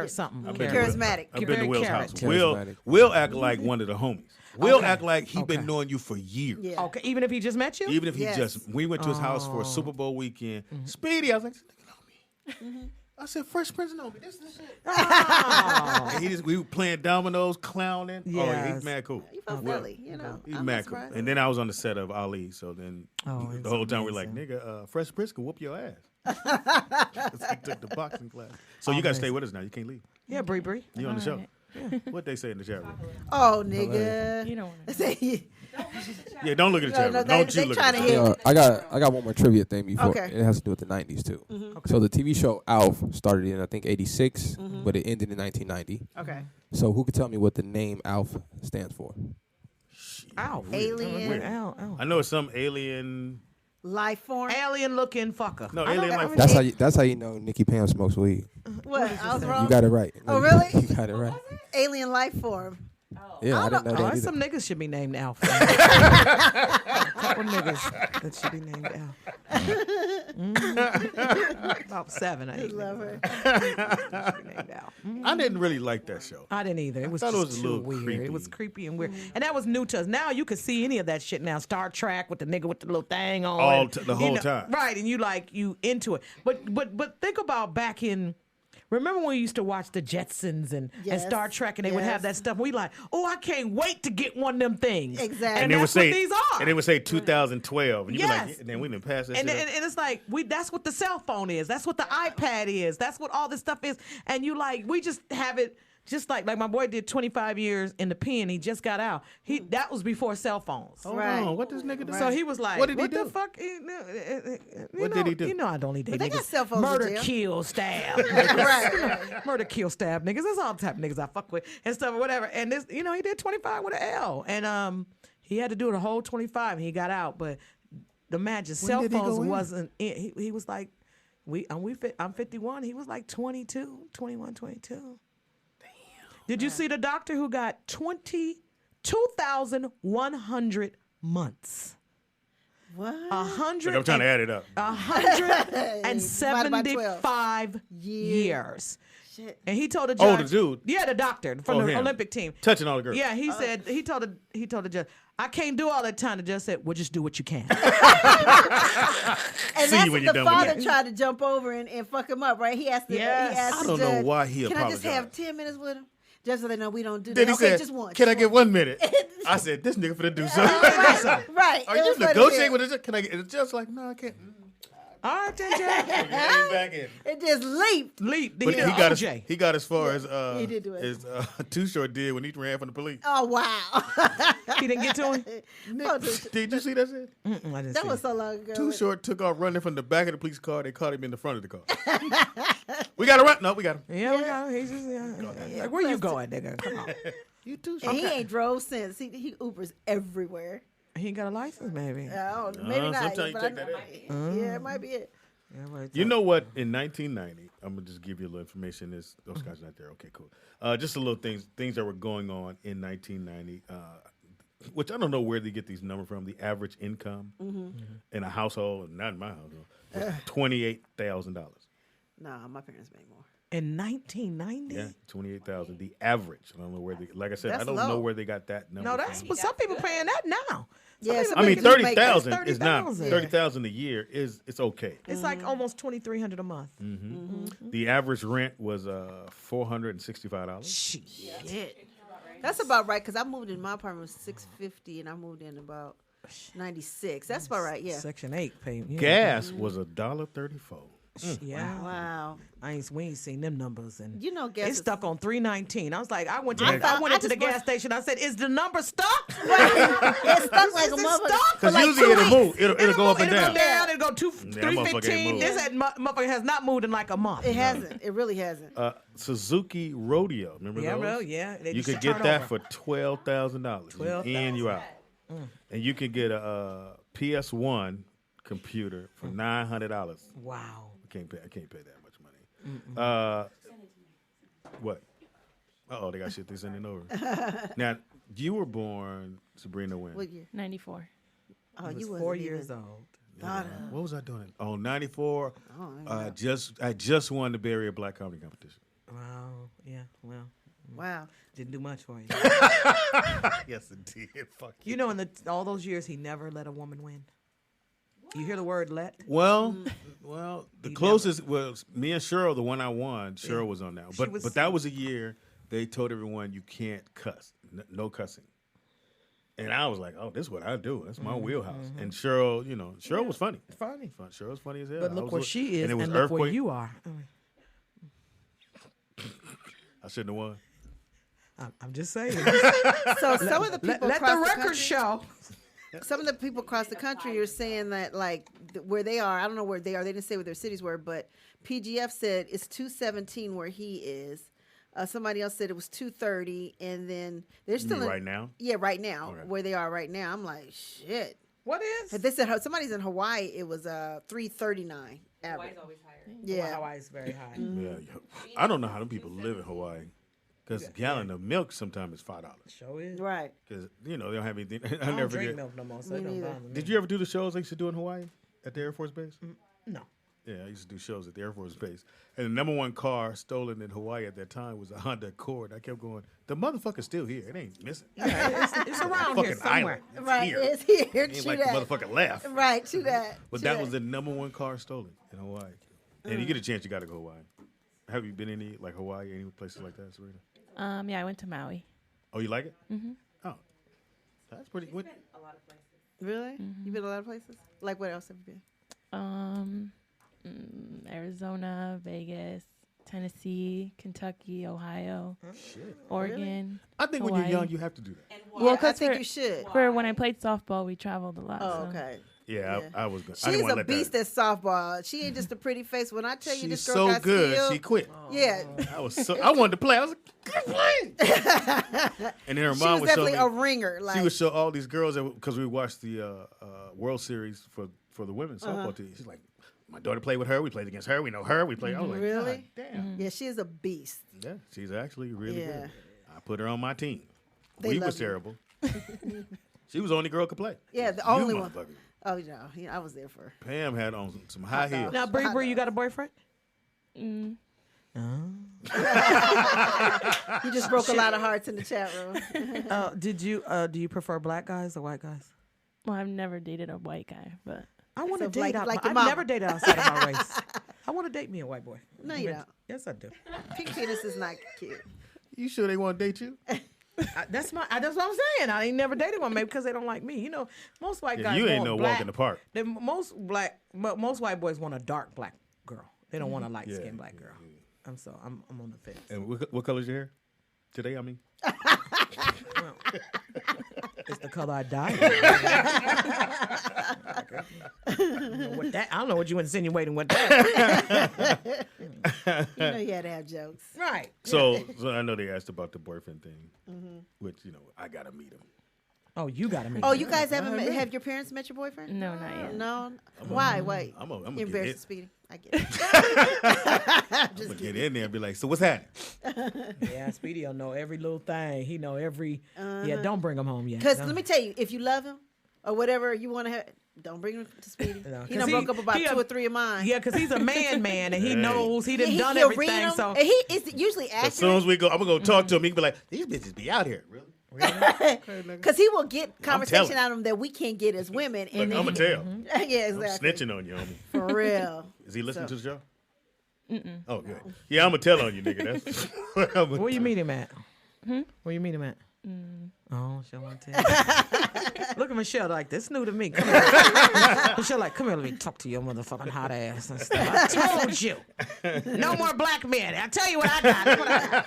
something. I've been to Charismatic. I've been Very to Will's carrot. house. Charismatic. Will act like one of the homies. Will Okay. act like he been Okay. knowing you for years. Yeah. Okay, even if he just met you. Even if he Yes. we went to his house for a Super Bowl weekend. Speedy, I was like, "This nigga know me." I said, "Fresh Prince know me. This is it." And we were playing dominoes, clowning. Oh, yeah, Yes. he's mad cool. You from Will. Philly, you know. He's I'm mad not cool. surprised. And then I was on the set of Ali, so then it's the whole time we're like, amazing. "Nigga, Fresh Prince can whoop your ass." 'Cause he took the boxing class. So you gotta stay with us now. You can't leave. Yeah, Bree. You on the show. Alright. What they say in the chat room? Oh nigga. You don't want to. Say- Yeah, don't look at the chat No, room. they- Don't you they look trying at to the chat hit. room. I got one more trivia thing before. Okay. It has to do with the 90s too. So the TV show Alf started in I think 86, but it ended in 1990. Okay. So who could tell me what the name Alf stands for? Ow. Alien. Ow. I know it's some alien. Life form. Alien looking fucker. No, alien life form. That's how you know Nikki Pam smokes weed. What? I was wrong. You got it right. Oh, really? You got it right. Alien life form. Yeah, I didn't know that either. Some niggas should be named Alpha. A couple niggas that should be named Alpha. About 7, 8. Love her. I didn't really like that show. I didn't either. It was thought just it was a too little weird. creepy. It was creepy and weird. And that was new to us. Now you can see any of that shit now. Star Trek with the nigga with the little thing on. The whole time. Right, and you into it. But think about back in. Remember when we used to watch the Jetsons and Star Trek, and they would have that stuff. We like, oh, I can't wait to get one of them things. Exactly. And they that's would say, what these are. And they would say 2012, and you be Yes. like, and then we didn't pass that And shit up. it's like that's what the cell phone is. That's what the iPad is. That's what all this stuff is. And you like, we just have it. Just like my boy did 25 years in the pen, he just got out. That was before cell phones. Right. Oh, what this nigga do? So he was like, What did he the do? fuck? What did he do? You know I don't need But that. they got cell phones in Murder, jail. kill, stab. Right. Murder, kill, stab niggas. That's all the type of niggas I fuck with and stuff or whatever. And this, he did 25 with an L. And he had to do the whole 25 and he got out. But imagine cell did he phones go in? wasn't, he was like, I'm 51. He was like 21, 22. Did you see the doctor who got 2,100 months? What? 100. Look, I'm trying to add it up. 175 years. Shit. And he told the judge. Oh, the dude. Yeah, the doctor from the him. Olympic team. Touching all the girls. Yeah, he said he told the judge, I can't do all that time. The judge said, well, just do what you can. And See that's you when what you're the done with father that. tried to jump over and fuck him up, right? He asked the, Yes. he asked I the don't know judge, why he can I just have apologized. 10 minutes with him? Just so they know we don't do Then that. he Okay, said, just one. "Can I just get one. 1 minute?" I said, "This nigga finna do something." Right. Are It you was funny negotiating as with the judge? Can I get it? Just like, no, I can't. All right, then, Judge. Lean back in. It just leaped. Leap. But he got as far as he did do it. as Too Short did when he ran from the police. Oh, wow. He didn't get to him? No, Did you see that shit? I didn't that see was it. so long ago. Too Short took off running from the back of the police car. They caught him in the front of the car. We got to run. No, we got him. Yeah, we got him. He's just, like, where you going, nigga? Come on. You too. And he ain't drove since. He Ubers everywhere. He ain't got a license, maybe. Maybe not. sometimes you but take I- that Yeah, it might be it. Yeah, right. You know what? In 1990, I'm gonna just give you a little information. Those guys not there. Okay, cool. Just a little things that were going on in 1990, which I don't know where they get these numbers from. The average income in a household, not in my household, was $28,000. Nah, my parents made more. In 1990? Yeah, 28,000. The average. I don't know where they. Like I said, That's I don't low. know where they got that number. No, that's from. but some people paying that now. Yeah, Some some I people mean, people make 30,000 is not 30,000. 30,000 a year. It's okay. It's like almost $2,300 a month. The average rent was $465. Shit. That's about right because I moved in my apartment was $650 and I moved in about 96. That's about right. Yeah. Section 8 payment. Yeah. Gas was $1.34. Yeah. Wow. We ain't seen them numbers, and You know, gas it's is- stuck on 319. I was like, I went I into just the gas want- station. I said, is the number stuck? It's stuck like a Is it motherfucker. stuck? for Because like usually 2 it'll weeks. move. It'll go up and It'll down. go down. It'll go that motherfucker ain't 315. moved. This motherfucker has not moved in like a month. It hasn't. It really hasn't. Suzuki Rodeo. Remember Yeah, those? bro, yeah. They You used could to get turn that over. for $12,000. You in, you out. And you can get a PS1 computer for $900. Wow. I can't pay that much money. What? Oh, they got shit they sending over. Now, you were born, Sabrina, when? What year? 94. Oh, I was you 4 wasn't years even old. thought of. What was I doing? Oh, 94. Oh, I just won the Bay Area Black Comedy Competition. Wow. Yeah. Well, Wow. didn't do much for you. Yes, it did. Fuck You know, in all those years, he never let a woman win. You hear the word "let"? Well, the closest was me and Cheryl. The one I won, Cheryl Yeah. was on that. She was- But that was a year they told everyone you can't cuss, no cussing. And I was like, oh, this is what I do. That's my wheelhouse. And Cheryl, Cheryl was funny. Funny. Cheryl was funny as hell. But I look was where with- she is, and it was and look where earthquake. you are. I shouldn't have won. I'm just saying. So some of the people let across the record country, show. some of the people across the country are saying that like where they are, I don't know where they are. They didn't say what their cities were, but PGF said it's 217 where he is. Somebody else said it was 2:30, and then they're You still mean right now? Yeah, right now, Okay. where they are right now. I'm like, shit. What is? They said somebody's in Hawaii. It was 3:39 average. Hawaii's always higher. Yeah. Hawaii's very high. Yeah, I don't know how them people live in Hawaii. Because a gallon of milk sometimes is $5. Sure is. Right. Because, they don't have anything. I never don't drink forget. milk no more, so Me it don't neither. bother me. Did you ever do the shows they used to do in Hawaii at the Air Force Base? No. Yeah, I used to do shows at the Air Force Base. And the number one car stolen in Hawaii at that time was a Honda Accord. I kept going, the motherfucker's still here. It ain't missing. Yeah, it's around here Fucking somewhere. island. It's Right. here. It's here. It ain't True like that. the motherfucker left. Right. To that. But that was the number one car stolen in Hawaii. And you get a chance, you got to go Hawaii. Have you been any, like Hawaii, any places like that, Serena? Yeah, I went to Maui. Oh, you like it? Mm-hmm. Oh, that's pretty. What? A lot of places. Really? You been a lot of places? Like what else have you been? Arizona, Vegas, Tennessee, Kentucky, Ohio, Shit. Oregon. I think when Hawaii. you're young, you have to do that. Well, I 'cause think for- you should. For when I played softball, we traveled a lot. Oh, so. okay. Yeah, Yeah. I was going. She's a beast at softball. She ain't just a pretty face. When I tell you She's this girl so got good. skill, She quit. Yeah. I wanted to play. I was like, good play. And then her She mom was would show definitely me. a ringer. Like, She would show all these girls because we watched the World Series for the women's softball team. She's like, my daughter played with her. We played against her. We know her. We played. I was like, really? God damn. Yeah, she is a beast. Yeah, she's actually really Yeah. good. I put her on my team. They We love was you. terrible. She was the only girl who could play. Yeah, the You only one. motherfucker. Oh, no. Yeah, I was there for. Pam had on some high heels. Now, Bree, you got a boyfriend? Mm. You just broke a lot of hearts in the chat room. Do you prefer black guys or white guys? Well, I've never dated a white guy, but I want to So, date like- out. like your I've mama. never dated outside of my race. I want to date me a white boy. No, you don't. Yes, I do. Pink penis is not cute. You sure they want to date you? That's what I'm saying. I ain't never dated one, maybe because they don't like me. You know, most white guys. you ain't want no black, walk in the park. Most white boys want a dark black girl. They don't want a light Yeah, skinned black girl. I'm on the fence. And what color's your hair? Today, I mean. It's the color I dyed. I don't know what you insinuating with that. You know you had to have jokes. Right. So I know they asked about the boyfriend thing, which I gotta meet him. Oh, you got to meet. Oh, him. you guys haven't met? Have your parents met your boyfriend? no, not yet. No. Why? Wait. I'm gonna You're get embarrassed, it. Speedy. I get it. I'm gonna get in there and be like, so what's happening? Yeah, Speedy will know every little thing. He know every. Yeah, don't bring him home yet. Because No. let me tell you, if you love him or whatever you want to have, don't bring him to Speedy. No, He 'cause done broke up about he 2 or 3 of mine. Yeah, because he's a man, and he Hey. knows he done Yeah, done he'll everything. read 'em, So and he is usually As soon accurate as we go, I'm gonna go talk to him. He can be like, these bitches be out here, really? because he will get conversation telling. out of him that we can't get as women. And I'm then gonna tell. yeah, I'm exactly. snitching on you, homie. For real. Is he listening So- to the show? Oh, good. Yeah, I'm gonna tell on you, nigga. That's what I'm gonna where you tell. meet him at? Where you meet him at? Oh, she want to tell. Look at Michelle like this. New to me. Come here. Michelle like, come here. Let me talk to your motherfucking hot ass and stuff. I told you, no more black men. I tell you what I got. Look what I got.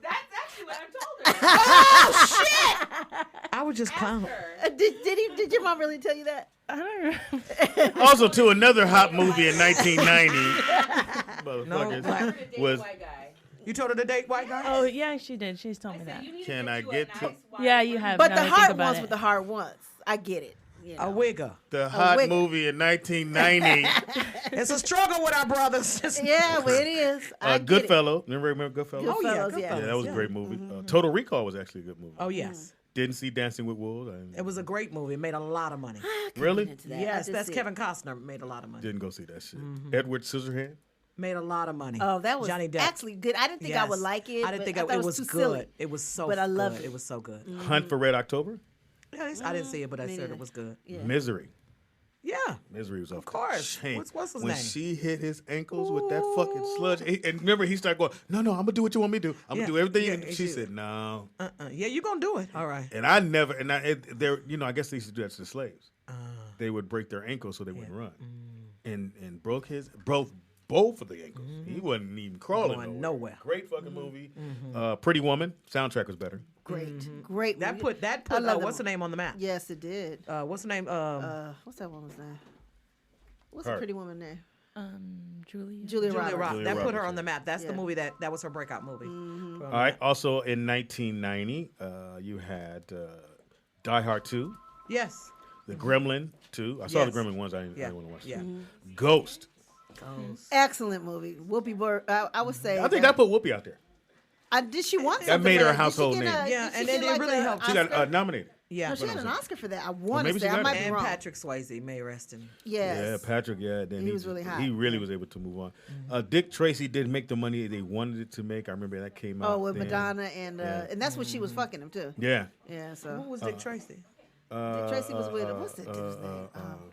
That's actually what I told her. Oh shit! I was just clowning. Did your mom really tell you that? I don't know. Also, to another hot movie in 1990, No motherfuckers, black. was You told her to date white guy? Oh, yeah, she did. She's told me that. Can I get to Yeah, you have. But now the that I think hard about ones it. with the hard ones. I get it. You A know. wigger. the hot wig. movie in 1990? It's a struggle with our brothers. Yeah, well, it is. I get it. Goodfellow. Remember Goodfellow? Goodfellas, Oh, yeah, yeah. Yeah, Goodfellas. that was a great movie. Total Recall was actually a good movie. Oh yes, Didn't see Dancing with Wolves. it was a great movie. It made a lot of money. Really? Into that. I Yes, just that's see it. Kevin Costner. Made a lot of money. Didn't go see that shit. Edward Scissorhands. Made a lot of money. Oh, that was Johnny Depp. actually good. I didn't think I would Yes. like it. I didn't think thought it was too good. silly. It was so But I good. loved it. It was so good. Hunt for Red October. Yeah, I didn't see it, but I Me said neither. it was good. Yeah. Misery. Yeah. Misery was off. Of course. Chain. What's his when name? she hit his ankles with that fucking sludge, and remember he started going, "No, I'm gonna do what you want me to do. I'm Yeah. gonna do everything." Yeah, and and she she- said, "No." Yeah, you gonna do it. All right. And I never. And there, I guess they used to do that to the slaves. They would break their ankles so they wouldn't run, and broke both of the ankles. He wasn't even crawling Going nowhere. nowhere. Great fucking movie. Pretty Woman soundtrack was better. Great. That movie. put I love what's that the name on the map? Yes, it did. What's the name? What's that woman's name? What's the Her. pretty woman name? Julia Julia Roberts. Roberts. That put Roberts, her on the map. That's the Yeah. movie that was her breakout movie. All right. Also in 1990, you had Die Hard 2, Yes. The Gremlin 2. I saw the Yes. Gremlin ones. I didn't Yeah. want to watch. Yeah. Ghost. Excellent movie. Whoopi Goldberg. I would say. I think that put Whoopi out there. Did she want That something made her a like- did she household get name. Yeah, did and she then get it like really a helped. She got Oscar? nominated. Yeah. No, she had an Oscar for that. I want to maybe say. she I got might it. be And wrong. Patrick Swayze may rest in. Yes. Yeah, Patrick. Yeah, then He was really hot. He really was able to move on. Dick Tracy didn't make the money they wanted it to make. I remember that came out. Oh, with then. Madonna and that's when she was fucking him too. Yeah. Yeah. So Who was Dick Tracy? Dick Tracy was with what's that dude's name?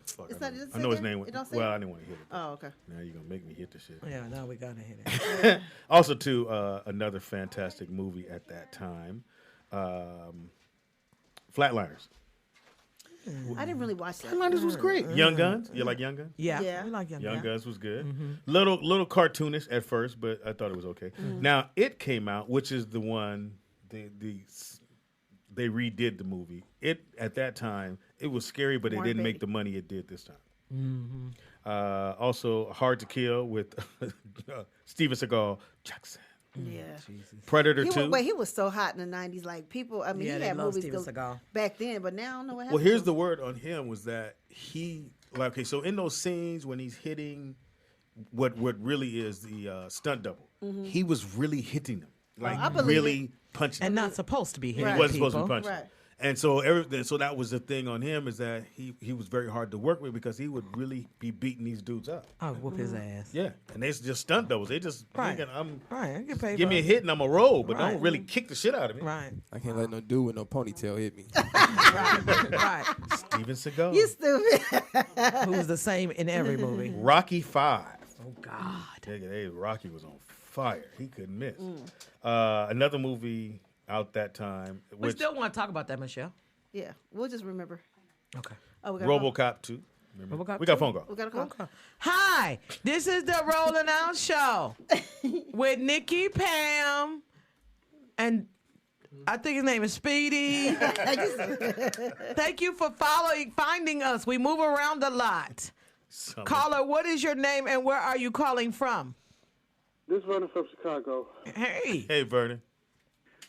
Fuck, It's I not- know- does it I know say his there? name. It don't say Well, it? I didn't want to hit it. Oh, okay. Now you're gonna make me hit the shit. Yeah, now we gotta hit it. Also, too, another fantastic movie at that time, Flatliners. I didn't really watch that. Flatliners was great. Young Guns. You like Young Guns? Yeah, Yeah. we like Young Young Guns. Guns was good. Little cartoonish at first, but I thought it was okay. Now it came out, which is the one they redid the movie. It at that time it was scary, but it Warren didn't make Beatty. the money it did this time. Also, Hard to Kill with Steven Seagal, Jackson. Yeah. Predator He 2. was, he was so hot in the 90s. Like people, I mean, Yeah, he they had love movies Steven Seagal. back then, but now I don't know what happened. Well, here's to the him. word on him was that he like okay. So in those scenes when he's hitting, what really is the stunt double, he was really hitting them, like I believe really punching. And them. not supposed to be hitting Right. He wasn't people. supposed to be punching. Right. And so that was the thing on him is that he was very hard to work with because he would really be beating these dudes up. I'll whoop his ass. Yeah, and they just stunt doubles. They just Right. thinking, Right, I get paid give for me a it. hit and I'm a roll, but Right. don't really kick the shit out of me. Right, I can't let no dude with no ponytail hit me. right. Steven Seagal. You stupid. Who's the same in every movie. Rocky 5. Oh God. Hey, Rocky was on fire. He couldn't miss. Another movie out that time, We which still want to talk about that, Michelle. Yeah, we'll just remember. Okay. Oh, we got a phone. RoboCop 2. Remember? RoboCop We got a 2? phone call. We got a call. Hi, this is the Rolling Out Show with Nikki, Pam, and I think his name is Speedy. Thank you for finding us. We move around a lot. Caller, what is your name and where are you calling from? This is Vernon from Chicago. Hey. Hey, Vernon.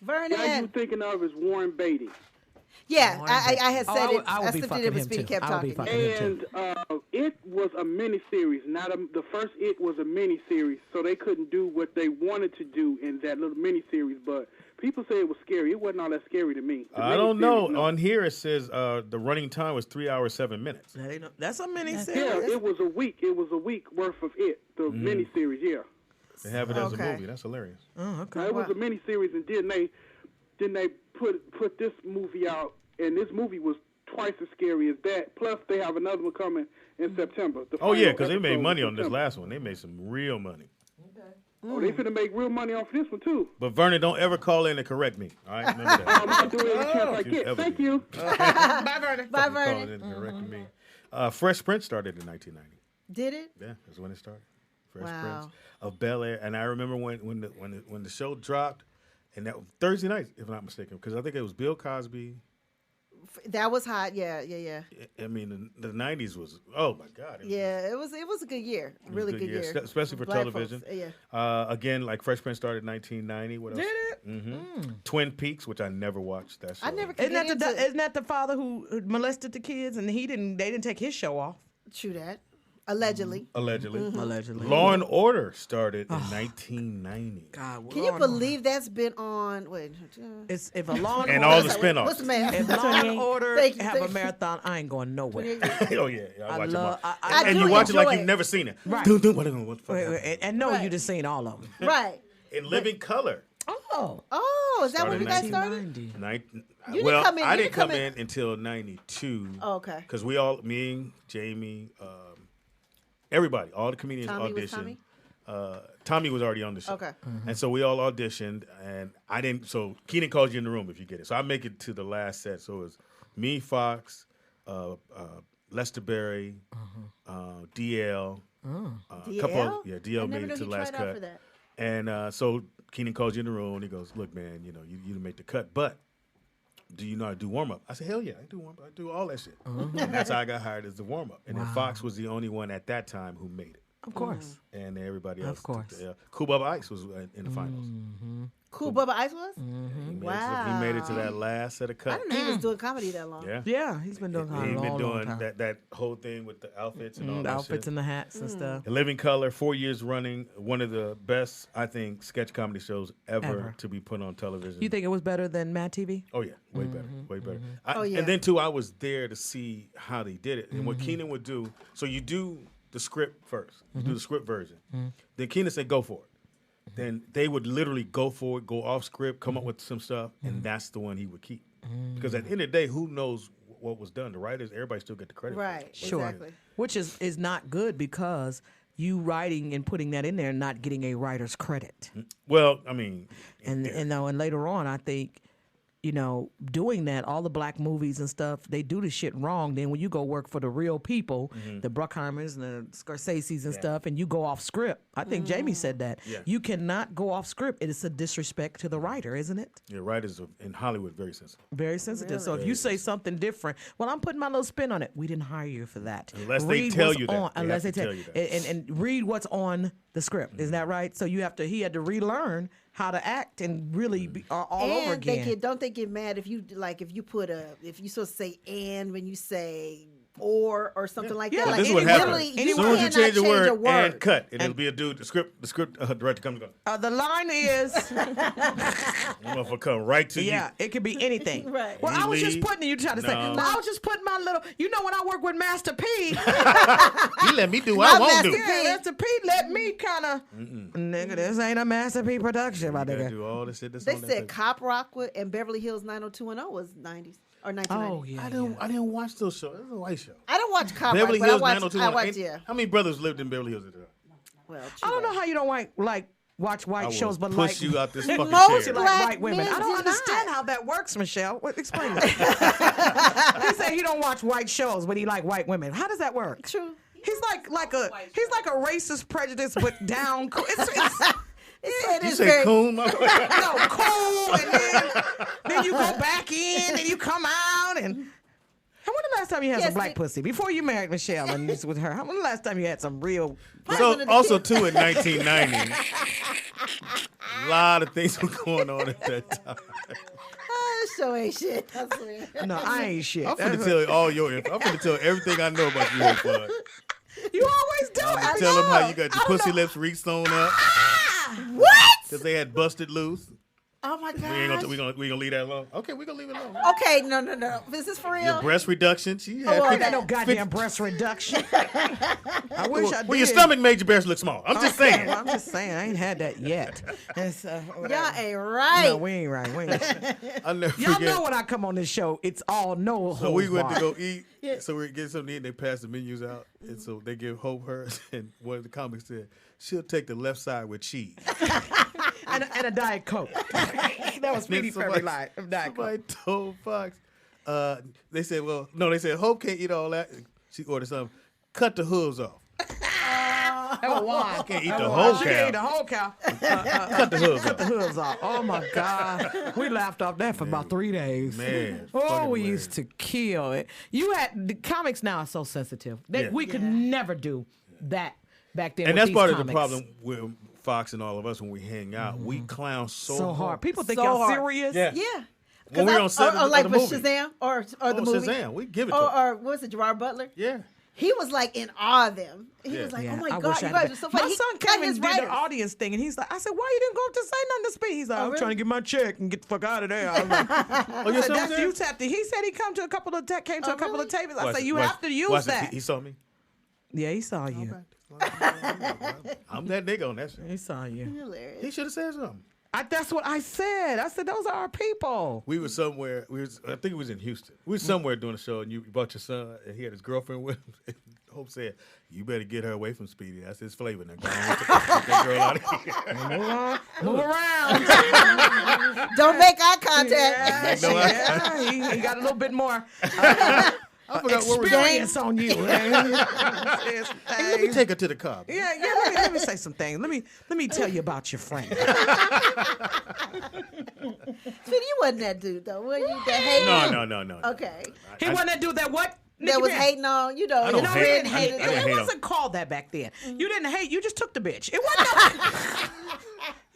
Vernon. Guy you thinking of is Warren Beatty. Yeah, I had said it. I would be slipped fucking it in, but him Speedy too. kept I would be talking. fucking him too. And it was a miniseries, the first It was a miniseries, so they couldn't do what they wanted to do in that little miniseries. But people say it was scary. It wasn't all that scary to me. The I don't know. miniseries, no. On here it says the running time was 3 hours 7 minutes. That's a mini Yeah, series. it was a week. It was a week worth of it. The miniseries, yeah. They have it as a Okay. movie. That's hilarious. Oh, okay. Now, it was a miniseries, and then they put this movie out, and this movie was twice as scary as that. Plus, they have another one coming in September. The Oh yeah, final because they made episode money in on this September. last one. They made some real money. Oh, they finna make real money off this one too. But Vernon, don't ever call in and correct me. All right, remember that. I'm gonna do it every chance I You get. ever Thank do. you. Bye, Vernon. Bye, Call in Vernon. and correct me. Fresh Prince started in 1990. Did it? Yeah, that's when it started. Fresh Wow. Prince of Bel Air, and I remember when the show dropped, and that Thursday night, if I'm not mistaken, because I think it was Bill Cosby. That was hot. Yeah. I mean, the '90s was oh my god. Yeah, it was a good year. It was Really a good year. especially for Black television. folks, yeah. Again, like Fresh Prince started in 1990. What else? Did it? Mm-hmm. Twin Peaks, which I never watched. That show. I never could Isn't get that, into isn't that the father who molested the kids and they didn't take his show off? True that. Allegedly. Allegedly. Allegedly. Law and Order started in 1990. God, Can you believe that's been on? Wait. It's if a Law and, And Order, all the spinoffs. What's the math? if Law and Order Thank you, have thank a you. marathon, I ain't going nowhere. Oh yeah, I watch them all. I And do you watch it like enjoy you've it. never seen it. Right. What the fuck happened? And no, Right. you just seen all of them. Right. In living color. Oh. Oh, is that when you guys started? 1990. You didn't Well, come in- I you didn't didn't come come in- in until '92. Oh, okay. Because me, Jamie, everybody, all the comedians Tommy was auditioned. Tommy? Tommy was already on the show. Okay. And so we all auditioned, and I didn't. So Keenan calls you in the room if you get it. So I make it to the last set. So it was me, Fox, Lester Berry, DL. A couple of, yeah, I DL never made knew it to he the last tried out cut. for that. And so Keenan calls you in the room, and he goes, "Look, man, you didn't make the cut, but do you know how to do warm up?" I said, "Hell yeah, I do warm up. I do all that shit." And that's how I got hired as the warm up. And then Fox was the only one at that time who made it. Of course. And everybody else. Of course. Took the L. Cool Bubba Ice was in the finals. Cool Bubba Ice was? He made it to that last set of cuts. I didn't know he was doing comedy that long. Yeah. Yeah, he's been doing comedy He's a been long doing time. that whole thing with the outfits and all The that outfits shit. and the hats and stuff. In Living Color, 4 years running, one of the best, I think, sketch comedy shows ever to be put on television. You think it was better than Mad TV? Oh, yeah. Way better. Way better. Oh, yeah. And then, too, I was there to see how they did it. And what Keenan would do, so you do the script first. You do the script version. Then Keenan said, go for it. Then they would literally go for it, go off script, come up with some stuff, and that's the one he would keep. Because at the end of the day, who knows what was done? The writers, everybody still get the credit. Right, Sure. exactly. Which is not good because you writing and putting that in there and not getting a writer's credit. Well, I mean, And later on, I think, doing that, all the black movies and stuff, they do the shit wrong. Then when you go work for the real people, the Bruckheimers and the Scorseses and stuff, and you go off script, I think Jamie said that. Yeah. You cannot go off script. It is a disrespect to the writer, isn't it? yeah, writers in Hollywood very sensitive. Very sensitive. So if you say something different, well, I'm putting my little spin on it. We didn't hire you for that. Unless they tell what's you that. on- They unless have they to tell you that. and read what's on the script. Isn't that right? So he had to relearn how to act and really be all over again. Don't they get mad if you if you supposed to say and when you say or something like that? Well, Like, this is what literally, happens. you As soon as you cannot change the word, a word. and cut, and it'll be a dude. The script director comes and goes. The line is, Motherfucker come right to you. yeah, it could be anything. Right. Well, You I was just leave. putting you trying to say. No. I was just putting my little. When I work with Master P, He let me do what I want to do. yeah, Master P let me kind of. Nigga, this ain't a Master P production, my You gotta nigga. do all this shit that's They on that said paper. Cop Rock and Beverly Hills 90210 was 90s or 1990s. Oh yeah. I didn't watch those shows. It was a white show. I don't watch Cop Beverly Rock, Hills but I watched 90210. yeah. How many brothers lived in Beverly Hills at the time? Well, I don't know how you don't watch white I will shows, but push like you out this fucking Most chair. like black white women. men I don't do understand not. how that works, Michelle. Explain that. He said he don't watch white shows, but he like white women. How does that work? True. He's like a racist prejudice, but down. You say coon, my No, cool, and then you go back in, and you come out, and. When the last time you had some black pussy? Before you married Michelle and this with her, when the last time you had some real... So also too in 1990, a lot of things were going on at that time. This show ain't shit. I swear. No, I ain't shit. I'm finna tell you all your info. I'm finna tell everything I know about you, Bud. You always do. I'm I gonna tell them how you got your I don't pussy know. lips re-sewn up What? because they had busted loose. Oh my We ain't god. we gonna leave that alone. Okay, we gonna leave it alone. Okay, no. Is this for Your real? breast reduction. She had well, I got no goddamn breast reduction. I wish I did. well, your stomach made your breast look small. I'm just saying. Well, I'm just saying. I ain't had that yet. It's, Y'all ain't right. No, we ain't right. We ain't. I'll never Y'all forget. know when I come on this show, it's all no So we went to holds go eat. So we get something to eat, and they pass the menus out. And so they give Hope hers, and one of the comics said, she'll take the left side with cheese. and a Diet Coke. That was Speedy Fairy line. Diet Coke. Somebody told Fox, they said, Hope can't eat all that. She ordered something. Cut the hooves off. That was wine. Can't eat the whole She cow. can't eat the whole cow. Cut the hooves Cut off. the hooves off. Oh my God. We laughed off that for about 3 days. Man, Oh, fucking we hilarious. used to kill it. The comics now are so sensitive. Yeah. We could never do that back then. And with that's these part of the comics. problem with Fox and all of us when we hang out. We clown So hard. hard. People think So y'all hard. serious. Yeah. Yeah. When we're on set or of like the with movie. Shazam or the movie. Shazam, we give it to him. Or what was it, Gerard Butler? Yeah. He was like in awe of them. He Yeah. was like, Yeah, "Oh my I god, wish you I'd guys been- are so My funny." He son got came his and did writers. the audience thing, and he's like, I said, why you didn't go to say nothing to speak? He's like, I'm really? trying to get my check and get the fuck out of there. I was like, Oh, your I said, son was that's there? you tapped it. He said he came to a couple of tables. I Watch said, it, you watch have to it, use watch it. that. He saw me. Yeah, he saw you. I'm that nigga on that shit. He saw you. Hilarious. He should have said something. That's what I said. I said, those are our people. We were somewhere. I think it was in Houston. We were somewhere doing a show, and you brought your son, and he had his girlfriend with him. And Hope said, "You better get her away from Speedy. That's his flavor. Now go on, take that girl out of here." Move around. Don't make eye contact. Yeah, he got a little bit more I forgot where we were. experience on you. Let me take her to the car. Yeah. Let me say some things. Let me tell you about your friend. Speedy, you wasn't that dude though, were you? That hater? No. Okay. He wasn't that dude that what? that was hating on, you know. I don't No, hate- you didn't I hate. didn't- I didn't It hate wasn't called that back then. You didn't hate. You just took the bitch. It wasn't.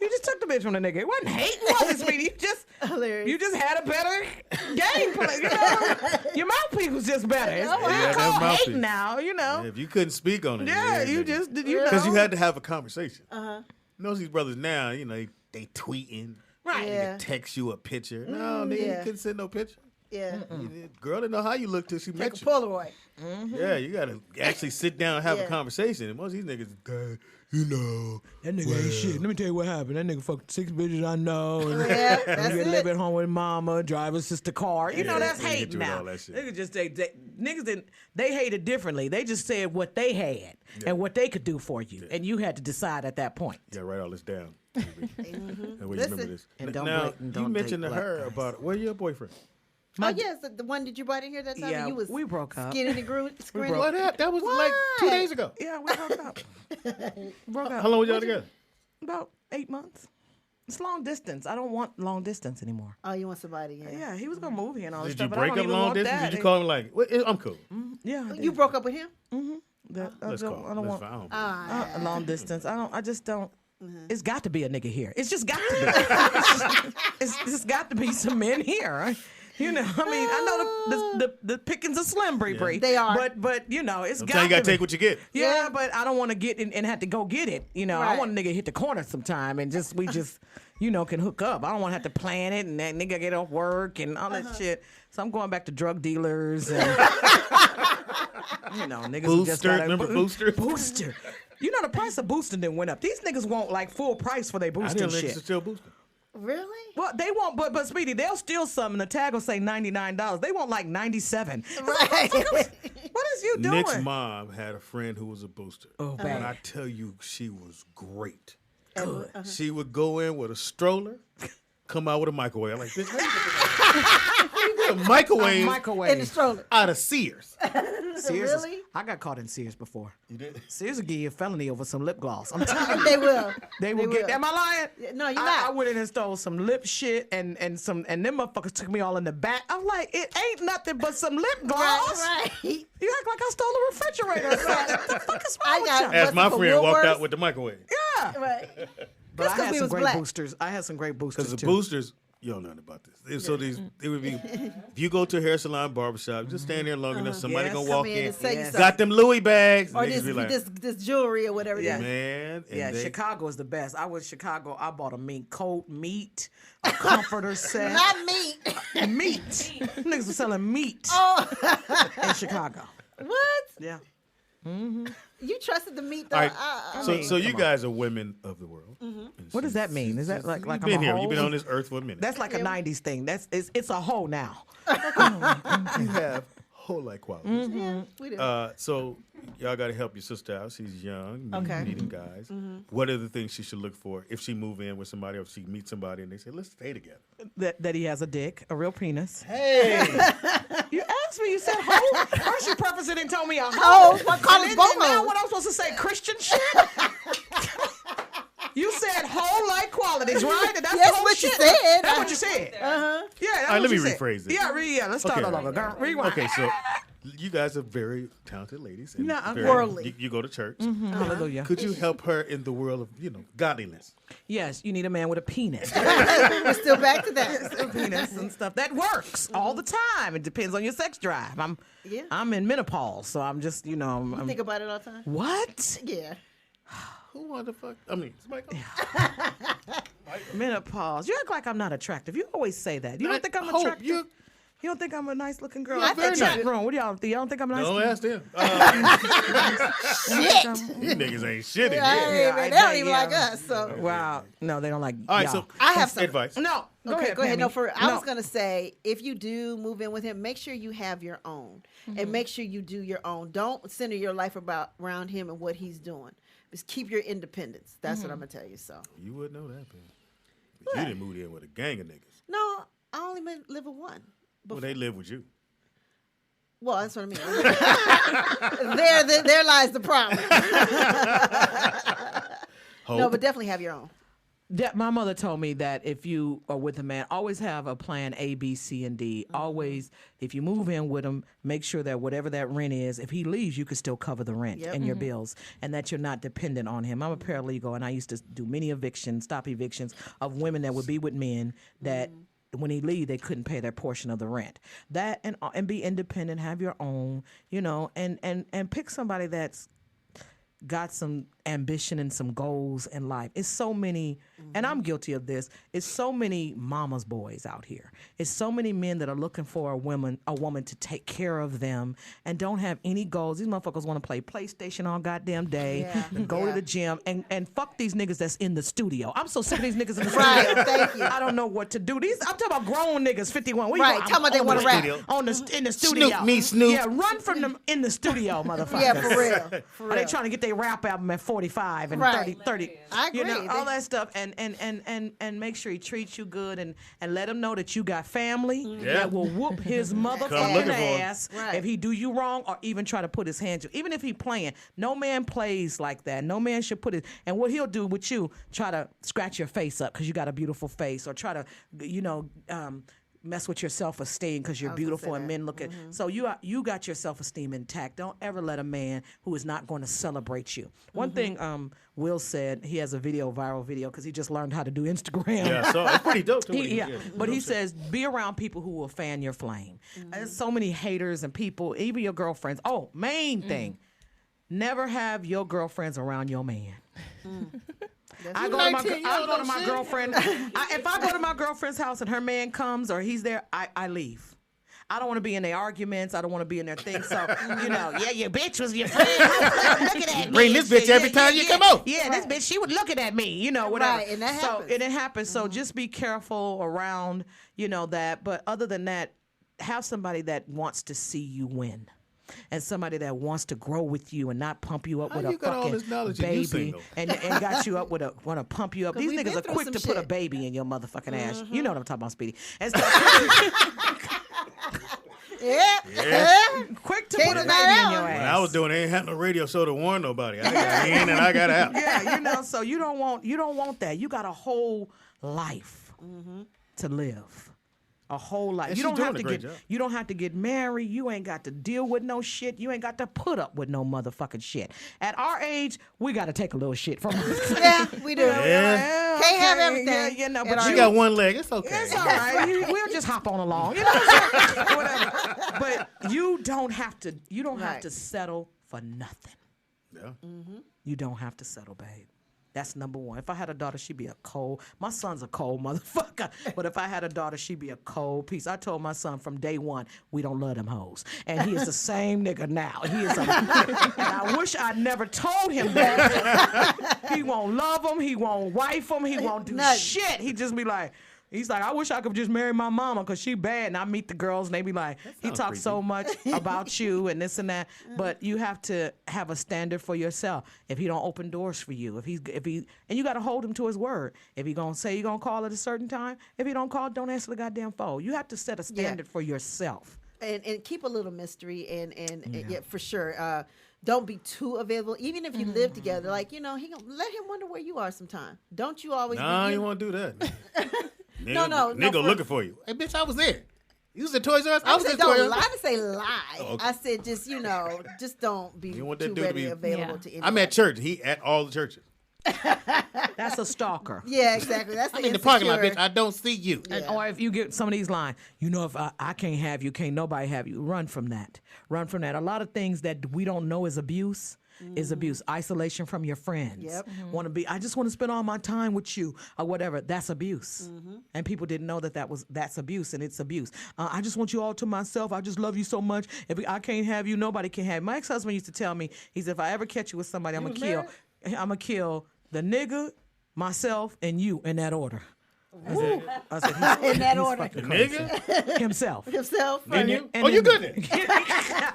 You just took the bitch from the nigga. It wasn't hate, was it, sweetie? You just had a better game plan. You know, your mouthpiece was just better. It's Yeah, not that called mouthpiece. hate now. You know. Yeah, if you couldn't speak on it, Yeah, you just you know. because you had to have a conversation. Uh-huh. Most of these brothers now, you know, they tweeting, Right. They Yeah. can text you a picture. No, nigga, Yeah. you couldn't send no picture. Yeah. Girl didn't know how you looked till she Take met a you. Polaroid. Yeah, you gotta actually sit down and have Yeah. a conversation. And most of these niggas, you know, That nigga ain't shit. Let me tell you what happened. That nigga fucked 6 bitches I know. And Yeah, and that's get a it. little bit home with mama, drive his sister car. You know, Yeah, that's they get hate you with now. all that shit. Niggas just niggas didn't. They hated differently. They just said what they had and what they could do for you, and you had to decide at that point. yeah, write all this down. That way you remember Listen. this. And don't now, break- and you don't mentioned to date black her guys. about where your boyfriend? Oh yes, the one that you brought in here that time. Yeah, and you was we broke up. Skinny and screwing. What happened? That was like 2 days ago. Yeah, we broke up. Broke up. How long were y'all together? About 8 months. It's long distance. I don't want long distance anymore. Oh, you want somebody? Yeah. Yeah, he was gonna move here and all this Did you stuff. but I break don't up even long want distance? that. Did you call him like, I'm cool? Yeah, I You did. broke up with him? Let's call. I don't want Let's find long distance. I just don't. It's got to be a nigga here. It's just got to be. it's just got to be some men here. Right? You know, I mean, I know the pickings are slim, Bree. They are. But you know, it's Sometimes got you gotta to be. take what you get. Yeah, but I don't want to get in and have to go get it. You know, I Right. want a nigga hit the corner sometime and we just, you know, can hook up. I don't want to have to plan it and that nigga get off work and all that shit. So I'm going back to drug dealers and, you know, niggas who just Booster, got remember Booster? Booster. You know, the price of Booster didn't went up. These niggas want like full price for their I Booster didn't shit. think it's still boosting. Really? Well, they want, but Speedy, they'll steal some, and the tag will say $99. They want like $97. Right. What is you doing? Nick's mom had a friend who was a booster. Oh, And bad. I tell you, she was great. She would go in with a stroller, come out with a microwave. I'm like, bitch, how you get a microwave, Microwave. In the stroller. out of Sears? Sears is- Really? I got caught in Sears before. You did? Sears will give you a felony over some lip gloss. I'm telling you. They will. They will get. will. Am I lying? Yeah, no, you're I not. went in and stole some lip shit and them motherfuckers took me all in the back. I'm like, it ain't nothing but some lip gloss. Right. You act like I stole a refrigerator. What the fuck is wrong I with got- you? As my For friend walked Woolworths? out with the microwave. Yeah. Right. But Just I 'cause had we some was great black. boosters. I had some great boosters Because the too. boosters, you don't know nothing about this. So it would be, if you go to a hair salon, barbershop, just stand there long enough, somebody Yes. gonna Come walk in in, and say you got something. them Louis bags, Or niggas this, be like, this jewelry or whatever it Yeah. is. man. And Yeah, they- Chicago is the best. I was Chicago. I bought a mink coat, meat, a comforter set. Not me. meat. Niggas were selling meat Oh, in Chicago. what? Yeah. You trusted the meat though? All right, so mean, you come on. guys are women of the world. What does that mean? Is that like You've I'm been a here. hoe? You've been on this earth for a minute. That's like a '90s thing. It's a hoe now. you have whole-like qualities. Yeah, we do. So y'all got to help your sister out. She's young, Okay. meeting guys. What are the things she should look for if she move in with somebody or if she meets somebody and they say, let's stay together? That he has a dick, a real penis. Hey! You asked me. You said hoe. First you prefaced it and told me a hoe. Oh, what call And us then both now hoes? what I'm supposed to say? Christian shit. You said hoe-like qualities, right? That's Yes, the whole what you shit. said. That's what you said. Uh-huh. Yeah, that's All right, what let me you said. rephrase it. Yeah, let's start all over. Girl, rewind. Okay, so you guys are very talented ladies. And Yeah, very- Worldly. You go to church. Hallelujah. Could you help her in the world of, godliness? Yes, you need a man with a penis. We're still back to that. A penis and stuff. That works all the time. It depends on your sex drive. Yeah. I'm in menopause, so I'm just, I'm Think about it all the time. what? Yeah. Who wanted to fuck? I mean, somebody go. Menopause. You act like I'm not attractive. You always say that. You don't think I'm Hope attractive? you- You don't think I'm a nice looking girl? You're I think very chat room. What do y'all think? Y'all don't think I'm a nice? Don't ask them. Shit. You niggas ain't shit in Yeah, here. they I don't bet, even yeah. like us. So Wow. No, they don't like. All right, y'all. so I have some advice. No. Go okay, ahead. go ahead. Pammy. No, I was gonna say if you do move in with him, make sure you have your own, and make sure you do your own. Don't center your life around him and what he's doing. Just keep your independence. That's what I'm gonna tell you. So You wouldn't know that, man. You didn't move in with a gang of niggas. no, I only live with one. Well, they live with you. Well, that's what I mean. there lies the problem. Hope. No, but definitely have your own. My mother told me that if you are with a man, always have a plan A, B, C, and D. Always, if you move in with him, make sure that whatever that rent is, if he leaves, you can still cover the rent and your bills, and that you're not dependent on him. I'm a paralegal, and I used to do many evictions, stop evictions of women that would be with men that when he leave, they couldn't pay their portion of the rent. That and be independent, have your own, and pick somebody that's got some ambition and some goals in life. It's so many, and I'm guilty of this, it's so many mama's boys out here. It's so many men that are looking for a woman to take care of them and don't have any goals. These motherfuckers want to play PlayStation all goddamn day, go to the gym, and fuck these niggas that's in the studio. I'm so sick of these niggas in the studio. Right, thank you. I don't know what to do. I'm talking about grown niggas, 51. Where Right, tell me they want to rap. In the studio. Snoop me, Snoop. Yeah, run from them in the studio, motherfuckers. Yeah, for real. Are they trying to get their rap album at 45 and Right. 30? I agree. All that stuff, and make sure he treats you good, and let him know that you got family that will whoop his motherfucking ass if he do you wrong or even try to put his hands. Even if he playing, no man plays like that. No man should put it. And what he'll do with you, try to scratch your face up because you got a beautiful face, or try to, mess with your self-esteem because you're beautiful and men look at. So you got your self-esteem intact. Don't ever let a man who is not going to celebrate you. One thing Will said, he has a viral video because he just learned how to do Instagram. Yeah, so it's pretty dope too. But he says, be around people who will fan your flame. There's so many haters and people, even your girlfriends. Oh, main thing, never have your girlfriends around your man. I go to my girlfriend. If I go to my girlfriend's house and her man comes or he's there, I leave. I don't want to be in their arguments. I don't want to be in their things. So, your bitch was your friend. Looking at me. Bring this bitch every time you come out. Yeah, this bitch, she was looking at me, whatever. Right, and that happens. It happens. So just be careful around, that. But other than that, have somebody that wants to see you win. And somebody that wants to grow with you and not pump you up with a fucking baby and got you up with want to pump you up. These niggas are quick to put a baby in your motherfucking ass. You know what I'm talking about, Speedy. And so, quick to put a baby in your ass. When I was doing it, I ain't had no radio show to warn nobody. I got in and I got out. Yeah, so you don't want that. You got a whole life to live. A whole lot. You don't have to get married. You ain't got to deal with no shit. You ain't got to put up with no motherfucking shit. At our age, we got to take a little shit from Yeah, we do. Yeah. Can't have everything. But you got one leg. It's okay. It's all right. We'll just hop on along. Whatever. But you don't have to. You don't have to settle for nothing. Yeah. You don't have to settle, babe. That's number one. If I had a daughter, she'd be a cold. My son's a cold motherfucker. But if I had a daughter, she'd be a cold piece. I told my son from day one, we don't love them hoes. And he is the same nigga now. He is and I wish I'd never told him that. He won't love them. He won't wife them. He won't do shit. He just be like, he's like, I wish I could just marry my mama because she bad. And I meet the girls and they be like, he talks so much about you and this and that. But you have to have a standard for yourself. If he don't open doors for you, if he, and you got to hold him to his word. If he gonna say he gonna call at a certain time, if he don't call, don't answer the goddamn phone. You have to set a standard for yourself. And keep a little mystery and for sure. Don't be too available. Even if you live together, like, he gonna let him wonder where you are sometime. Don't you always? No, you won't do that. Nigga looking for you. Hey, bitch, I was there. You was at Toys R Us? I was at Toys Don't R Us. lie to say lie. Oh, okay. I said just, just don't be You want too that dude to be available to anybody. I'm at church. He at all the churches. That's a stalker. Yeah, exactly. That's I'm in the parking lot, bitch. I don't see you. Yeah. Or if you get some of these lines, if I can't have you, can't nobody have you. Run from that. Run from that. A lot of things that we don't know is abuse. Is abuse. Isolation from your friends. Yep. I just want to spend all my time with you or whatever. That's abuse. And people didn't know that's abuse, and it's abuse. I just want you all to myself. I just love you so much. If I can't have you, nobody can have you. My ex-husband used to tell me, he said, if I ever catch you with somebody, I'm going to kill the nigga, myself, and you in that order. I said, he's, In that he's order. fucking crazy. Nigga? Himself. Himself. Then funny. you, oh, you good then.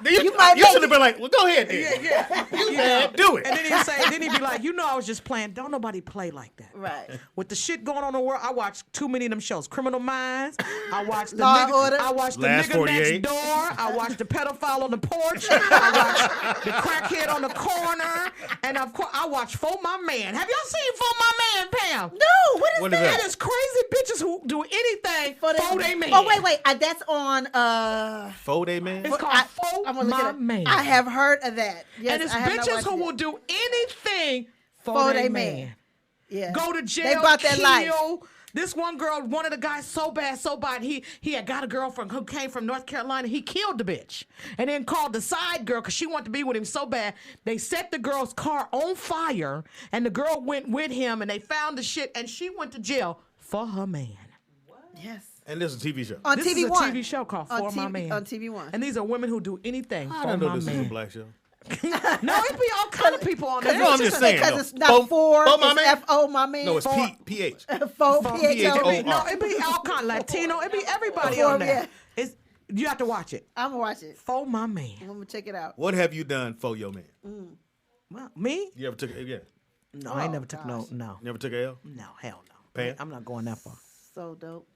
Then you might make should have been like, well, go ahead then. Yeah. You bad, do it. And then he'd be like, I was just playing. Don't nobody play like that. Right. With the shit going on in the world, I watched too many of them shows. Criminal Minds. I watched the Law and nigga, Order. I watched the Last nigga 48. next door. I watched the pedophile on the porch. I watched the crackhead on the corner. And of course, I watched For My Man. Have y'all seen For My Man, Pam? No, what is What is that? that? It is crazy bitches who do anything for they man. Oh, wait. That's on. Foday man. It's called For I'm gonna look it My up. Man. I have heard of that. Yes, and it's I have not bitches watched who it. will do anything for For they they man. man. Yeah. Go to jail, They bought that life. kill. This one girl wanted a guy so bad. He had got a girlfriend who came from North Carolina. He killed the bitch and then called the side girl because she wanted to be with him so bad. They set the girl's car on fire and the girl went with him and they found the shit and she went to jail for her man. Yes. And this is a TV show. On This TV is a One. TV show called On For My TV Man. On TV One. And these are women who do anything I for didn't know my this was a man. black show. No, it be all kind of people on there. No, I'm just saying. Because no. it's not four. Fo My It's man? F-O, my man. No, it's PH. Fo, P-H-O. P-H-O. No, it be all kind of Latino. It be everybody For on there. yeah. It's you have to watch it. I'm going to watch it. For My Man. I'm going to check it out. What have you done for your man? Well, me? You ever took a, yeah. No, I ain't never took no. Never took a L? No, hell no. Pam? I'm not going that far. So dope.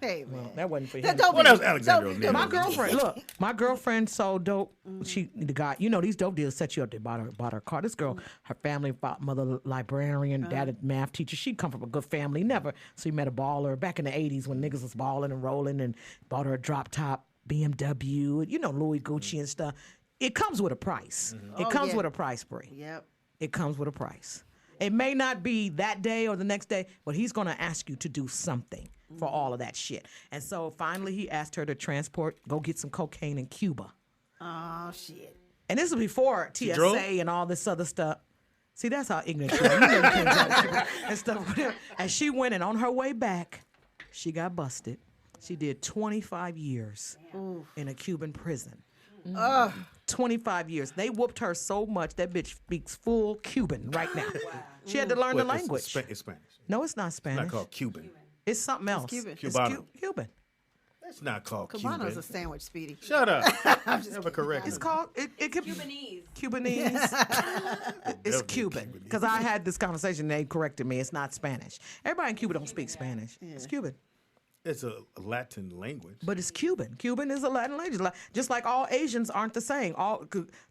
Hey, man. That wasn't for him. That don't What be- else, Alexandra don't- O'Neal? My girlfriend, look, my girlfriend so dope. The guy, these dope deals set you up. They bought her car. This girl, her family, mother librarian, dad a math teacher. She'd come from a good family. Never, so he met a baller back in the '80s when niggas was balling and rolling, and bought her a drop top BMW, Louis Gucci and stuff. It comes with a price. It Oh, comes yeah. with a price, Bree. Yep. It comes with a price. It may not be that day or the next day, but he's going to ask you to do something for all of that shit. And so finally he asked her to go get some cocaine in Cuba. Oh, shit. And this was before drove? TSA and all this other stuff. See, that's how ignorant you are. You know you can't drive to Cuba and stuff. And she went, and on her way back, she got busted. She did 25 years in a Cuban prison. 25 years. They whooped her so much that bitch speaks full Cuban right now. She had to learn the language. It's Spanish. No, it's not Spanish. It's not called Cuban. It's something else. Cuban. It's Cubano. Cuban. It's not called Cubano's Cuban. a sandwich, Speedy. Shut up. Never correct. It's called it could Cubanese. Cubanese. It's Definitely Cuban Cubanese. because I had this conversation. And they corrected me. It's not Spanish. Everybody in Cuba don't speak Spanish. It's Cuban. It's a Latin language. But it's Cuban. Cuban is a Latin language. Just like all Asians aren't the same. All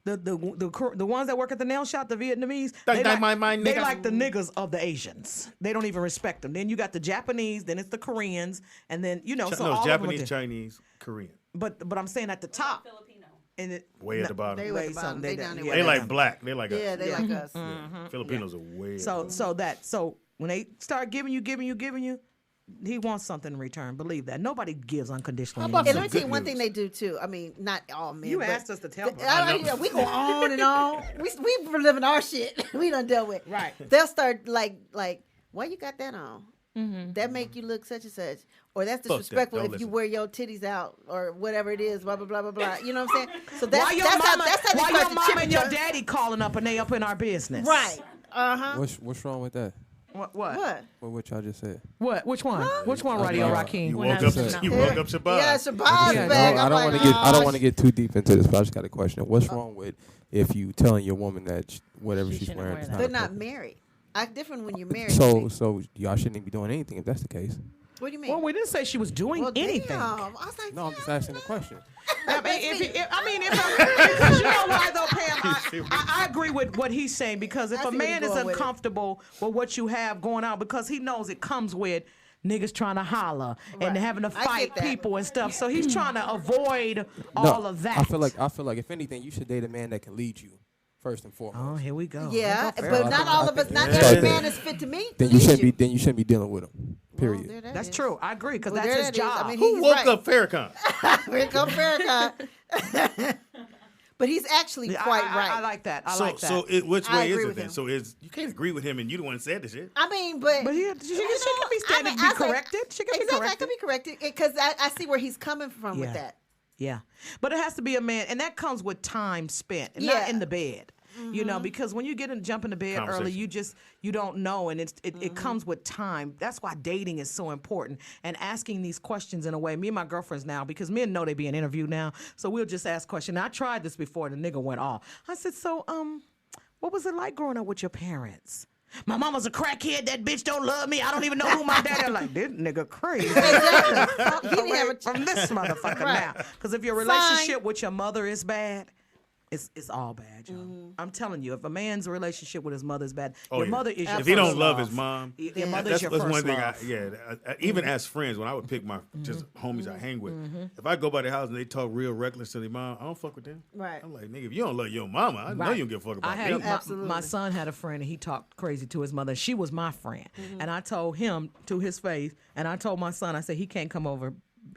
the ones that work at the nail shop, the Vietnamese, they nigga. like the niggas of the Asians. They don't even respect them. Then you got the Japanese. Then it's the Koreans, and then so No, all it's of them are Japanese, the- Chinese, Korean. But I'm saying at the top, Filipino. and it Way at the bottom. They They, way at the bottom. They down there. like black. They like Yeah, us. they like us. Filipinos are way at the So when they start giving you, he wants something in return. Believe that. Nobody gives unconditionally. How about And some let me tell you good one news? thing they do too. I mean, not all men. You but asked us to tell them. Yeah, we go on and on. We living our shit. We done dealt with. Right. They'll start like, why you got that on? That make you look such and such, or that's that. disrespectful Don't if you listen. wear your titties out or whatever it is. Blah blah blah blah blah. You know what I'm saying? So that's Why your that's mama, how they why start your to mama chip and each your other. daddy calling up and they up in our business? Right. What's wrong with that? What? What? What y'all just said? What? Which one? Which one, Radio Rakim? You woke up Shabazz. Yeah, Shabazz Yeah, back. no, I'm I don't like, want to get. I don't oh, want to get too deep into this, but I just got a question. What's wrong with if you telling your woman that whatever she's shouldn't wearing wear is that. not They're not appropriate? married. Act different when you're married. So y'all shouldn't be doing anything if that's the case. What do you mean? Well, we didn't say she was doing Well, anything. damn. I was like, No, I'm just asking a question. Because you know why though, Pam? I agree with what he's saying because if I a see where man you're is going with it. uncomfortable with what you have going on, because he knows it comes with niggas trying to holler and Right. having to I fight get that. people and stuff, so he's trying to avoid all of that. I feel like if anything, you should date a man that can lead you first and foremost. Oh, here we go. yeah, Here we go. but not all of us. Not Yeah. every man is fit to me. Then you shouldn't be. Then you shouldn't be dealing with him. Period. Well, there That's is. true. I agree because Well, that's there his that is. job. I mean, Who he's woke right. up Farrakhan? Here come Farrakhan. But he's actually quite right. I like that. I So, like that. so which I way agree is it with then? him. So you can't agree with him and you the one that said the shit. I mean, but But she can be standing to be corrected. She can be exactly, I corrected. can be corrected because I see where he's coming from with Yeah. that. Yeah, but it has to be a man, and that comes with time spent, and Yeah. not in the bed. You know, because when you jump into bed early, you don't know, and it comes with time. That's why dating is so important, and asking these questions in a way. Me and my girlfriends now, because men know they being interviewed now, so we'll just ask questions. I tried this before, and the nigga went off. I said, so what was it like growing up with your parents? My mama's a crackhead. That bitch don't love me. I don't even know who my daddy is. Like, this nigga crazy. He didn't have from this motherfucker now. Because if your relationship with your mother is bad, it's all bad, yo. I'm telling you, if a man's relationship with his mother is bad, your mother is your first If he don't love. love his mom, your mother is your first one thing. love. Even as friends, when I would pick my just homies I hang with, if I go by their house and they talk real reckless to their mom, I don't fuck with them. Right. I'm like, nigga, if you don't love your mama, I know you don't give a fuck about me. My son had a friend, and he talked crazy to his mother. She was my friend, and I told him to his face, and I told my son, I said, he can't come over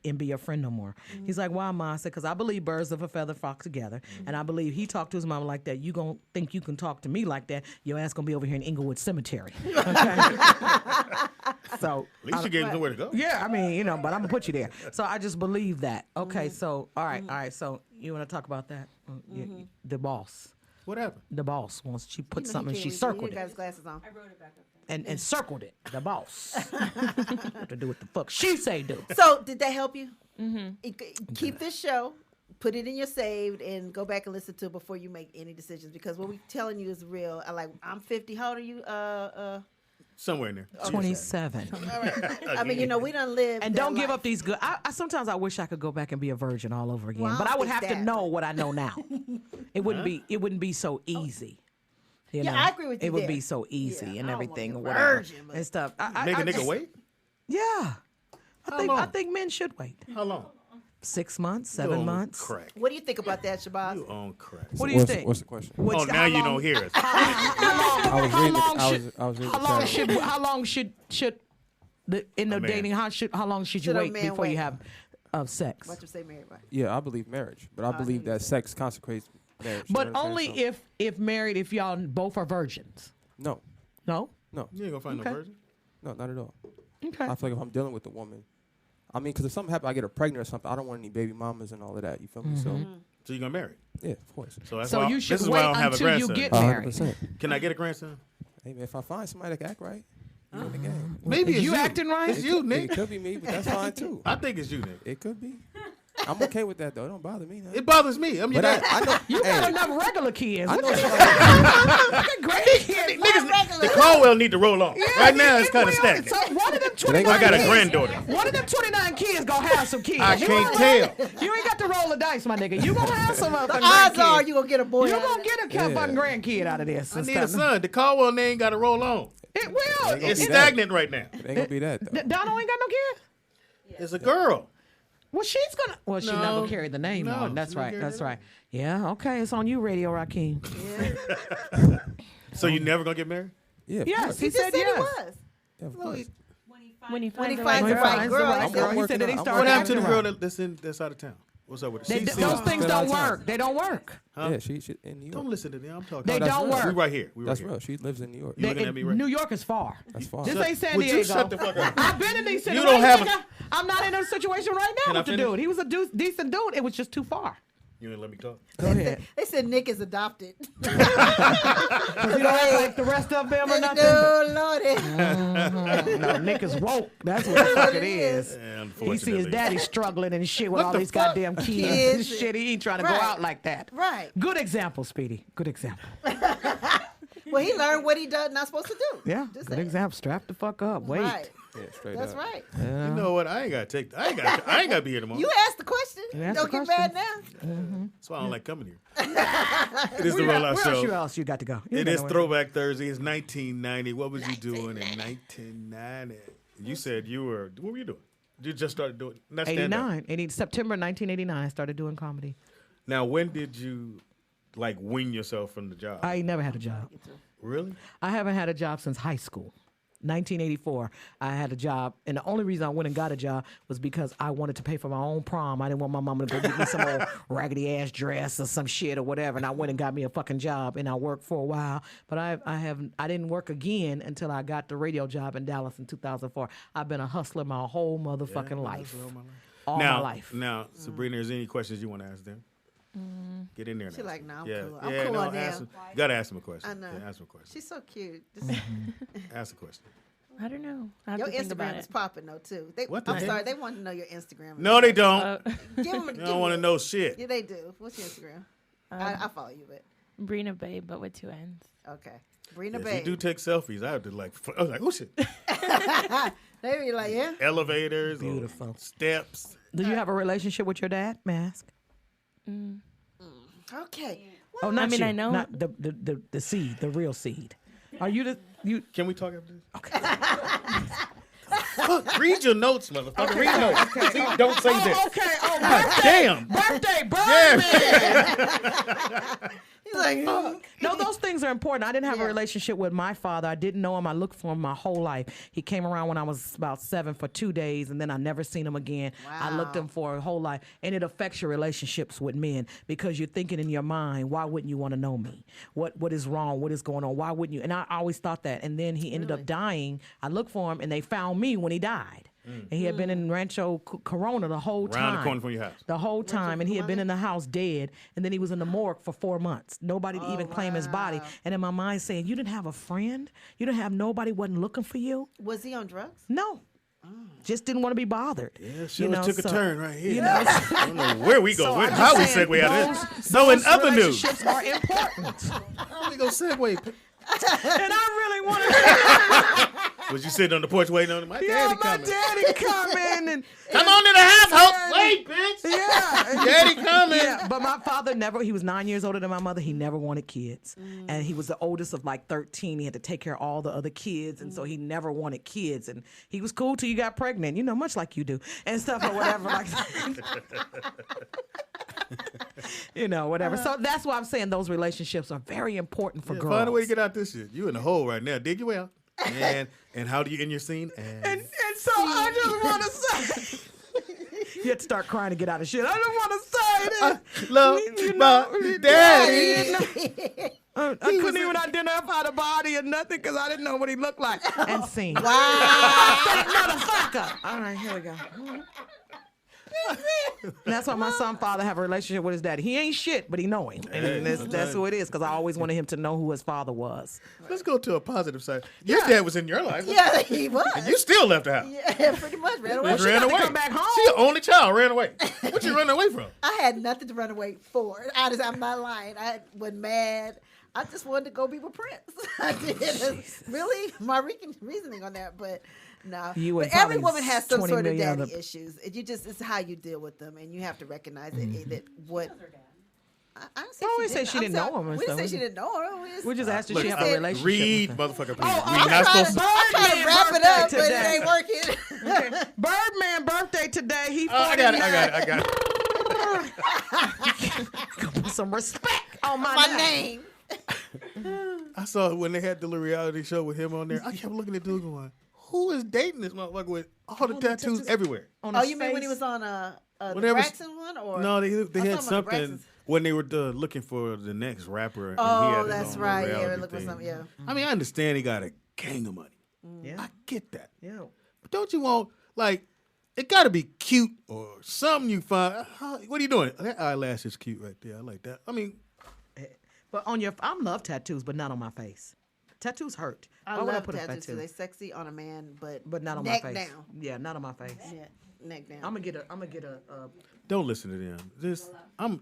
and be your friend no more. He's like, why, Ma? I said, because I believe birds of a feather flock together, and I believe he talked to his mama like that. You gonna think you can talk to me like that? Your ass gonna be over here in Inglewood Cemetery. Okay? So at least you gave him somewhere to go. Yeah, I mean, you know, but I'm gonna put you there. So I just believe that. Okay, so all right. So you want to talk about that? The boss. What happened? The boss wants. She put You know something. he She can't read. circled He got it. his glasses on. I wrote it back up. And circled it. The boss. What to do with the fuck she say do? So did that help you? Keep this show, put it in your saved, and go back and listen to it before you make any decisions. Because what we're telling you is real. I'm 50. How old are you? Somewhere in there. 27. All right. I mean, you know, we done lived. And don't give up these good. I sometimes I wish I could go back and be a virgin all over again, Well, I but I don't would think have to that. know what I know now. It wouldn't be so easy. You Yeah, know? I agree with you It would there. be so easy Yeah, and I don't everything wanna or be a whatever virgin, but- and stuff. Make a nigga just- wait? Yeah. How long? I think men should wait. How long? 6 months, You 7 on months. Crack. What do you think about that, Shabazz? You on crack. What do you think? What's the question? Oh, now you don't hear us. I was reading. I was reading. How long should in the man. dating? How long should you Should a wait man before you wait? have sex? Watch him say married, right? Yeah, I believe marriage, but I believe that sex consecrates marriage. you But know what I'm only saying? if married, if y'all both are virgins. No, No. no, You ain't gonna find Okay. no virgin. no, not at all. Okay. I feel like if I'm dealing with a woman, I mean, because if something happens, I get her pregnant or something, I don't want any baby mamas and all of that. You feel me? So you gonna marry? So yeah, of course. So that's So why you should this is why I wait don't have a until you grandson. get married. 100%. Can I get a grandson? Hey man, if I find somebody that can act right, you in the game. Maybe it's you acting right? It's you, It Nick. could be me, but that's fine too. I think it's you, Nick. It could be. I'm okay with that though. It don't bother me. It bothers me. I'm your But dad. I know You got hey, enough regular kids. I Look know at somebody- Niggas, the Caldwell need to roll off. right now, it's kind of stagnant. So one of them ain't 29 gonna I got a kids- granddaughter. One of them 29 kids gonna have some kids. I You can't ain't tell. You ain't got to roll the dice, my nigga. You gonna have some The motherfucking odds grandkids. are you gonna get a boy. You out of gonna it. get a fucking grandkid out of this. I and need a stuff. son. The Caldwell name got to roll on. It will. It's be that. stagnant right now. It ain't gonna be that though. Donald ain't got no kid. It's a girl. Well, she's gonna. Well, she's not No. gonna carry the name No, on. That's she's gonna right. carry That's the right. Yeah. Okay. It's on you, Radio Raheem. So you never gonna get married? Yeah. of Yes, course. he He said just said yes. he was. Yeah, of course. When he When he finds the finds right the girl. right girl, right that's girl. it. He said that he I'm started What happened to the acting girl right. that's out of town? What's up with They, it? those things Still don't out of work. town. They don't work. Huh? Yeah, she in New York. Don't listen to them. I'm talking. They that's don't real. work. We right here. We right That's here. real. She lives in New York. You looking at me right? New York is far. That's far. This ain't San Would you Diego. shut the fuck up? I've been in these You situations. don't have I'm not in a situation right now Can I with the finish? dude. He was a decent dude. It was just too far. You didn't let me talk. Go ahead. They said Nick is adopted. You don't act like the rest of them or nothing. No, Lordy. No, Nick is woke. That's what the fuck it is. Yeah, He see his daddy struggling and shit with What all the these fuck? goddamn kids Kids. and shit. He ain't trying to Right. go out like that. Right. Good example, Speedy. Good example. Well, he learned what he does not supposed to do. Yeah. Just Good saying. example. Strap the fuck up. Wait. Right. Yeah, straight That's up. right. You know what? I ain't gotta take. I ain't gotta be here tomorrow. You asked the question. You asked Don't the get question. mad now. That's why I don't like coming here. It is the Where Rollout Show. else you got to go? You It ain't is got nowhere. Throwback Thursday. It's 1990. What was you doing in 1990? You said you were. What were you doing? You just started doing. Not stand up. 89. September 1989, I started doing comedy. Now, when did you like wean yourself from the job? I ain't never had a job. Really? I haven't had a job since high school. 1984, I had a job, and the only reason I went and got a job was because I wanted to pay for my own prom. I didn't want my mama to go get me some old raggedy ass dress or some shit or whatever, and I went and got me a fucking job, and I worked for a while. But I didn't work again until I got the radio job in Dallas in 2004. I've been a hustler my whole motherfucking life, all my life. Now, Sabrina, is there any questions you want to ask them? Get in there. And She ask like, him. no, I'm yeah. cool. I'm yeah, cool no, on ask now. him. You gotta ask him a question. I know. Yeah, ask him a question. She's so cute. Ask a question. I don't know. I have Your to think about Instagram is it. popping though too. They, What the I'm heck? sorry, they want to know your Instagram. No, they don't. Give them. You don't want to know shit. Yeah, they do. What's your Instagram? I follow you, but Brina Babe, but with 2 N's. okay. Brina Yes, Babe. you do take selfies. I have to like. I was like, oh shit. They be like, yeah. Elevators. Beautiful. Or steps. Do you have a relationship with your dad? May I ask? Okay. Oh, not I mean, you. I know- Not the seed, the real seed. Are you you? Can we talk after this? Okay. Fuck, read your notes, motherfucker. Read notes. Okay. See, don't say this. Okay. Oh, God damn. birthday. He's like, no, those things are important. I didn't have a relationship with my father. I didn't know him. I looked for him my whole life. He came around when I was about 7 for 2 days, and then I never seen him again. I looked him for a whole life, and it affects your relationships with men because you're thinking in your mind, why wouldn't you want to know me? What is wrong? What is going on? Why wouldn't you? And I always thought that. And then he ended up dying. I looked for him, and they found me when he died. And he had been in Rancho Corona the whole time. Around the corner from your house. The whole time. And he had been in the house dead. And then he was in the morgue for 4 months. Nobody to even claim his body. And in my mind saying, you didn't have a friend? You didn't have nobody wasn't looking for you? Was he on drugs? No. Just didn't want to be bothered. Yeah, she took a turn right here. You know, I don't know where we go. So I'm How we saying segue out of this? those So in other news. relationships are important. How we go segue? And I really want to. Was you sitting on the porch waiting on my daddy Yeah, my coming? daddy coming. And Come on to the household. Wait, bitch. Yeah. Daddy coming. Yeah, but my father never, he was 9 years older than my mother. He never wanted kids. And he was the oldest of like 13. He had to take care of all the other kids. And so he never wanted kids. And he was cool till you got pregnant, you know, much like you do and stuff or whatever like that. You know, whatever. So that's why I'm saying those relationships are very important for girls. Find a way to get out this shit. You in the hole right now. Dig your way out. And how do you end your scene? And so I just want to say, you have to start crying to get out of shit. I just want to say that. Love my daddy. I couldn't even identify the body or nothing because I didn't know what he looked like. And scene. Wow. That motherfucker. All right, here we go. That's why my son father have a relationship with his daddy. He ain't shit, but he know him. And that's who it is because I always wanted him to know who his father was. Let's go to a positive side. Your dad was in your life. Yeah, he was. And you still left the house. Yeah, pretty much ran away. She ran away. Come back home. She the only child ran away. What you running away from? I had nothing to run away for. Honestly, I'm not lying. I was mad. I just wanted to go be with Prince. I did. Really, my reasoning on that, but no. You and but every probably woman has some 20 sort of million daddy other- issues. It's how you deal with them, and you have to recognize it. That what. I don't say I always say she didn't know him and We didn't say stuff. she didn't know her. We just asked if she Look, have a relationship. Read, with him. motherfucker, please. Oh, we I'm not trying supposed to- to. I'm trying to wrap it up, but today. it ain't working. Okay. Birdman birthday today. He 49. I got it. Put some respect on my name. I saw when they had the little reality show with him on there. I kept looking at dude going, who is dating this motherfucker with all the tattoos everywhere? On Oh, his you mean when face. he was on the Whatever- Braxton one? Or No, they I'm had talking about the something Braxtons. when they were looking for the next rapper. And he Oh, had his that's own right. reality Yeah, look for thing. something. Yeah. I mean, I understand he got a gang of money. Yeah. I get that. Yeah. But don't you want, like, it got to be cute or something you find. What are you doing? That eyelash is cute right there. I like that. I mean, But on your, I love tattoos, but not on my face. Tattoos hurt. I Why would love put a tattoos. tattoo? They sexy on a man, but But not on neck my face. down. Yeah, not on my face. Yeah, neck down. I'm gonna get a. don't listen to them. I'm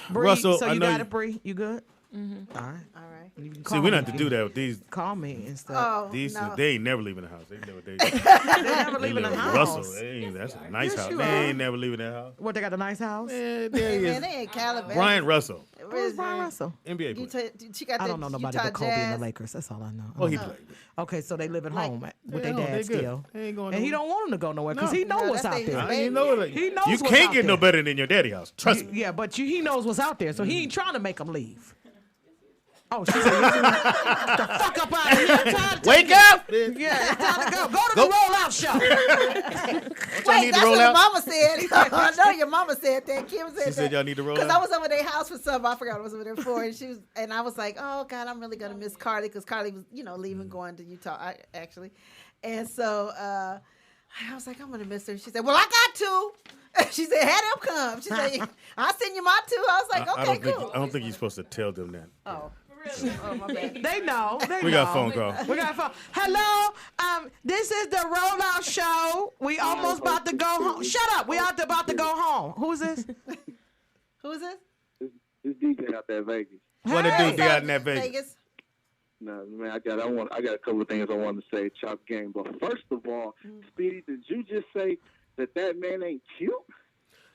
Bree, Russell. so I you know got you. it, Bree. You good? Mm-hmm. All right. All right. You can See, call we me don't have to if do you- that with these. Call me and stuff. Oh, These no. they ain't never leaving the house. They never They never leaving the live with house. Russell, that's a nice Yes, house. you They are. ain't never leaving that house. What, they got a nice house? Man, there Hey, he man, is. they ain't Caliban. Brian Russell, Who's Brian Russell? NBA You player. she got I the don't know nobody Utah but Kobe and Jazz. the Lakers. That's all I know. Oh, he Uh-huh. played. Okay, so they live at Like- home with Yeah, their no, dad they good. still. They ain't going And he nowhere. don't want them to go nowhere because No. he know No, what's that's out they- there. You know, like, He knows you what's can't out get no there. better than your daddy house. Trust me. Yeah, but he knows what's out there, so he ain't trying to make them leave. Oh, she said, "Get the fuck up out of here. I'm tired of Wake taking- up! Yeah, it's time to go. Go to the rollout show. Y'all Wait, need to that's roll what out? Mama said. I know your mama said that. Kim said She that. said y'all need to roll Because out? I was over their house for something. I forgot what I was over there for. And I was like, oh, God, I'm really going to miss Carly because Carly was, leaving, going to Utah, actually. And so I was like, I'm going to miss her. She said, well, I got to. She said, "Had them come." She said, "I'll send you my two." I was like, "Okay, cool." I don't think you're supposed to tell them that. Oh, my bad. They know. We got a phone call. We got a phone. Hello. This is the Rollout Show. We almost about to go home. Shut up. We about to go home. Who is this? Who is this? It's DJ out there in Vegas. What it do, D out in that Vegas? No, man, I got a couple of things I wanted to say, Chop Game. But first of all, Speedy, did you just say that man ain't cute?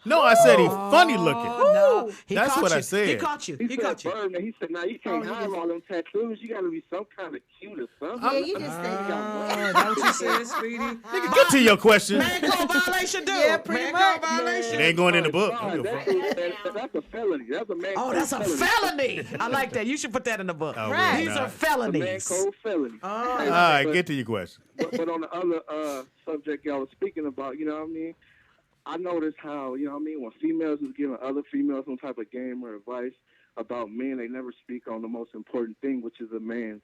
No, I said he's funny looking. No. That's what I said. He caught you. He caught you. Birdman, he said, "Now you can't hide all them tattoos. You got to be some kind of cute or something." Yeah, you just said that what you said, Speedy? Nigga, get to your question. Man code violation, dude. Yeah, pretty much. It ain't going in the book. That's a felony. That's a man. Oh, that's a felony. I like that. You should put that in the book. Oh, Right. These are felonies. A man code felony. All right, get to your question. But on the other subject y'all was speaking about, you know what I mean? I noticed how, you know what I mean, when females is giving other females some type of game or advice about men, they never speak on the most important thing, which is a man's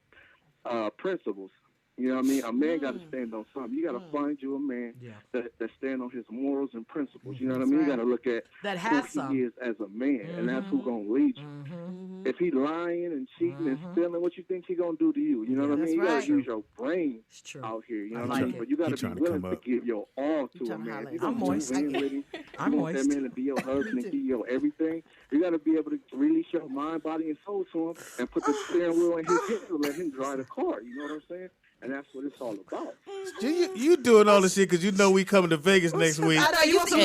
principles. You know what I mean? A man got to stand on something. You got to find you a man that stand on his morals and principles. You know what I mean? You got to look at who he is as a man, and that's who's going to lead you. If he lying and cheating and stealing, what you think he going to do to you? You know what I mean? You got to use your brain out here. You know what I mean? But you got to be willing to give your all to a man. You I'm moist. You want that man to be your husband and give you your everything. You got to be able to release your mind, body, and soul to him and put the steering wheel in his hand to let him drive the car. You know what I'm saying? And that's what it's all about. You doing all this shit because you know we coming to Vegas next week. I know you want some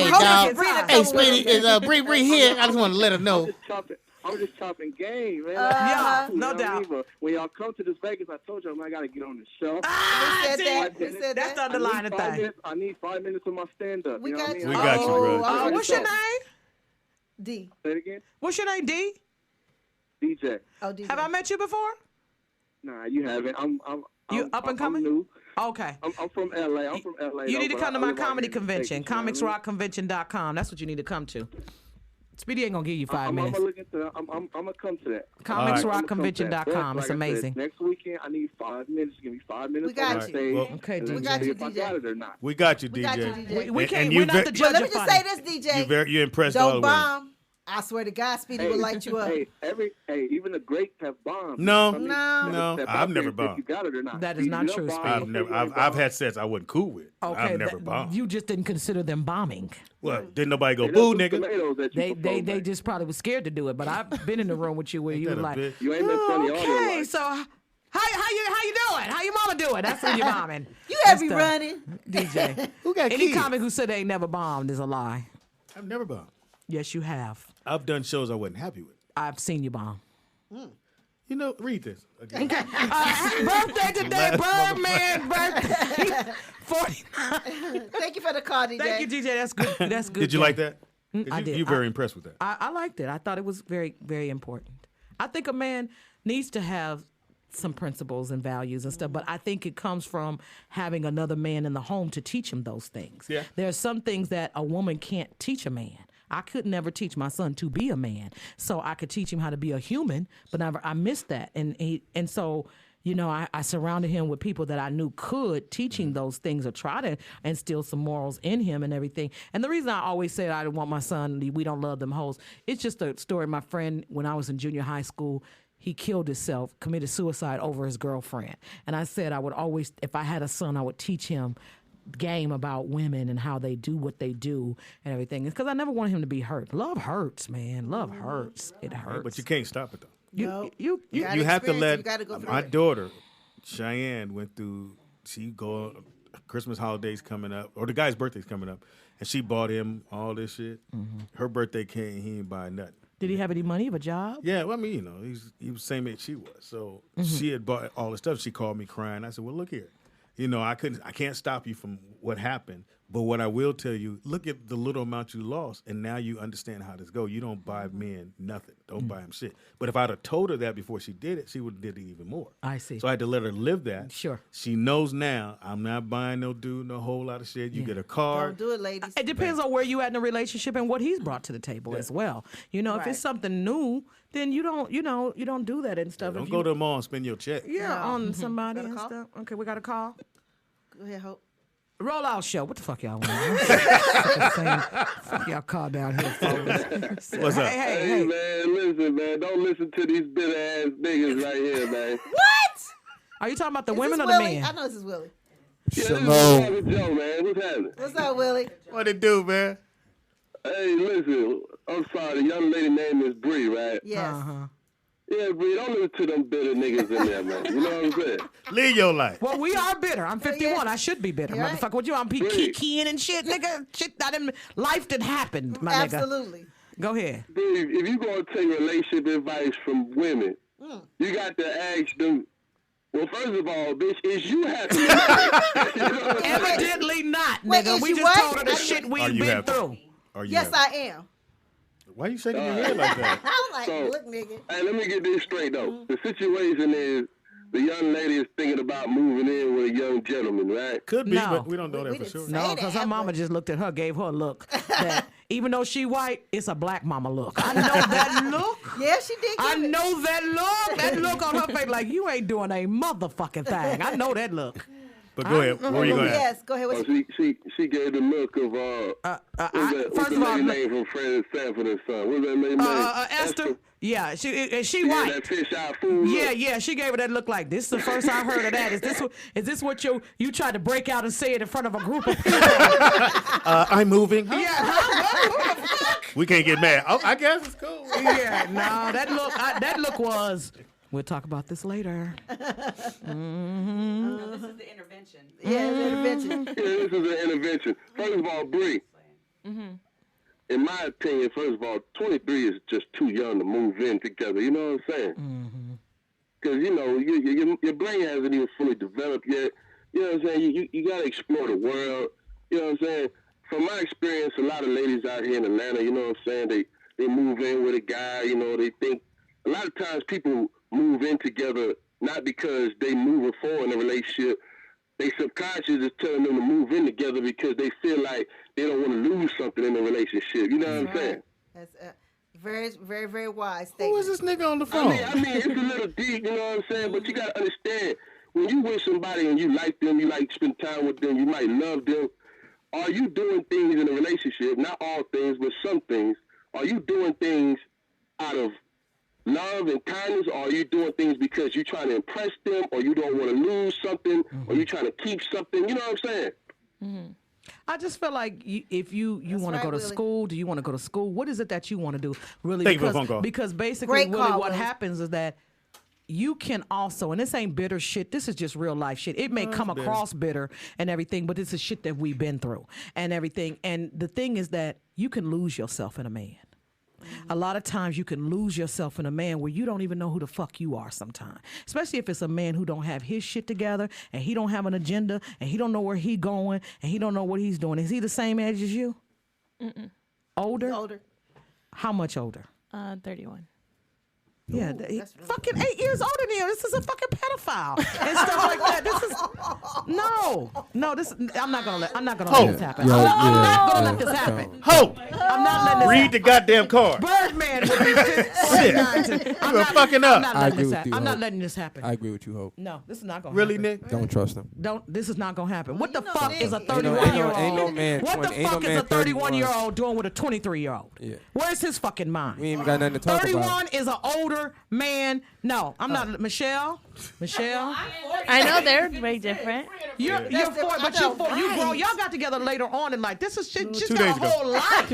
Hey, Speedy, is Bree here? I just want to let her know. I'm just chopping game, man. No doubt. When y'all come to this Vegas, I told y'all I got to get on the show. We said That's the underlying thing. I need 5 minutes of my stand-up. We got you. We got you, bro. What's your name? D. Say it again. What's your name, D? DJ. Oh, DJ. Have I met you before? Nah, you haven't. I'm up and coming? I'm new. Okay. I'm from LA. You need to come to my comedy convention, comicsrockconvention.com. That's what you need to come to. Speedy ain't gonna give you 5 minutes. I'm gonna come to that. Comicsrockconvention.com. It's amazing. Next weekend, I need 5 minutes. Give me 5 minutes. We got on you. stage. Well, okay, DJ. We got you, if I got it or not. We got you, DJ. We got you, DJ. We can't. And We're you not the judge. Let me of just funny. say this, DJ. You impressed all the Don't way. bomb. I swear to God, Speedy will light you up. Even the greats have bombed. No, No. I've never bombed. If you got it or not. That is not true, Speedy. I've had sets I wasn't cool with. Okay, I've never bombed. You just didn't consider them bombing. Well, didn't nobody go boo, nigga? They just probably was scared to do it. But I've been in the room with you where you were like, you ain't been funny all your okay, life. so how you doing? How your mama doing? That's when you're bombing. You have me running. DJ. Who got Any keys? comic who said they ain't never bombed is a lie. I've never bombed. Yes, you have. I've done shows I wasn't happy with. I've seen you bomb. You know, read this. Again. Birthday today, Birdman. Birthday. 49. Thank you for the call, DJ. Thank you, DJ. That's good. That's good. Did you like that? I did. You're very impressed with that. I liked it. I thought it was very, very important. I think a man needs to have some principles and values and stuff, but I think it comes from having another man in the home to teach him those things. Yeah. There are some things that a woman can't teach a man. I could never teach my son to be a man, so I could teach him how to be a human, but I missed that, and so. You know, I surrounded him with people that I knew could teaching those things or try to instill some morals in him and everything. And the reason I always said I didn't want my son, we don't love them hoes, it's just a story. My friend, when I was in junior high school, he killed himself, committed suicide over his girlfriend. And I said I would always, if I had a son, I would teach him game about women and how they do what they do and everything. It's because I never wanted him to be hurt. Love hurts, man. Love hurts. It hurts. But you can't stop it, though. You have to let. You gotta go My daughter, Cheyenne, went through. She go Christmas holidays coming up, or the guy's birthday's coming up, and she bought him all this shit. Her birthday came, he didn't buy nothing. Did he have any money? Have a job? Yeah, well, I mean, you know, he was the same age she was, so she had bought all the stuff. She called me crying. I said, "Well, look here, you know, I can't stop you from what happened." But what I will tell you, look at the little amount you lost, and now you understand how this go. You don't buy men nothing. Don't buy them shit. But if I'd have told her that before she did it, she would have did it even more. I see. So I had to let her live that. Sure. She knows now I'm not buying no dude no whole lot of shit. You get a car. Don't do it, ladies. It depends on where you at in the relationship and what he's brought to the table as well. You know, if it's something new, then you don't do that and stuff. Don't If go you, to the mall and spend your check. on somebody and stuff. Okay, we got a call. Go ahead, Hope. Rollout show. What the fuck y'all want? Fuck y'all call down here, folks. What's up? Hey, man, listen, man. Don't listen to these bitter ass niggas right here, man. What? Are you talking about the Is women this or the Willie? men? I know this is Willie. Yeah, Shalom. this is Joe, man. What's happening? What's up, Willie? What it do, man? Hey, listen. I'm sorry. The young lady name is Bree, right? Yes. Yeah, Bree, don't listen to them bitter niggas in there, man. You know what I'm saying? Live your life. Well, we are bitter. I'm 51. Yeah. I should be bitter, You're right. motherfucker. What you? I'm Right. keying and shit, nigga. Shit that didn't. Life did happen, my nigga. Absolutely. Go ahead. Bree, if you going to take relationship advice from women, you got to ask them, well, first of all, bitch, is you happy? You know what I'm saying? Evidently not, Wait, nigga. is We you just what? told her the shit Are we've you been happy? through. Are you Yes, happy? I am. Why you shaking your head like that? I'm like, So- look, nigga. Hey, let me get this straight, though. The situation is the young lady is thinking about moving in with a young gentleman, right? Could be, No. but we don't know that We for didn't sure. say- No, Say because that, her mama but- just looked at her, gave her a look that even though she white, it's a black mama look. I know that look. Yeah, she did. I give it. know that look. That look on her face like you ain't doing a motherfucking thing. I know that look. But go ahead. Where you going at? Yes, go ahead. Oh, she gave the look of what's first the of all, lady name from Fred and Sanford and Son? What's that lady name? Esther. Yeah, she Yeah, white. that fish eye food. Yeah, she gave her that look like this. Is the first I heard of that. Is this what you tried to break out and say it in front of a group of people? I'm moving. Huh? Yeah, We can't get mad. Oh, I guess it's cool. yeah. No, that look was. We'll talk about this later. No, this is the intervention. Yeah, it's an intervention. Yeah, this is an intervention. First of all, Bree, in my opinion, first of all, 23 is just too young to move in together. You know what I'm saying? Because, you know, your brain hasn't even fully developed yet. You know what I'm saying? You got to explore the world. You know what I'm saying? From my experience, a lot of ladies out here in Atlanta, you know what I'm saying, they move in with a guy, you know, they think, a lot of times people move in together not because they moving forward in a relationship. They subconscious is telling them to move in together because they feel like they don't want to lose something in the relationship. You know what I'm saying? That's very, very, very wise Who is statement. this nigga on the phone? I mean, it's a little deep, you know what I'm saying? But you got to understand, when you with somebody and you like them, you like to spend time with them, you might love them, are you doing things in a relationship, not all things, but some things, are you doing things out of love and kindness, or are you doing things because you're trying to impress them, or you don't want to lose something, or you trying to keep something? You know what I'm saying? I just feel like if you want to go to Willie. school, do you want to go to school? What is it that you want to do? Really, Thank you for the phone call. because basically, Great Willie, call, what Willie. happens is that you can also, and this ain't bitter shit. This is just real life shit. It may come across bitter and everything, but this is shit that we've been through and everything. And the thing is that you can lose yourself in a man. A lot of times you can lose yourself in a man where you don't even know who the fuck you are sometimes. Especially if it's a man who don't have his shit together and he don't have an agenda and he don't know where he going and he don't know what he's doing. Is he the same age as you? Older? He's older. How much older? 31. Yeah, fucking 8 years older than you. This is a fucking pedophile and stuff like that. This is no. This I'm not gonna let this happen. I'm not gonna let this happen. Hope. I'm not letting this Read happen. the goddamn card. Birdman would be 59. You were fucking up. I'm not letting agree this with happen. you, I'm not Hope. letting this happen. I agree with you, Hope. No, this is not gonna Really, happen. Nick? Don't trust him. This is not gonna happen. What the know fuck Nick. is a Ain't no- 31-year-old? ain't no man What the 20 ain't no fuck is man a 31-year-old 31 doing with a 23-year-old? Yeah. Where's his fucking mind? We ain't even got nothing to talk 31 about. is an older man. No, I'm not. Michelle. I know they're very different. You're That's four, the- but I you know, four. You right. grown. Y'all got together later on in life. This is shit. She's 2 got days a ago. whole life.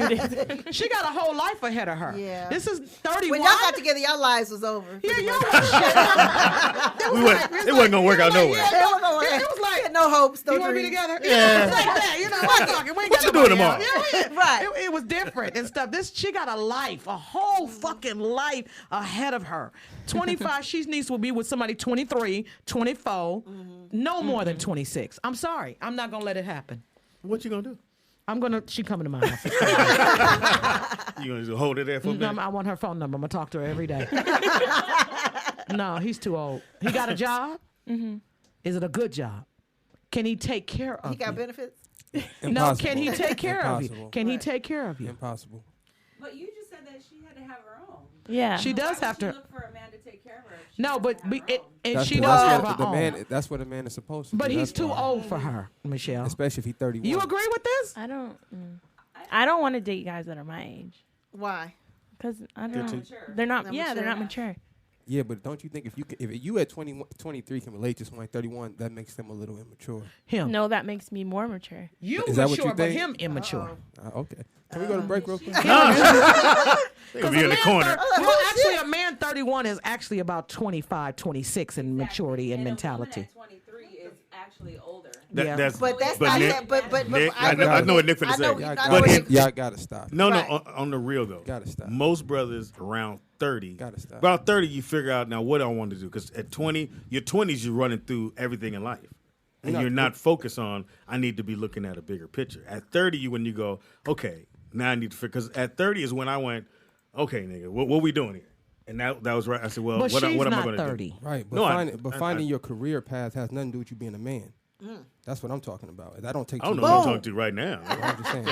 She got a whole life ahead of her. Yeah. This is 31. When y'all got together, y'all lives was over. Yeah, y'all was shit. It wasn't gonna work out nowhere. It was like, no hopes, no you want to be dreams. together? Yeah. It was like that. You know what? Fuck it. We ain't What got you doing nobody tomorrow? else. Yeah, Right. It was different and stuff. She got a life, a whole fucking life ahead of her. 25, she needs to be with somebody 23, 24, no more than 26. I'm sorry. I'm not going to let it happen. What you gonna do? She coming to my house. You gonna just hold it there for a minute? I want her phone number. I'm going to talk to her every day. No, he's too old. He got a job? Is it a good job? Can he take care of He got you? benefits? No, can he take care of you? Impossible. Can he take care of you? Impossible. But you just said that she had to have her own. Yeah. She does Why have would she to. look for a man to take care of her No, but and That's she the- does that's have what her the own. man. That's what a man is supposed to. But do. he's That's too why. old for her, Michelle. Especially if he's 31. You agree with this? I don't. I don't want to date guys that are my age. Why? Because I They're don't. too- They're not. Not Yeah, they're mature. not mature. Yeah, but don't you think if you at 21, 23 can relate to someone at 31, that makes them a little immature? Him. No, that makes me more mature. You Is that what mature, you but think? him immature. Okay. Can we go to break real quick? They'll be in the corner. Well, actually, a man 31 is actually about 25, 26 in maturity and mentality. At 23 is actually older. Yeah. That's, But that's but not Nick, that. But Nick, I I know what Nick finna I know- say. I know But what in- he- Y'all gotta stop. No, Right. on the real though. Gotta stop. Most brothers around 30. Gotta stop. About 30, you figure out now what I want to do. Because at 20, your 20s, you're running through everything in life. And You're you're not- not focused on, I need to be looking at a bigger picture. At 30, when you go, okay, now I need to figure, because at 30 is when I went, okay, nigga, what we doing here? And that was right. I said, well, But what am she's I not going to 30. do? Right, but, No, finding your career path has nothing to do with you being a man. That's what I'm talking about. I don't take. I don't too know who I'm long. talking to right now. I'm just saying.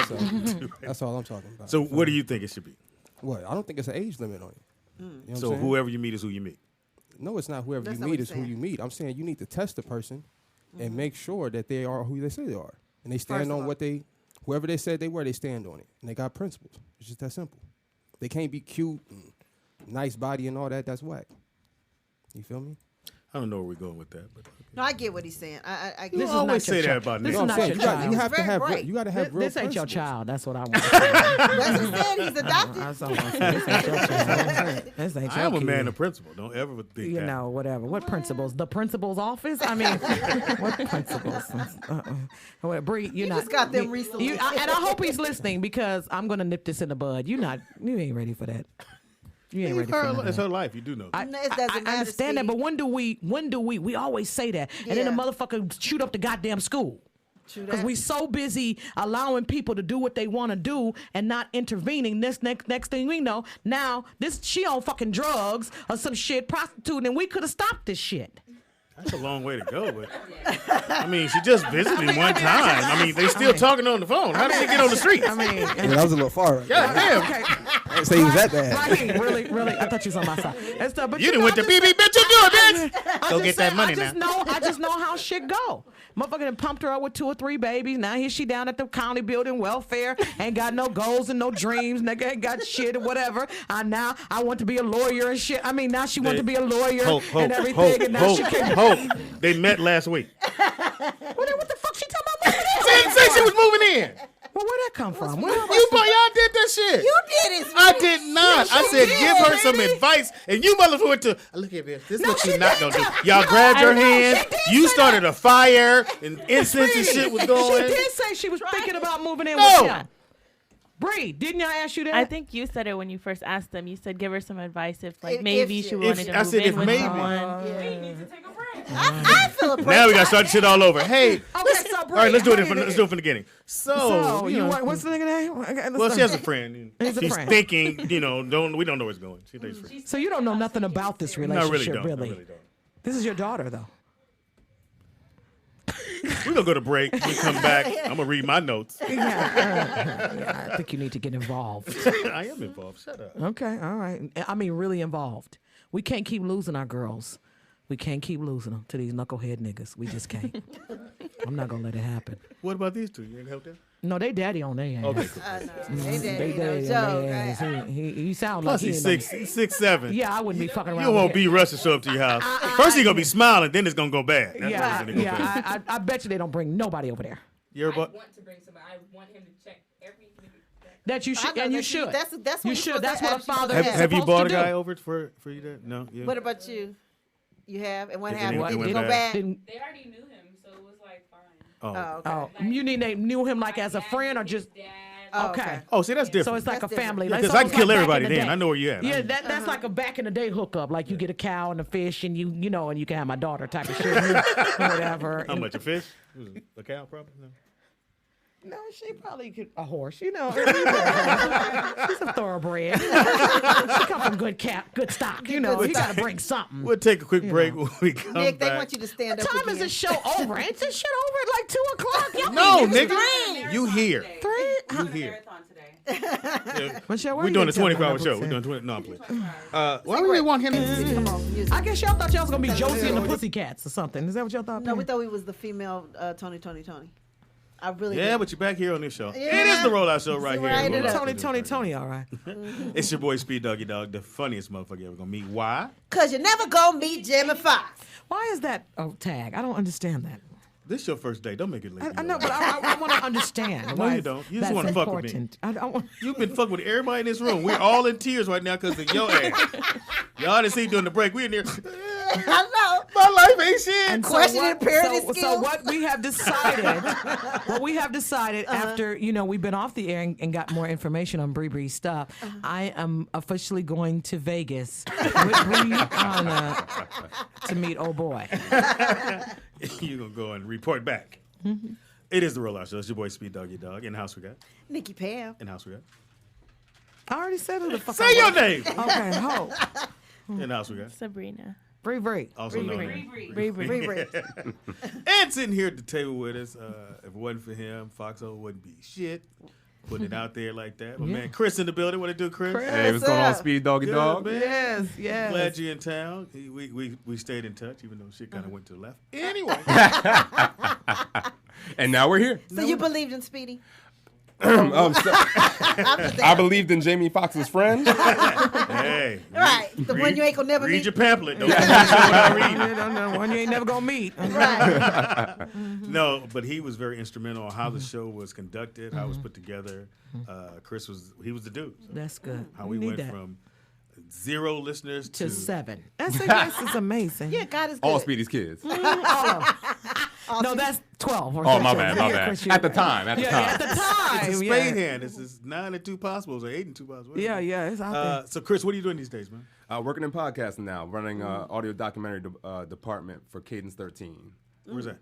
So, that's all I'm talking about. So what do you think it should be? What? I don't think it's an age limit on it. You know what So I'm saying? whoever you meet is who you meet. No, it's not whoever That's you not meet what is he's who saying. you meet. I'm saying you need to test the person and make sure that they are who they say they are. And they stand First of on all. what whoever they said they were, they stand on it. And they got principles. It's just that simple. They can't be cute and nice body and all that. That's whack. You feel me? I don't know where we're going with that. But No, I get what he's saying. I you get is always not your say that child. about This Nick. is I'm not saying your you, got, child. you have to Very have right. you got to have real This ain't your principles. child. That's what I want. That's what he said. He's adopted. That's all I'm saying. This ain't your child. This ain't I your am a kid. man of principle. Don't ever think You that. know, whatever. What principals? The principal's office? I mean, what principals? Well, Bree, you're not. just got them recently. And I hope he's listening because I'm gonna nip this in the bud. You ain't ready for that. You ain't ready for none of It's that. her life. You do know. No, it doesn't I matter, understand that, Steve. but when do we always say that? And then the Yeah. motherfucker shoot up the goddamn school. True Because that. we so busy allowing people to do what they want to do and not intervening. This next thing we know, now she on fucking drugs or some shit, prostituting, and we could have stopped this shit. That's a long way to go. But I mean, she just visited one time. I mean, they still talking on the phone. How did they get on the streets? I mean, Yeah, that was a little far. Right God there. damn. okay. I didn't say he was that bad. Right, really, I thought you was on my side. And stuff, but You done know, went to I just- BB, bitch. You do it, bitch. I Go just get that said- money I just know how shit go. Motherfucker done pumped her up with 2 or 3 babies. Now here she down at the county building welfare. Ain't got no goals and no dreams. Nigga ain't got shit or whatever. Now I want to be a lawyer and shit. I mean, now she want to be a lawyer and everything. And now she can't. They met last week. What the fuck she talking about? She didn't say she was moving in. Well, where'd that come from? Where Y'all did that shit. You did it. I did not. I said, did, give her some baby. advice. And you motherfucker went to, look at this. This is what you're not going to do. Y'all grabbed her hand. You started a fire and incense and shit was going. She did say she was thinking about moving in No. with him. Bree, didn't y'all ask you that? I think you said it when you first asked them. You said give her some advice if If maybe she- she if- wanted to I move said, in if with maybe. someone. We need to take a break. I feel a break. Now we got to start shit all over. Hey, so all right, let's do it Bree, from the beginning. So, you know, what's the nigga name? Okay, let's well, go. she has a friend. Has a She's friend. thinking, we don't know where it's going. She thinks free. So you don't know nothing about this No, I relationship, really don't. I really don't. This is your daughter, though. We're going to go to break. When we come back, I'm going to read my notes. Yeah, I think you need to get involved. I am involved. Shut up. Okay, all right. I mean, really involved. We can't keep losing our girls. We can't keep losing them to these knucklehead niggas. We just can't. I'm not gonna let it happen. What about these two? You ain't help them? No, they daddy on their ass. Okay, cool. They daddy on their ass. He sound like Plus, he's he 6'7". Yeah, I wouldn't be fucking around. You won't with be him. Russ to show up to your house. First, he's going to be smiling, then it's going to go bad. That's Yeah, what it's gonna go bad. I bet you they don't bring nobody over there. You ever I bought? want to bring somebody. I want him to check every. That you I should, know and you that should. That's you what should. That's what a father Have, is have you supposed bought a to guy do. over for you? That? No. You What about you? You have? And what It happened? didn't- Did it it went go bad. bad? Didn't- They already knew him, so it was like fine. Oh. Oh, okay. Oh, you mean they knew him like as a friend or just? Dad. Oh, Okay. Oh, see, that's different. So it's like That's a family. Yeah, Like, 'cause so I it's can kill like back everybody in the then. day. I know where you at. Yeah, that's like a back in the day hookup. Like you get a cow and a fish, and you know, and you can have my daughter type of shit, whatever. How much a fish? A cow, probably. No. No, she probably could a horse. You know, she's a thoroughbred. She come from good stock. You know, you got to bring something. We'll take a quick break when we come Nick, they back. want you to stand What up time again. is this show over? Ain't this shit over at like 2 o'clock? Y'all No, niggas nigga. You here. Three? You here. Marathon today. Michelle, why We're you doing a didn't tell me 24-hour what show. I We're said? doing no, please. Why would we want him? Come on, music. I guess y'all thought y'all was gonna be Josie and the Pussycats or something. Is that what y'all thought? No, we Pam? thought we was the female Tony. I really Yeah, did. but you're back here on this show. Yeah. It is the Rollout Show right See, here. right Rollout it Show up. is right here. Tony, all right. It's your boy Speed Doggy Dog, the funniest motherfucker you ever gonna meet. Why? Cause you never gonna meet Jimmy Fox. Why is that a tag? I don't understand that. This is your first day. Don't make it late. I know, but I want to understand. No, why you don't. You just that's want to fuck with me. important. I don't want. You've been fucking with everybody in this room. We're all in tears right now because of your ass. Y'all didn't see during the break. We in there. I know. My life ain't shit. And Questioning parenting so skills. what we have decided, after we've been off the air and got more information on Bree Bree's stuff, I am officially going to Vegas with Bree to meet old boy. You're gonna go and report back. It is the Rollout Show. It's your boy Speed Doggy Dog. In the house we got. Nikki Pam. In the house we got. I already said who the fuck. Say your name. Okay, ho. In the house we got. Sabrina. Bree. Also known as. Bree. And sitting here at the table with us, if it wasn't for him, Foxo wouldn't be shit. Putting it out there like that. My man Chris in the building. What it do, Chris? Hey, what's going on, Speed Doggy Good, Dog? man. Yes. Glad you're in town. We stayed in touch, even though shit kind of went to the left. Anyway. And now we're here. So you believed in Speedy? I believed in Jamie Foxx's friend. Hey. Right. The one you ain't gonna never Read meet. your pamphlet. Don't tell me what I read. No, one you ain't never gonna meet. Right. No, but he was very instrumental on how the show was conducted, how it was put together. Chris was the dude. So That's good. how we went from 0 listeners to to 7. That's amazing. Yeah, God is good. All Speedy's kids. No, that's 12. Or Oh, my 13. bad, my Yeah, bad. Chris, At the you're time, at the time. at the time. it's a yeah. spade hand. This is 9 and 2 possibles or 8 and 2 possibles. Yeah, it's out there. So Chris, what are you doing these days, man? Working in podcasting now, running audio documentary department for Cadence 13. Where's that?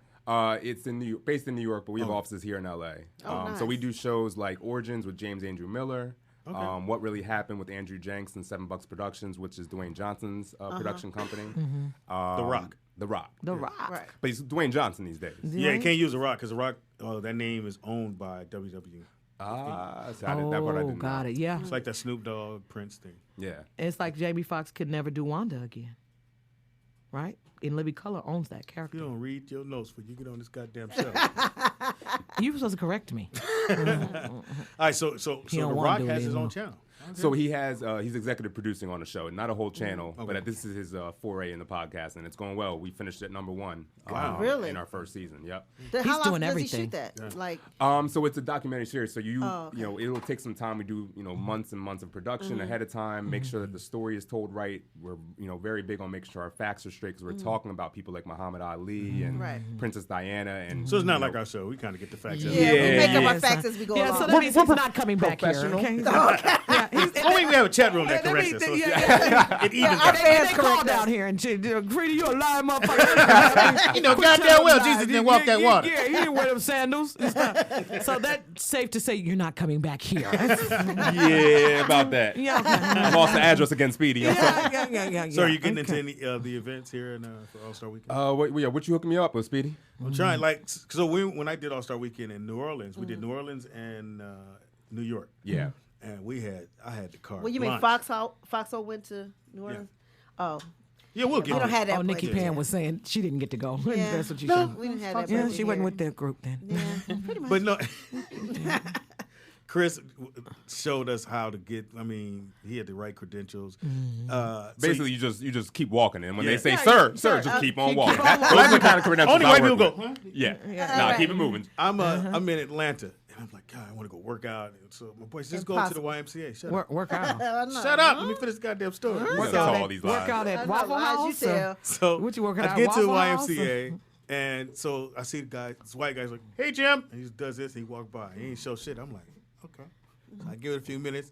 It's in New York, based in New York, but we have offices here in LA. Nice. So we do shows like Origins with James Andrew Miller. Okay. What Really Happened with Andrew Jenks and $7 Productions, which is Dwayne Johnson's production company. The Rock. The Rock. The Rock. Right. But he's Dwayne Johnson these days. Yeah, you can't use The Rock because The Rock, that name is owned by WWE. So that part I didn't got know. it. Yeah. It's like that Snoop Dogg Prince thing. Yeah. It's like Jamie Foxx could never do Wanda again. Right? And Libby Color owns that character. You don't read your notes before you get on this goddamn show. You were supposed to correct me. All right, so The don't wanna Rock do it has his anymore. own channel. So he has he's executive producing on the show, not a whole channel, but this is his foray in the podcast, and it's going well. We finished at number 1 Really? in our first season. Yep. How long doing does everything. he shoot that? Yeah. Like, So it's a documentary series. So you okay. it'll take some time. We do months and months of production ahead of time. Make sure that the story is told right. We're very big on making sure our facts are straight because we're talking about people like Muhammad Ali and Right. Princess Diana and So it's not like our show. We kind of get the facts. yeah, we make up our Yeah, facts so- as we go Yeah, along. so that means he's not coming back here. Professional. Okay? Okay. Only we have a chat room that corrects us. So it evens our out. fans They call correct down us. here and Greedy, you a lying motherfucker. You know goddamn well Jesus didn't walk that water. Yeah, he didn't wear them sandals. and stuff. So that's safe to say you're not coming back here. yeah, about that. Yeah, okay. I lost the address against Speedy. Yeah. So are you getting into any of the events here for All-Star Weekend? What you hooking me up with, Speedy? I'm trying, so when I did All-Star Weekend in New Orleans, we did New Orleans and New York. Yeah. And I had the car. Well, you mean Foxhole went to New Orleans? Oh. Yeah, we'll get We don't have that. Nikki place. Pam was saying she didn't get to go. Yeah. That's what she No, said. we didn't have that. Yeah, place she wasn't here. with that group then. Yeah, pretty much. But no, Chris showed us how to get. I mean, he had the right credentials. Basically, you just keep walking, and when they say Yeah, sir, sir, just keep on keep walking. on Those are the kind of credentials Only I white work people go. with. Huh? Yeah. Nah, keep it moving. I'm in Atlanta, and I'm like, God, I want to go work out. And so my boy says, just go to the YMCA. Shut up. Work out. Shut up. Let me finish this goddamn story. Work So- out all these lies. Work out at I know, Waffle lies you House. tell. So What you working I out, get to the Waffle House, YMCA, and so I see the guy, this white guy's like, "Hey Jim," and he just does this. And he walked by. He ain't show shit. I'm like, okay. So I give it a few minutes.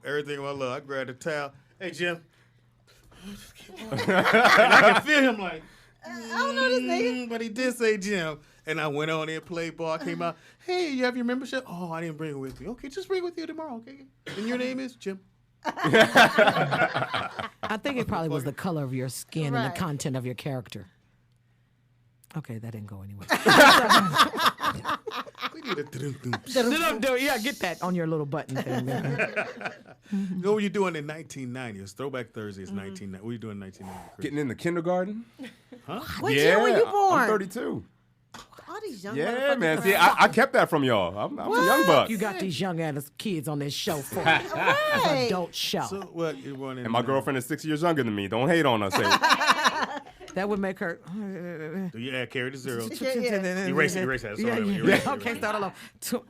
Everything I love. I grab the towel. Hey Jim. And I can feel him like, I don't know this nigga. but he did say Jim. And I went on there, played ball. I came out. Hey, you have your membership? Oh, I didn't bring it with me. Okay, just bring it with you tomorrow. Okay. And your name is Jim. I think it probably was the color of your skin and Right. the content of your character. Okay, that didn't go anywhere. We need a Yeah, get that on your little button thing. You know what you're doing in 1990? It's Throwback Thursday. It's 1990. What are you doing in 1990? Chris? Getting into kindergarten. Huh? What year were you born? I'm 32. All these young Yeah, motherfuckers man. See, around. I kept that from y'all. I'm a young buck. You got these young ass kids on this show for Right. an adult show. So what? You're born in And my girlfriend is 6 years younger than me. Don't hate on us. That would make her. Do you add carry the zero? Yeah. Erase it. Erase that. Sorry, Yeah. erase it. Okay, start all over.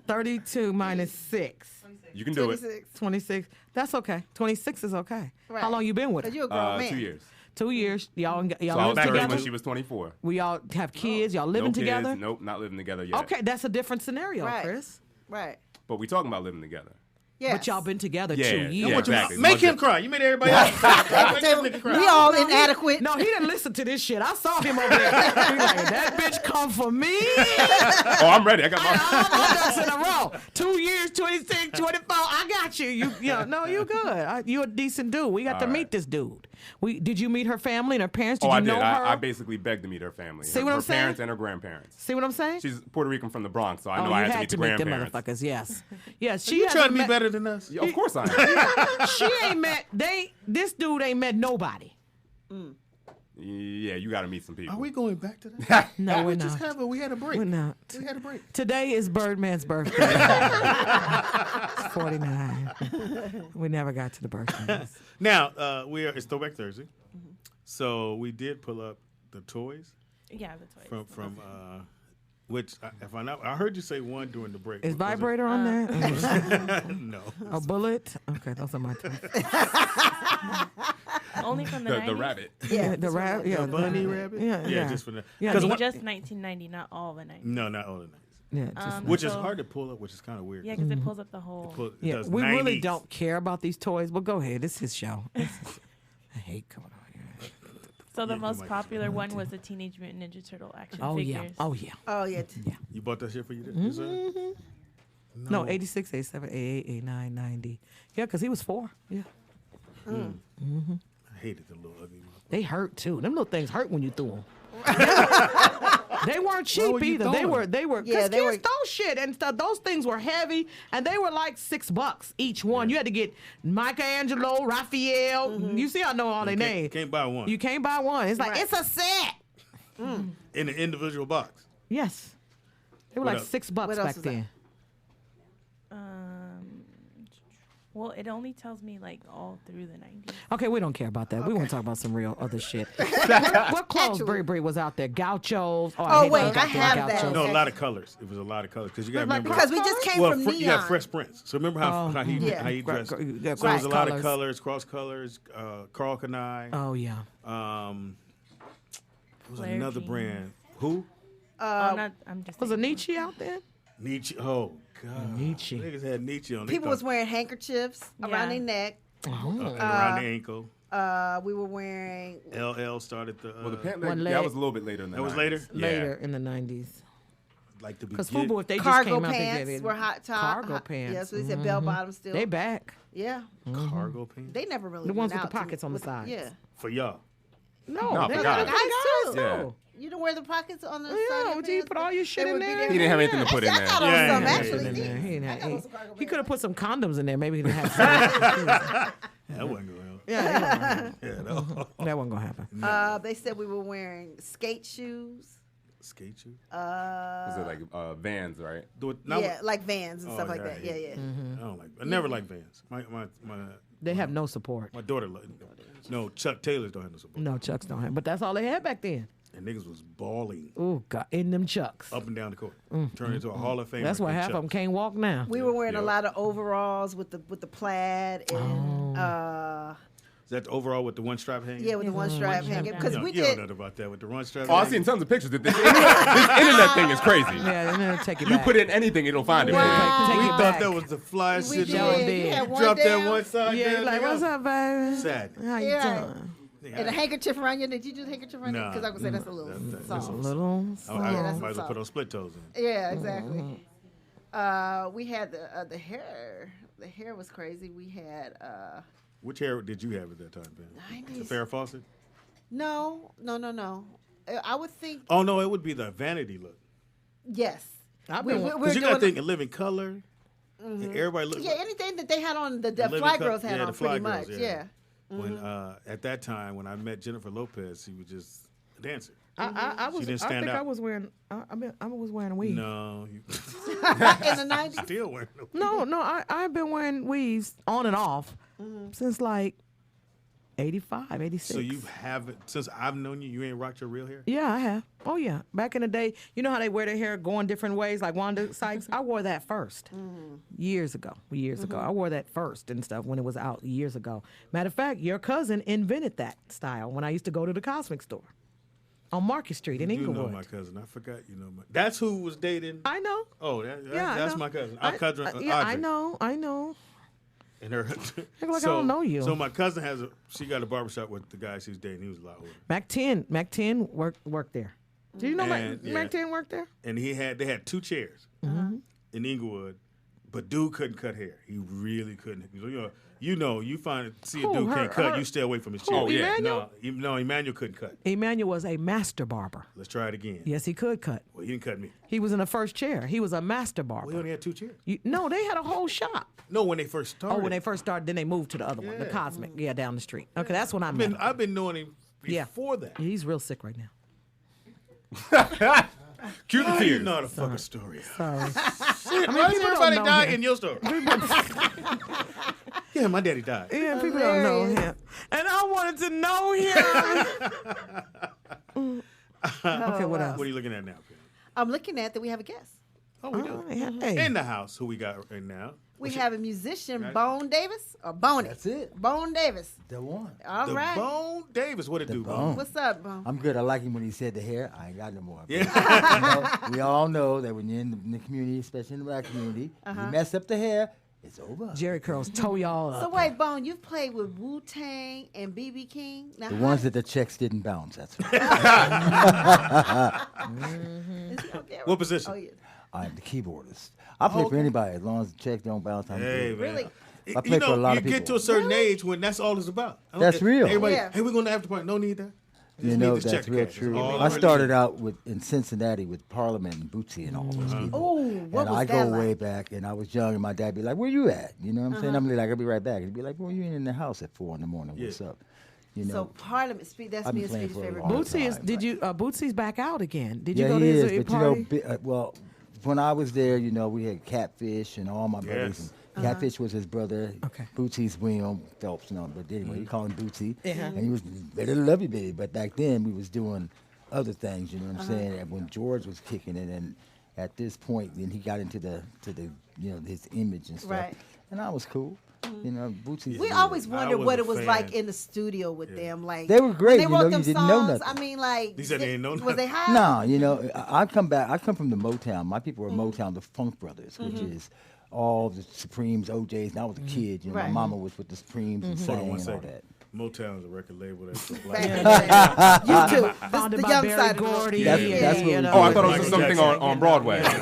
32 minus 6. You can do 26. 26. That's okay. 26 is okay. Right. How long you been with her? You a grown man. 2 years. 2 years. Y'all So I live was 30 together? when she was 24. We all have kids. Y'all living No kids. together? Nope, not living together yet. Okay, that's a different scenario, Right. Chris. Right. But we talking about living together. Yes. But y'all been together Yeah, 2 yeah, years. exactly. Make him cry. You made everybody else cry. Make this nigga cry. We all inadequate. No, he didn't listen to this shit. I saw him over there. He like, that bitch come for me. Oh, I'm ready. I got my. All my ducks in a row. 2 years, 26, 24. I got you. You know, no, you good. You a decent dude. We got to meet this dude. Did you meet her family and her parents? Did Oh, you I did. know her? I basically begged to meet her family. See her, what I'm her saying? parents and her grandparents. See what I'm saying? She's Puerto Rican from the Bronx, so I know you I had had to to meet the them grandparents. motherfuckers. Yes, yes. She You hasn't trying to be met- better than us? Yeah, of course I am. She ain't met. This dude ain't met nobody. Yeah, you got to meet some people. Are we going back to that? No, we're Just not. we had a break. We're not. We had a break. Today is Birdman's birthday. It's 49. We never got to the birthdays. Now it's Throwback Thursday, so we did pull up the toys Yeah, the toys. from which if I heard you say one during the break. Is Was it- vibrator on there? No. A bullet? Okay, those are my toys. Only from the 90s? the rabbit. Yeah, the rabbit. Yeah, The bunny rabbit. Yeah, yeah. Just for the. Yeah, Because Just 1990, not all the 90s. no, not all the nights. Yeah, just Which is so- hard to pull up, which is kind of weird. Yeah, because it pulls up the whole. It yeah. does We really 90s. don't care about these toys, but go ahead. It's his show. I hate coming on here. So the Yeah, most you might popular one was the Teenage Mutant Ninja Turtle action Oh figures. yeah. Oh yeah. Oh yeah. You bought that shit for you? No, 86, 87, 88, 89, 90. Yeah, because he was 4. Yeah. I hated the little ugly motherfucker. They hurt too. Them little things hurt when you threw them. They weren't cheap were you either. throwing? They were. Yeah, Cause they kids were- throw shit and stuff. Those things were heavy, and they were like $6 each one. You had to get Michelangelo, Raphael. You see, I know all their names. Can't buy one You can't buy one. It's like Right. it's a set. in an individual box. Yes, they were What like else? $6 What else back is that? then. Well, it only tells me like all through the 90s. Okay, we don't care about that. We want to talk about some real other shit. what clothes Actually. Brie was out there? Gauchos. Oh, hate wait, those I goddamn have that. gauchos. No, a Okay. lot of colors. It was a lot of colors because you got to Like remember. Because we just came from you Neon. had Fresh Prince. So remember how he Yeah. how he dressed. Yeah, So it was a lot of cross colors, cross colors. Carl Kanai. Oh yeah. It was Flare another jeans. brand. Who? I'm just Was saying. a Nietzsche out there? Nietzsche. Oh God. Nietzsche. Niggas had Nietzsche on. They People thought- was wearing handkerchiefs around Yeah. their neck. and around the ankle. We were wearing. LL started the. Well, the pant One leg, leg. that was a little bit later in the That was 90s. later? Yeah. Later in the 90s. like the Because begin- FUBU, if they just Cargo came out, pants they did were hot top. Cargo hot- pants. Yeah, so they said bell bottom still. They back. Yeah. cargo pants They never really The ones went with the out pockets on the sides. Yeah. for y'all. No, No, they for got guys. Guys too. Yeah. You don't wear the pockets on the side. Yeah, of your would you pants? put all your shit They in would be there? He didn't have anything to put in Actually, there. I got on Yeah, some yeah, actually. in there. He, I got on some cargo he could pants. have put some condoms in there. Maybe he didn't have some. That wasn't going on. Yeah, Yeah, no. that wasn't gonna happen. They said we were wearing skate shoes. Skate shoe. Was it like Vans, right? Do it now. Yeah, like Vans and Oh, stuff like yeah, that. yeah. Yeah, yeah. I don't like. I never liked Vans. They have no support. My daughter. No, Chuck Taylors don't have no support. No, Chucks don't have. But that's all they had back then. And niggas was balling Oh God, in them Chucks. up and down the court, turned into a Hall of Famer. That's why in half of them Chucks. can't walk now. We were wearing a Yeah. lot of overalls with the plaid and Is that the overall with the one strap hanging? yeah, with the one strap hanging because You we don't know did. nothing about that with the one strap. Oh, I've hanging. seen tons of pictures. This internet thing is crazy. Yeah, and then take it You back. put in anything, it'll find it. Wow. Take We it thought back. that was the flyest We shit. did. Y'all You did. had one Drop that down, one side. Yeah, down, like nigga. what's up, baby? Sad. How you Yeah. doing? and a handkerchief around your neck. Did you do the handkerchief around your neck? Nah, Because I would say that's a little that's soft. A little. I Yeah, that's might as well what's put up. on split toes in. Yeah, exactly. We had the hair. The hair was crazy. We had Which hair did you have at that time, Ben? 90s. The Farrah Fawcett? no. I would think. Oh no, it would be the vanity look. Yes. Because you got to think in Living Color. And everybody looked. Yeah, anything that they had on the Living Fly Co- Girls had yeah, on the Fly pretty Girls, much. yeah. Yeah. When at that time when I met Jennifer Lopez, she was just a dancer. I was. She didn't I stand think out. I was wearing. I was wearing a weave. No, In the 90s. still wearing a weave. No. I've been wearing weaves on and off since like 85, 86. So you haven't since I've known you. You ain't rocked your real hair. Yeah, I have. Oh yeah. Back in the day, you know how they wear their hair going different ways, like Wanda Sykes. I wore that first years ago. I wore that first and stuff when it was out years ago. Matter of fact, your cousin invented that style when I used to go to the Cosmic store on Market Street in You Inglewood. know my cousin. I forgot. You know that's who was dating. I know. Oh, Yeah, I that's know. my cousin. Our cousin. Yeah, I Audrey. know. And her. Act like I don't know you. So my cousin she got a barbershop with the guy she's dating. He was a lot older. Mac 10 worked there. Do you know And, Mac 10 worked there? And they had 2 chairs in Inglewood, but dude couldn't cut hair. He really couldn't. You see a Who? dude Her- can't cut, her- you stay away from his Who, chair. Oh, yeah. Emmanuel? No, Emmanuel couldn't cut. Emmanuel was a master barber. Let's try it again. Yes, he could cut. Well, he didn't cut me. He was in the first chair. He was a master barber. Well, he only had 2 chairs. No, they had a whole shop. No, when they first started. Oh, when they first started, then they moved to the other one, the Cosmic. Yeah, down the street. Okay, that's when I met him. I've been knowing him before that. He's real sick right now. Cue the tears. You know the fucking story. Sorry. Shit, I mean, why does people everybody don't know die him. in your story? Yeah, my daddy died. Yeah, people don't know him. And I wanted to know him. Okay, what else? What are you looking at now, Pam? I'm looking at that we have a guest. Oh, we do. Hey. In the house, who we got right now? We have a musician, Bone Davis, or Boney. That's it. Bone Davis. The one. All the right. Bone Davis. What it The do, Bone. Bone? What's up, Bone? I'm good. I like him when he said the hair. I ain't got no more. Yeah. We all know that when you're in the community, especially in the black community, you mess up the hair, it's over. Jerry curls toe y'all up. So wait, Bone, you've played with Wu-Tang and BB King. Now, The ones that the checks didn't bounce. That's right. Is he okay? What position? Oh, yeah. I'm the keyboardist. I play for anybody as long as the checks don't bounce. I'm Hey, good. man. Really? I play for a lot of You people. get to a certain age when that's all it's about. That's real. Everybody, Yeah. hey, we're going to after party. No need that. You Just know, need this that's check real cash. true. All I really started do. out in Cincinnati with Parliament and Bootsy and all those people. Oh, what And was I that go like? way back, and I was young, and my dad be like, "Where you at?" You know what I'm saying? I'm like, "I'll be right back." He'd be like, "Well, you ain't in the house at 4 a.m. What's up?" You know. So Parliament Street, that's I've me been and playing Speedy's for a favorite. long group. Bootsy is. time. Did you? Bootsy's back out again. Did you Yeah, go to he his is, but party? well, when I was there, we had Catfish and all my buddies. Yes. And Catfish was his brother. Okay. Bootsy's William Phelps, but anyway, he called him Bootsy, Uh-huh. and he was better to love you, baby. But back then, we was doing other things. You know what I'm saying? And when George was kicking it, and at this point, then he got into the his image and stuff, Right. and I was cool. Bootsy's. We good. always I wondered was what a it was fan. like in the studio with them. Like They were great, When they you wrote know, them you didn't know songs. nothing. I mean, like He said they didn't know Was they nothing. high? No, I come from the Motown. My people were Motown, the Funk Brothers, which is all the Supremes, OJs. And I was a kid. Right. My mama was with the Supremes and Hold sang on one and all second. that. Motown is a record label that's for Back black. in the day. You too. This Founded the by young Barry side of the Gordy. That's what we you know. Oh, I thought it was Michael something Jackson. on Broadway. It's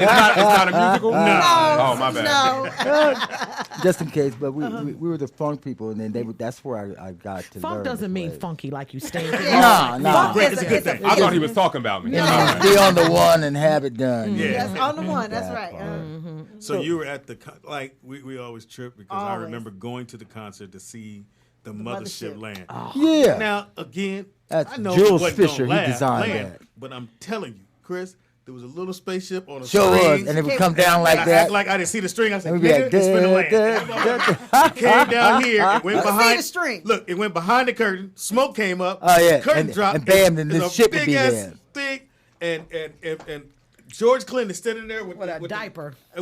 not a musical? No. Oh, my bad. No. Just in case, but we were the funk people, and then that's where I got to learn. Funk doesn't to mean play. funky like you stink. Yeah. No. Funk Great, is it's a a- good it's a thing. I thought he feeling. was talking about me. No. Be on the one and have it done. Yeah. That's on the one. That's That right. part. So you were at the we always trip because I Always. remember going to the concert to see the mothership Mothership. land. Yeah. Now again, That's I know Jules it wasn't no Fisher, he land, designed that. but I'm telling you, Chris, there was a little spaceship on a Sure string. was, and it would come down like I that. act like I didn't see the string. I said, And we'd be nigga, like, it's finna "Duh, land." It came down here. It went You see behind the string. Look, it went behind the curtain. Smoke came up. Oh, yeah, Curtain and- dropped. and bam, then it's this a ship would be big-ass there. thing, and George Clinton standing there with a diaper. It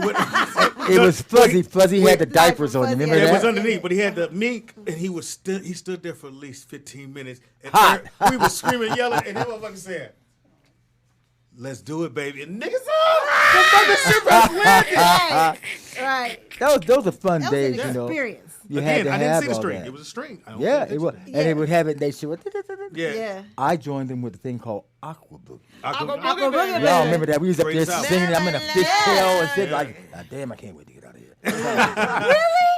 was Fuzzy. Fuzzy had the diapers on. You remember It was that? underneath, but he had the mink, and he stood there for at least 15 minutes. And Hot. we was screaming, yelling, and that motherfucker said, "Let's do it, baby!" And niggas, the fucking ship has landed. Right. Those are fun That was days, an you know. experience. You had Again, to I didn't have see the all string. that. It was a string. I don't Yeah, think it was, it's- and they would have it. They should. Yeah. Yeah. I joined them with a thing called Aqua Boogie. Aqua Aqua Boogie, Boogie. baby. Y'all remember that? We was up Great there South. singing. I'm in a fishtail and shit. Like, damn, I can't wait to get out of here. Really?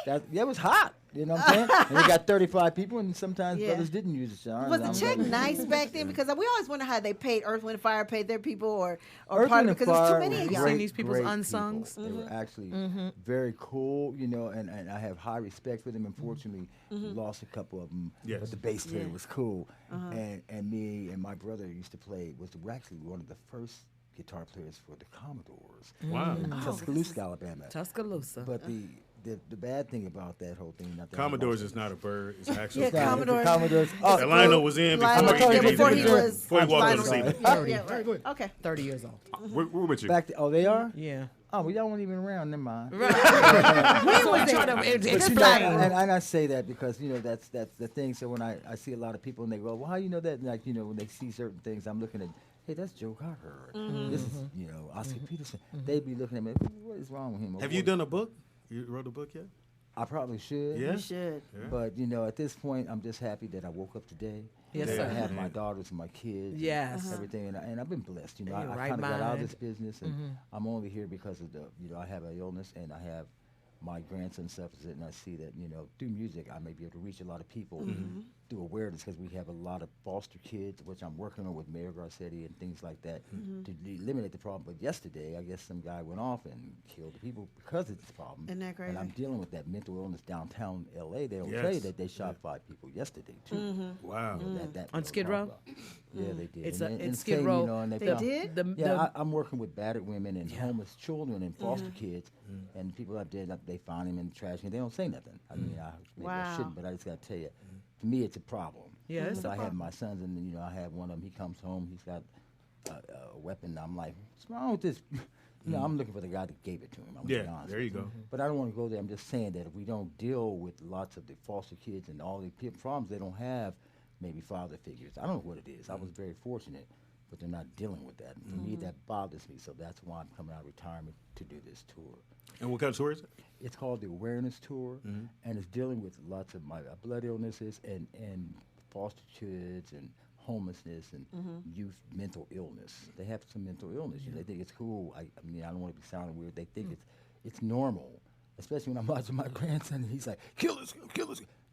That it was hot. You know what I'm saying? And they got 35 people, and sometimes Yeah. brothers didn't use the shower. Was the check nice back then? Because we always wonder how they paid Earth, Wind, and Fire paid their people, or Earth, part Wind, of it, and because there's too Fire many were of y'all. great, Seen these people's great unsungs? people. They were actually very cool, you know, and I have high respect for them. Unfortunately, we lost a couple of them, Yes. but the bass player was cool. Uh-huh. And me and my brother used to play, we're actually one of the first guitar players for the Commodores. Wow. In Tuscaloosa, Alabama. Tuscaloosa. But the bad thing about that whole thing, not that I Commodores lost is not a bird. It's actually Yeah, It's not- Commodores. Commodores. And Lionel was in before Lionel- he did anything. before he was Before he walked on the Lionel- scene. Yeah, right. Okay. 30 years old. We're with you. Back to, oh, they are? Yeah. Oh, well, y'all weren't even around. Never mind. We was trying to But you know, explain. and I say that because you know that's the thing. So when I see a lot of people and they go, well, how you know that? And like you know when they see certain things, I'm looking at, hey, that's Joe Cocker. This is you know Oscar Peterson. They'd be looking at me, what is wrong with him? Have you done a book? You wrote a book yet? I probably should. Yeah. You should. Yeah. But you know, at this point, I'm just happy that I woke up today. Yes, that sir. I have my daughters and my kids. Yes. And everything, and I've been blessed. You know, In your I right kind of got out of mind. this business, and I'm only here because of the, you know, I have an illness, and I have my grandson suffers it, and I see that, you know, through music, I may be able to reach a lot of people through awareness, because we have a lot of foster kids, which I'm working on with Mayor Garcetti and things like that to eliminate the problem. But yesterday, I guess some guy went off and killed the people because of this problem. Isn't that crazy? And I'm dealing with that mental illness downtown L.A. They don't Yes. tell you that they shot 5 people yesterday, too. Wow. You know, that On we Skid don't Row? talk about. Yeah, they did. It's And it's the Skid same, Row. You know, and They found- did? Yeah, I'm working with battered women and homeless children and foster kids, and people out there, they find them in the trash and they don't say nothing. I mean, maybe I Wow. shouldn't, but I just got to tell you, to me, it's a problem. Yeah, it's But a I have problem. my sons, and you know, I have one of them. He comes home, he's got a weapon. I'm like, what's wrong with this? You know, I'm looking for the guy that gave it to him. I'm gonna be Yeah, honest there with you go. But I don't want to go there. I'm just saying that if we don't deal with lots of the foster kids and all the problems, they don't have maybe father figures. I don't know what it is. I was very fortunate, but they're not dealing with that. And for me, that bothers me. So that's why I'm coming out of retirement to do this tour. And what kind of tour is it? It's called the Awareness Tour, and it's dealing with lots of my blood illnesses and foster kids and homelessness and youth mental illness. They have some mental illness. You know, they think it's cool. I mean, I don't want to be sounding weird. They think it's normal, especially when I'm watching my grandson and he's like, kill us.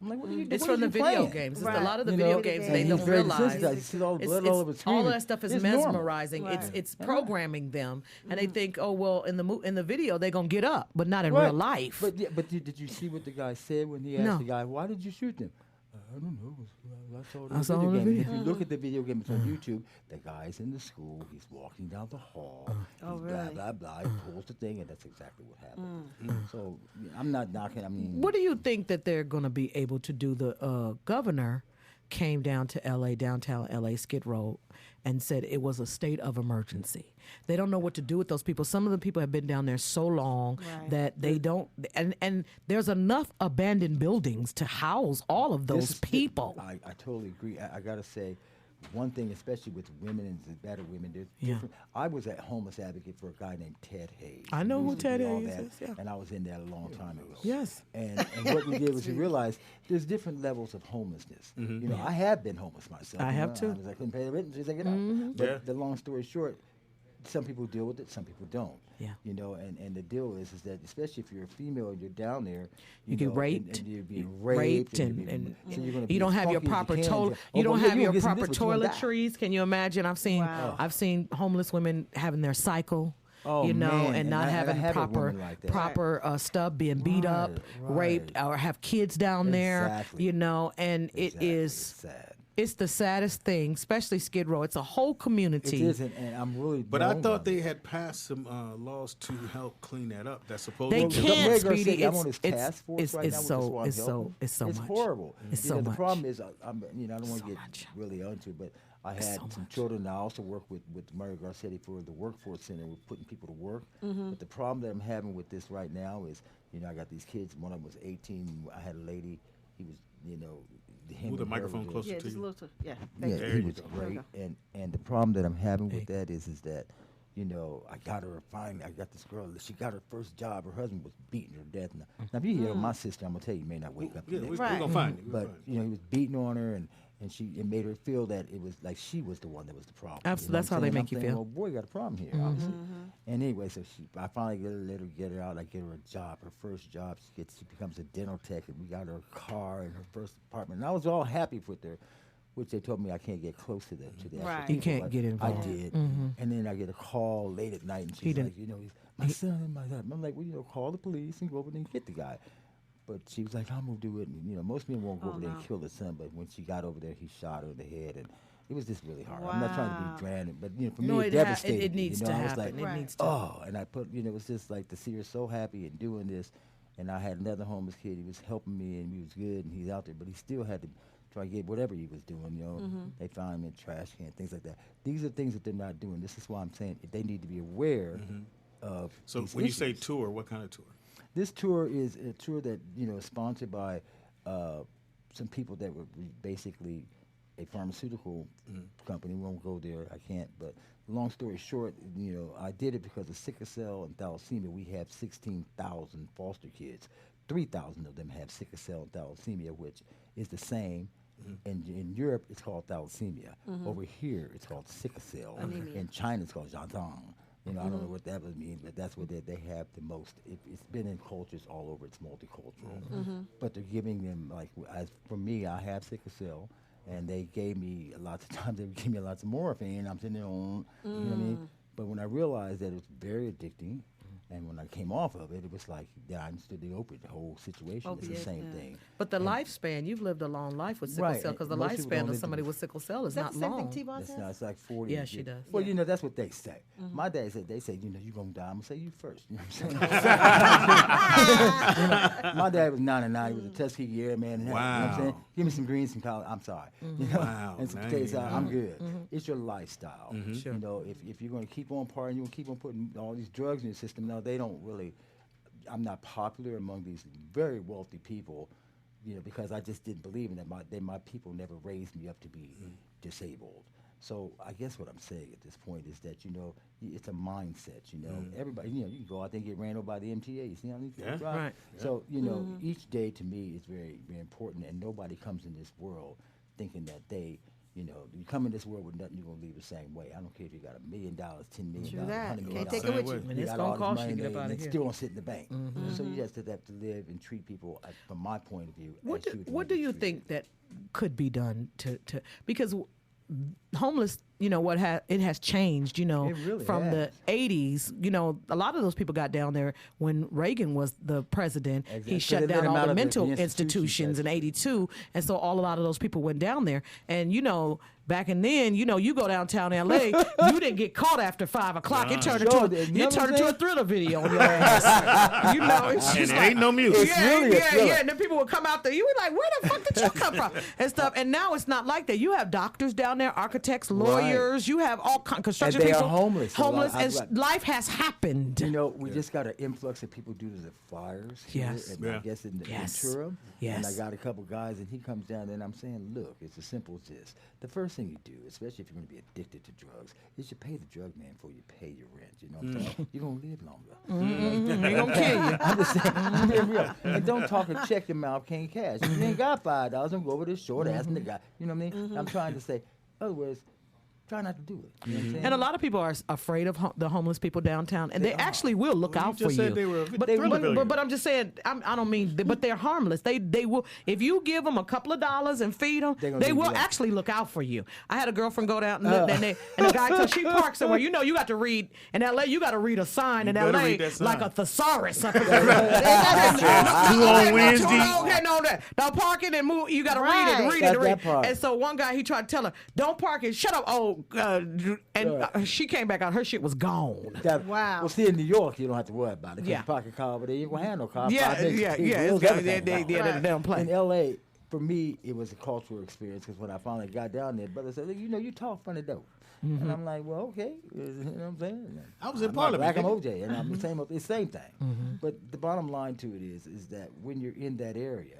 I'm like, what are you doing? It's from the video games. It's a lot of the video games they don't realize. You see all the blood all over the screen. all of that stuff is It's normal. mesmerizing. Right. It's programming them, and they think, oh well, in the video they're gonna get up, but not in Right. real life. But did you see what the guy said when he asked No. the guy, why did you shoot them? I don't know. I saw it on the game. video. If you look at the video game, it's on YouTube. The guy's in the school. He's walking down the hall. Oh, he's really? blah, blah, blah. He pulls the thing, and that's exactly what happened. So I'm not knocking. I mean, What do you think that they're going to be able to do? The governor came down to L.A., downtown L.A., Skid Row, and said it was a state of emergency. They don't know what to do with those people. Some of the people have been down there so long that they don't, and there's enough abandoned buildings to house all of those people. I totally agree. I got to say, one thing, especially with women and the battered women, there's Yeah. different. I was a homeless advocate for a guy named Ted Hayes. I know He who used to Ted do all Hayes that, is, yeah. and I was in that a long time ago. Yes. And what we did was we realized there's different levels of homelessness. You know, I have been homeless myself. I you have know, too. I couldn't pay the rent, so they get out. But Yeah. the long story short, some people deal with it, some people don't. Yeah. You know, and the deal is that especially if you're a female and you're down there, You get know, raped, and you're being raped, and so you're gonna be you don't as have your funky as proper you can. toilet. Oh, You don't well, yeah, have you your gonna get some proper this, but you gonna die. toiletries. Can you imagine? I've seen homeless women having their cycle. Oh, you know, man, and not I having have a proper woman like that. stuff, being beat up, raped, or have kids down there. Exactly. You know, and it is. It's sad. It's the saddest thing, especially Skid Row. It's a whole community. It is, and I'm really. But I blown thought by they it. had passed some laws to help clean that up. That's supposed They to be. can't, Mayor Garcetti, Speedy. I'm on his It's- task force it's- right it's now, which so- is why I'm it's so- helping. it's so It's much. horrible. It's You so know, the much. problem is, I'm, you know, I don't want So to get much. really onto it, but I It's had so some much. children. I also work with Mario Garcetti for the Workforce Center. We're putting people to work. But the problem that I'm having with this right now is, you know, I got these kids. One of them was 18. I had a lady. He was, you know, him Move the and her microphone were closer Yeah, to just a you. little. Yeah. yeah, Thank There he you was go. great, and the problem that I'm having with that is that, you know, I got her finally. I got this girl. She got her first job. Her husband was beating her to death. Now if you hear my sister, I'm gonna tell you, you may not wake up. Yeah, the we're next day. going to find it. But you know, he was beating on her, And it made her feel that it was like she was the one that was the problem. Absolutely, what that's I'm how they saying? make I'm you thinking, feel. well, boy, you got a problem here, obviously. And anyway, so I finally let her get her out. I get her a job, her first job. She becomes a dental tech, and we got her a car and her first apartment. And I was all happy with her, which they told me I can't get close to that. Right. You can't get involved. I did. And then I get a call late at night, and she's like, my son and my son. I'm like, well, call the police and go over there and get the guy. But she was like, I'm going to do it. And, most men won't go over there and kill their son. But when she got over there, he shot her in the head. And it was just really hard. I'm not trying to be dramatic, but, for me, it devastated. It needs to I was happen. like, It needs to. oh, and I put, it was just like to see her so happy and doing this. And I had another homeless kid. He was helping me, and he was good, and he's out there. But he still had to try to get whatever he was doing, They found him in a trash can, things like that. These are things that they're not doing. This is why I'm saying they need to be aware of So these when issues. you say tour, what kind of tour? This tour is a tour that is sponsored by some people that were basically a pharmaceutical company. We won't go there. I can't. But long story short, I did it because of sickle cell and thalassemia. We have 16,000 foster kids. 3,000 of them have sickle cell and thalassemia, which is the same. And in Europe, it's called thalassemia. Over here, it's called sickle cell. In China, it's called jiangtang. I don't know what that would mean, but that's what they have the most. It's been in cultures all over. It's multicultural. But they're giving them, for me, I have sickle cell, and they gave me lots of times, they gave me lots of morphine. I'm sitting there on, you know what I mean? But when I realized that it was very addicting, and when I came off of it, it was like, I understood the opiate, the whole situation. It's the same thing. But the lifespan, you've lived a long life with sickle cell, because the Most people lifespan don't of live somebody to- with sickle cell is not That's the same long. thing T-Bone That's says? not, it's like 40. Yeah, she does. Well, that's what they say. My dad said, they say, you're going to die. I'm going to say you first. You know what I'm saying? My dad was 99. He was a Tuskegee Airman. You know what I'm saying? Wow. Give me some greens and collard. I'm sorry. Wow, And some 90, potatoes salad. I'm good. Mm-hmm. It's your lifestyle. Sure. If you're going to keep on partying, you're going to keep on putting all these drugs in your system. No, they don't really. I'm not popular among these very wealthy people, because I just didn't believe in that. My people never raised me up to be disabled. So I guess what I'm saying at this point is that, it's a mindset, Everybody, you can go out there and get ran over by the MTA. You see how many people drive? Right. So, each day to me is very, very important, and nobody comes in this world thinking that they, you come in this world with nothing, you're going to leave the same way. I don't care if you got $1 million, $10 million, True that. $100 million. Can't take it with you. And it's got gonna all this cost money you to get in up there, outta and here. it's still going to sit in the bank. So you just have to live and treat people, from my point of view. What do you think that could be done to because homeless, it has changed, really from has. the 80s. A lot of those people got down there when Reagan was the president. Exactly. He So shut they let down them all out the of the mental institutions, institutions in 82. And so a lot of those people went down there. And, back and then, you go downtown L.A., you didn't get caught after 5 o'clock. It turned Sure, into you know what I'm a saying? Thriller video on your ass. It's And just it like, ain't no music. It's really a thriller. and then people would come out there. You were like, where the fuck did you come from? And stuff. And now it's not like that. You have doctors down there, architects, lawyers. You have all construction And they are people. homeless. Homeless, I've and life has happened. We just got an influx of people due to the fires here, Yes. and I guess in Yes. Ventura. Yes. And I got a couple guys, and he comes down there, and I'm saying, look, it's as simple as this. The first thing you do, especially if you're going to be addicted to drugs, is you pay the drug man before you pay your rent. You know what I'm saying? You're going to live longer. They're going to kill you. I'm just saying, I'm being real. And don't talk and check your mouth, can't cash. If you ain't got $5, don't go over this short ass nigga. You know what I mean? I'm trying to say, in other words, try not to do it. You know what I'm saying? And a lot of people are afraid of the homeless people downtown, and they actually will look Well, you out for just said you. they were a but, thriller villain. but I'm just saying, I don't mean, but they're harmless. They will, if you give them a couple of dollars and feed them, gonna they leave will you out. actually look out for you. I had a girlfriend go down, and the guy, because she parked somewhere, you got to read, in L.A., you got to read a sign in better L.A. read that sign. like a thesaurus. Two on Wednesday. Okay, no parking and move. You got to read it, read That's it, read that part. it. And so one guy, he tried to tell her, don't park it, shut up. She came back out, her shit was gone. Wow. Well, see, in New York, you don't have to worry about it. 'Cause Yeah. you park a car over there, you ain't going to have no car. Yeah, 5 minutes, yeah, people, yeah. those It's other things. they don't play. In L.A., for me, it was a cultural experience because when I finally got down there, brother said, you talk funny dope. And I'm like, well, okay. You know what I'm saying? I was in I'm Parliament, Black, I'm nigga. OJ, and I'm the same thing. But the bottom line to it is that when you're in that area,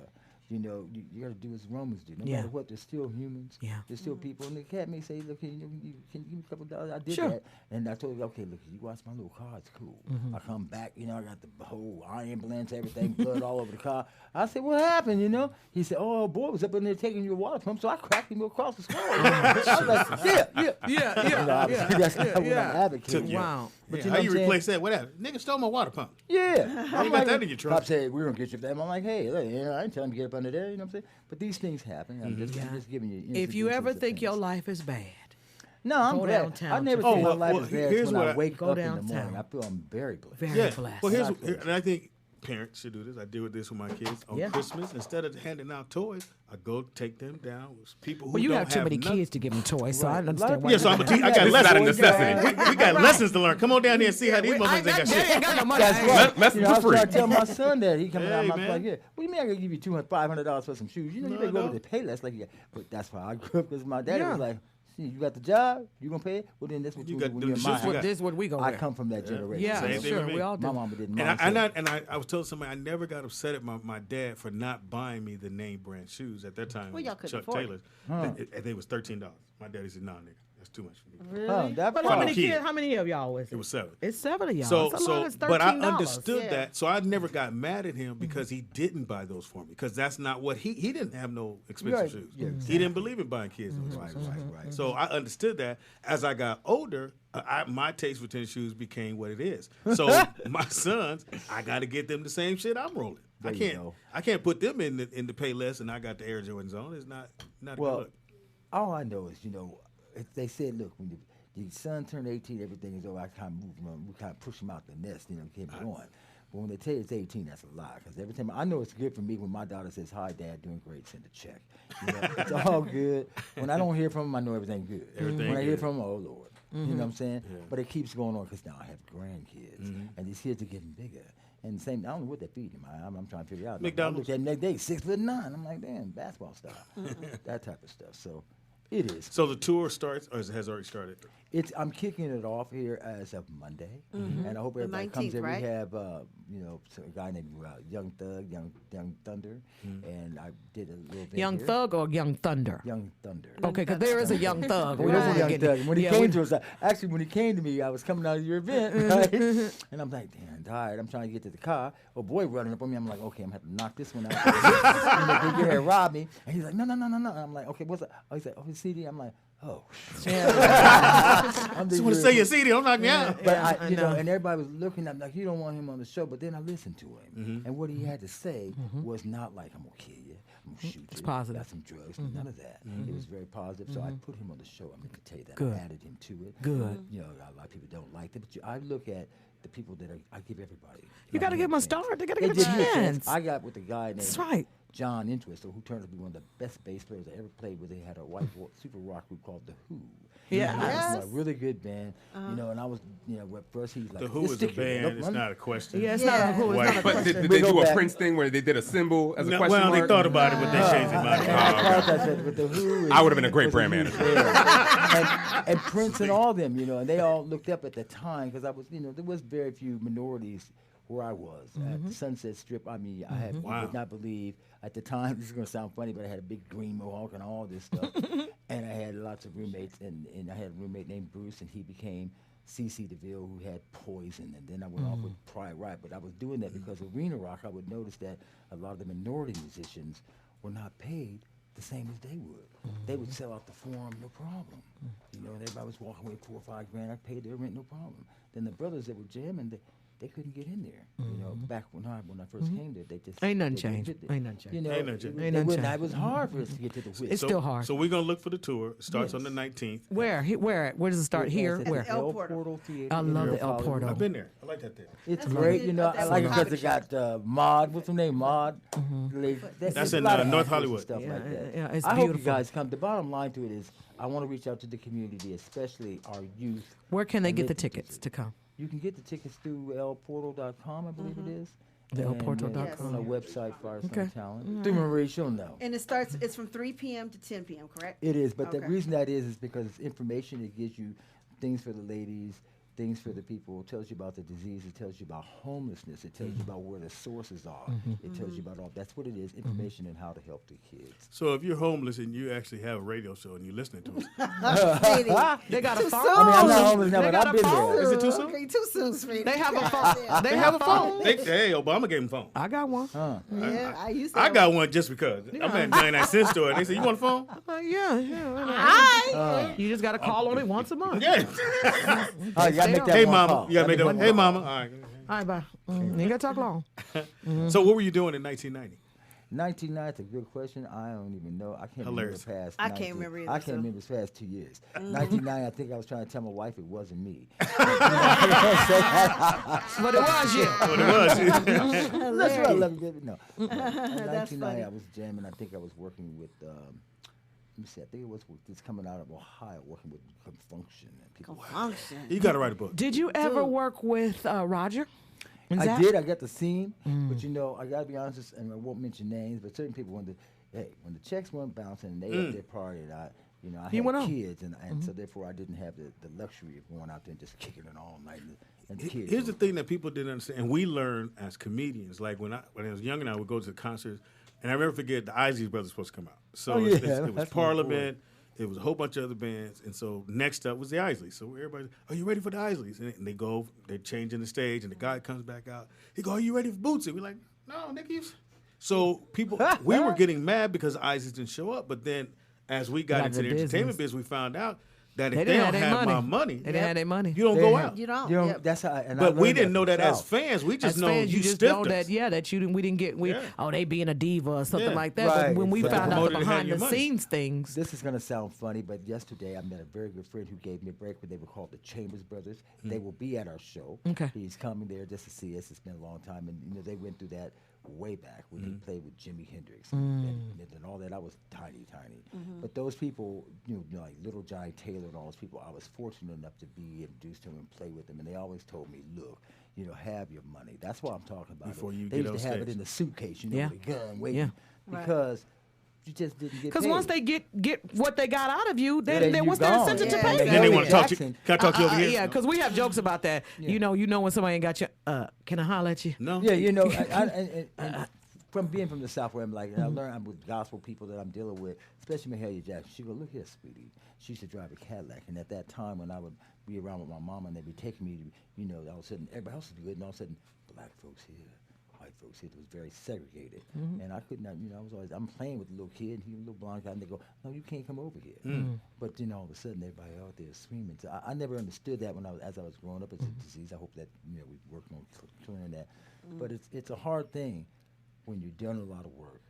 You know, you got to do as Romans do. No Yeah. matter what, they're still humans. Yeah. They're still people. And the cat may say, look, can you give me a couple $? I did Sure. that. And I told her, okay, look, you watch my little car. It's cool. Mm-hmm. I come back, you know, I got the whole iron blends, everything, blood all over the car. I said, what happened, you know? He said, oh, boy was up in there taking your water pump, so I cracked him across the skull. I was like, yeah. You know, obviously, that's not what I'm advocating. Wow. But How you replace that? What happened? Nigga stole my water pump. Yeah. How you got that in your truck? Pop said, we're going to get you for that. I'm like, hey, look, you know, I didn't tell him to get up under there, you know what I'm saying? But these things happen. I'm just giving you If you incidences ever of think things. your life is bad, No, I'm go glad. downtown. I never Oh, think well, my life well, is bad here's when what I I- wake Go up in the downtown. morning. I feel I'm very blessed. very blessed. Well, God bless. and I think parents should do this. I deal with this with my kids on Yeah. Christmas. Instead of handing out toys, I go take them down with people who Well, you don't have too many nothing. kids to give them toys, so I Right. understand why. Yeah, so I'm a teacher. I got This is not a lessons. necessity. We got lessons to learn. Come on down here and see how these motherfuckers they got shit. ain't got no money. That's I ain't- right. Mess You know, I was for free. trying to tell my son that he coming out Hey, my man. like, yeah. What do you mean I gotta give you $500 for some shoes? You know, you better go no. over to pay less. Like, yeah. But that's why I grew up because my daddy Yeah. was like, see, you got the job, you gonna pay it. Well, then that's what You you got do when to you're do in the my shit you house. got. This is what we go I with. come from that generation. Yeah, Same thing sure, with me. we all do. My mama didn't And mind. I was telling somebody I never got upset at my dad for not buying me the name brand shoes at that time. Well, it was y'all couldn't Chuck afford Taylor's. Huh. They was $13. My daddy said, "No, nigga, that's too much for me." Oh, that But For how a many kid. kids? How many of y'all was it? It was 7. It's 7 of y'all. So, That's a lot. It's but I $13. understood Yeah. that, so I never got mad at him because he didn't buy those for me because that's not what he didn't have no expensive Right. shoes. Yeah, He didn't believe in buying kids those Right, shoes. right. So I understood that. As I got older, my taste for tennis shoes became what it is. So my sons, I got to get them the same shit I'm rolling. There I you can't. go. I can't put them in the pay less, and I got the Air Jordans on. It's not a good Well, look. all I know is, you know, they said, look, when your son turned 18, everything is over. I kind of move him on. We kind of push him out the nest, you know, keep him going. But when they tell you it's 18, that's a lie. Because every time I know it's good for me when my daughter says, "Hi, Dad, doing great," send a check. You know, it's all good. When I don't hear from him, I know everything good. Everything when I hear good. from him, oh Lord, you know what I'm saying? But it keeps going on because now I have grandkids, and these kids are getting bigger. And the same, I don't know what they're feeding him. I'm trying to figure out. McDonald's. I looked at him next day, 6'9". I'm like, damn, basketball style, that type of stuff. So it is. So the tour starts, or has already started. I'm kicking it off here as of Monday, and I hope The everybody comes 19th, in. right? We have, a guy named Young Thug, Young Thunder, and I did a little bit Young here. Thug or Young Thunder? Young Thunder. Okay, because there is a Young Thug. Well, We don't there's a wanna Young get- Thug. And when he yeah, came we- to us, actually, when he came to me, I was coming out of your event, right? And I'm like, damn, I'm tired. I'm trying to get to the car. Oh, boy, running up on me. I'm like, okay, I'm going to have to knock this one out. You know, they get here and rob me. And he's like, no. And I'm like, okay, what's that? Oh, he's like, oh, his CD. I'm like, oh. I just want to say your CD. Don't knock me out. But Yeah, I I you know, know. and everybody was looking at me like, you don't want him on the show. But then I listened to him, and what he had to say was not like, I'm gonna kill you, I'm gonna shoot you, positive. got some drugs, none of that. It was very positive. So I put him on the show. I'm gonna tell you that Good. I added him to it. Good. You know, a lot of people don't like it, but I look at the people that I give everybody. You got to give them a chance. star. They got to They get a did me chance. I got with a guy named That's right. John Entwistle, who turned out to be one of the best bass players I ever played with. They had a white super rock group called The Who. Yes. It was a really good band, you know, and I was, you know, at first he's like, The Who "Let's is a stick here, band. look, It's run." not a question. Yeah, it's not a who. It's White. not a But question. did We they go do a back. Prince thing where they did a symbol as a question Well, mark? they thought about it, but they changed their mind. And I apologize for that, but The Who is, I would've been a great was brand huge manager. band. and Prince and all them, you know, and they all looked up at the time because I was, you know, there was very few minorities where I was at the Sunset Strip. I mean, I had, you would not believe at the time. This is gonna sound funny, but I had a big green mohawk and all this stuff, and I had lots of roommates, and I had a roommate named Bruce, and he became CeCe DeVille, who had Poison, and then I went off with Pride Right. But I was doing that because Arena Rock, I would notice that a lot of the minority musicians were not paid the same as they would. They would sell out the Forum, no problem. You know, and everybody was walking away with $4 or $5 grand. I paid their rent, no problem. Then the brothers that were jamming, they couldn't get in there. You know, back when I first came there, they just Ain't nothing they wouldn't changed. get there. Ain't nothing changed. You know, Ain't nothing changed. they Ain't nothing wouldn't- changed. It was hard for us to get to the whip. It's still hard. So we're gonna look for the tour. It starts on the Yes. 19th. Where? Where does it start? Here? It's at Where? the El Portal Theater. I in love the North El Hollywood. Portal. I've been there. I like that theater. It's That's great, what you know. I that's like it what because it got Maud. What's her name? Maud. That's in, a lot of North actors and Hollywood. Stuff Yeah, like that. yeah, it's I hope you beautiful. guys come. The bottom line to it is, I want to reach out to the community, especially our youth. Where can they and get the live tickets to come? You can get the tickets through lportal.com, I believe it is. The And, lportal.com. on our website, Firestone Okay. Talent. Through Marie, she'll know. And it's from 3 p.m. to 10 p.m., correct? It is, but the Okay. reason that is because it's information. It gives you things for the ladies, things for the people. It tells you about the disease. It tells you about homelessness. It tells you about where the sources are. It tells you about all. That's what it is. Information and how to help the kids. So if you're homeless and you actually have a radio show and you're listening to us, they got a phone. I mean, I'm not homeless now, They but got I've a been phone. there. is it too soon? Okay, too soon, sweetie. They have a phone. They have a phone. Hey, Obama gave him a phone. I got one. Yeah, I used to. I got one just because. I'm at a 99 cent store. And they said, "You want a phone?" Yeah. You just got to call on it once a month. Yeah. Oh, you gotta make that Hey, one mama. call. You gotta make that. one Hey, call. mama. All right. All right, bye. You ain't got to talk long. So what were you doing in 1990? 1990, a good question. I don't even know. I can't Hilarious. remember past. I can't remember either, I can't so. remember it's past 2 years. 1990, I think I was trying to tell my wife it wasn't me. But it was you. What it was? That's right, I love you, baby. No. In That's 1990, funny. I was jamming. I think I was working with. Let me see. I think it was it's coming out of Ohio, working with Confunction and people. Function. You got to write a book. Did you ever work with Roger? and I Zach? did. I got to see him, but you know, I gotta be honest, and I won't mention names, but certain people when the checks weren't bouncing, and they up there partying, I He had went on. kids, and so therefore I didn't have the luxury of going out there and just kicking it all night. And the kids. Here's the thing that people didn't understand, and we learned as comedians. Like when I was young, and I would go to the concerts, and I never forget the Isley Brothers were supposed to come out. So Oh, it yeah, was that's Parliament. It was a whole bunch of other bands, and so next up was the Isleys. So everybody, are you ready for the Isleys? And they go, they're changing the stage, and the guy comes back out. He go, are you ready for Bootsy? We're like, no, Nicky. So people, we were getting mad because Isleys didn't show up. But then as we got Got into the the entertainment business. business, we found out that They if they didn't don't have their have money. my money, They didn't have their money. you don't They go have- out. You don't. You know, Yep. that's how. And I But we learned didn't know from that as South. fans. We just As know fans, you just stiffed know us. that we didn't get Yeah. they being a diva or something Yeah. like that. Right. But when we But found out the promoted to have behind your the money. scenes things, This is gonna sound funny, but yesterday I met a very good friend who gave me a break. Where they were called the Chambers Brothers. They will be at our show. Okay. He's coming there just to see us. It's been a long time, and you know they went through that way back when they played with Jimi Hendrix and all that. I was tiny. But those people, you know, like Little Johnny Taylor and all those people, I was fortunate enough to be introduced to them and play with them, and they always told me, look, you know, have your money. That's what I'm talking about. Before you they get used to on have it stage. in the suitcase, you know, Yeah. with a gun waiting, Yeah. Right. because you just didn't get because paid. once they get what they got out of you, Then then you what's their gone. incentive to Yeah. pay And them? then they want to talk to you. Jackson. Can I talk to you over here? Yeah, because we have jokes about that. You know when somebody ain't got you. Can I holler at you? No. Yeah, you know, and from being from the South, where I'm like, and I learned I'm with gospel people that I'm dealing with, especially Mahalia Jackson. She go, look here, sweetie. She used to drive a Cadillac, and at that time when I would be around with my mama and they'd be taking me, you know, all of a sudden everybody else was good, and all of a sudden black folks here, white folks here. It was very segregated, and I could not, you know, I'm playing with a little kid, and he was a little blonde guy, and they go, no, you can't come over here. But you know, all of a sudden everybody out there is screaming. So I never understood that when as I was growing up. It's a disease. I hope that we're working on clearing that. But it's a hard thing when you're doing a lot of work.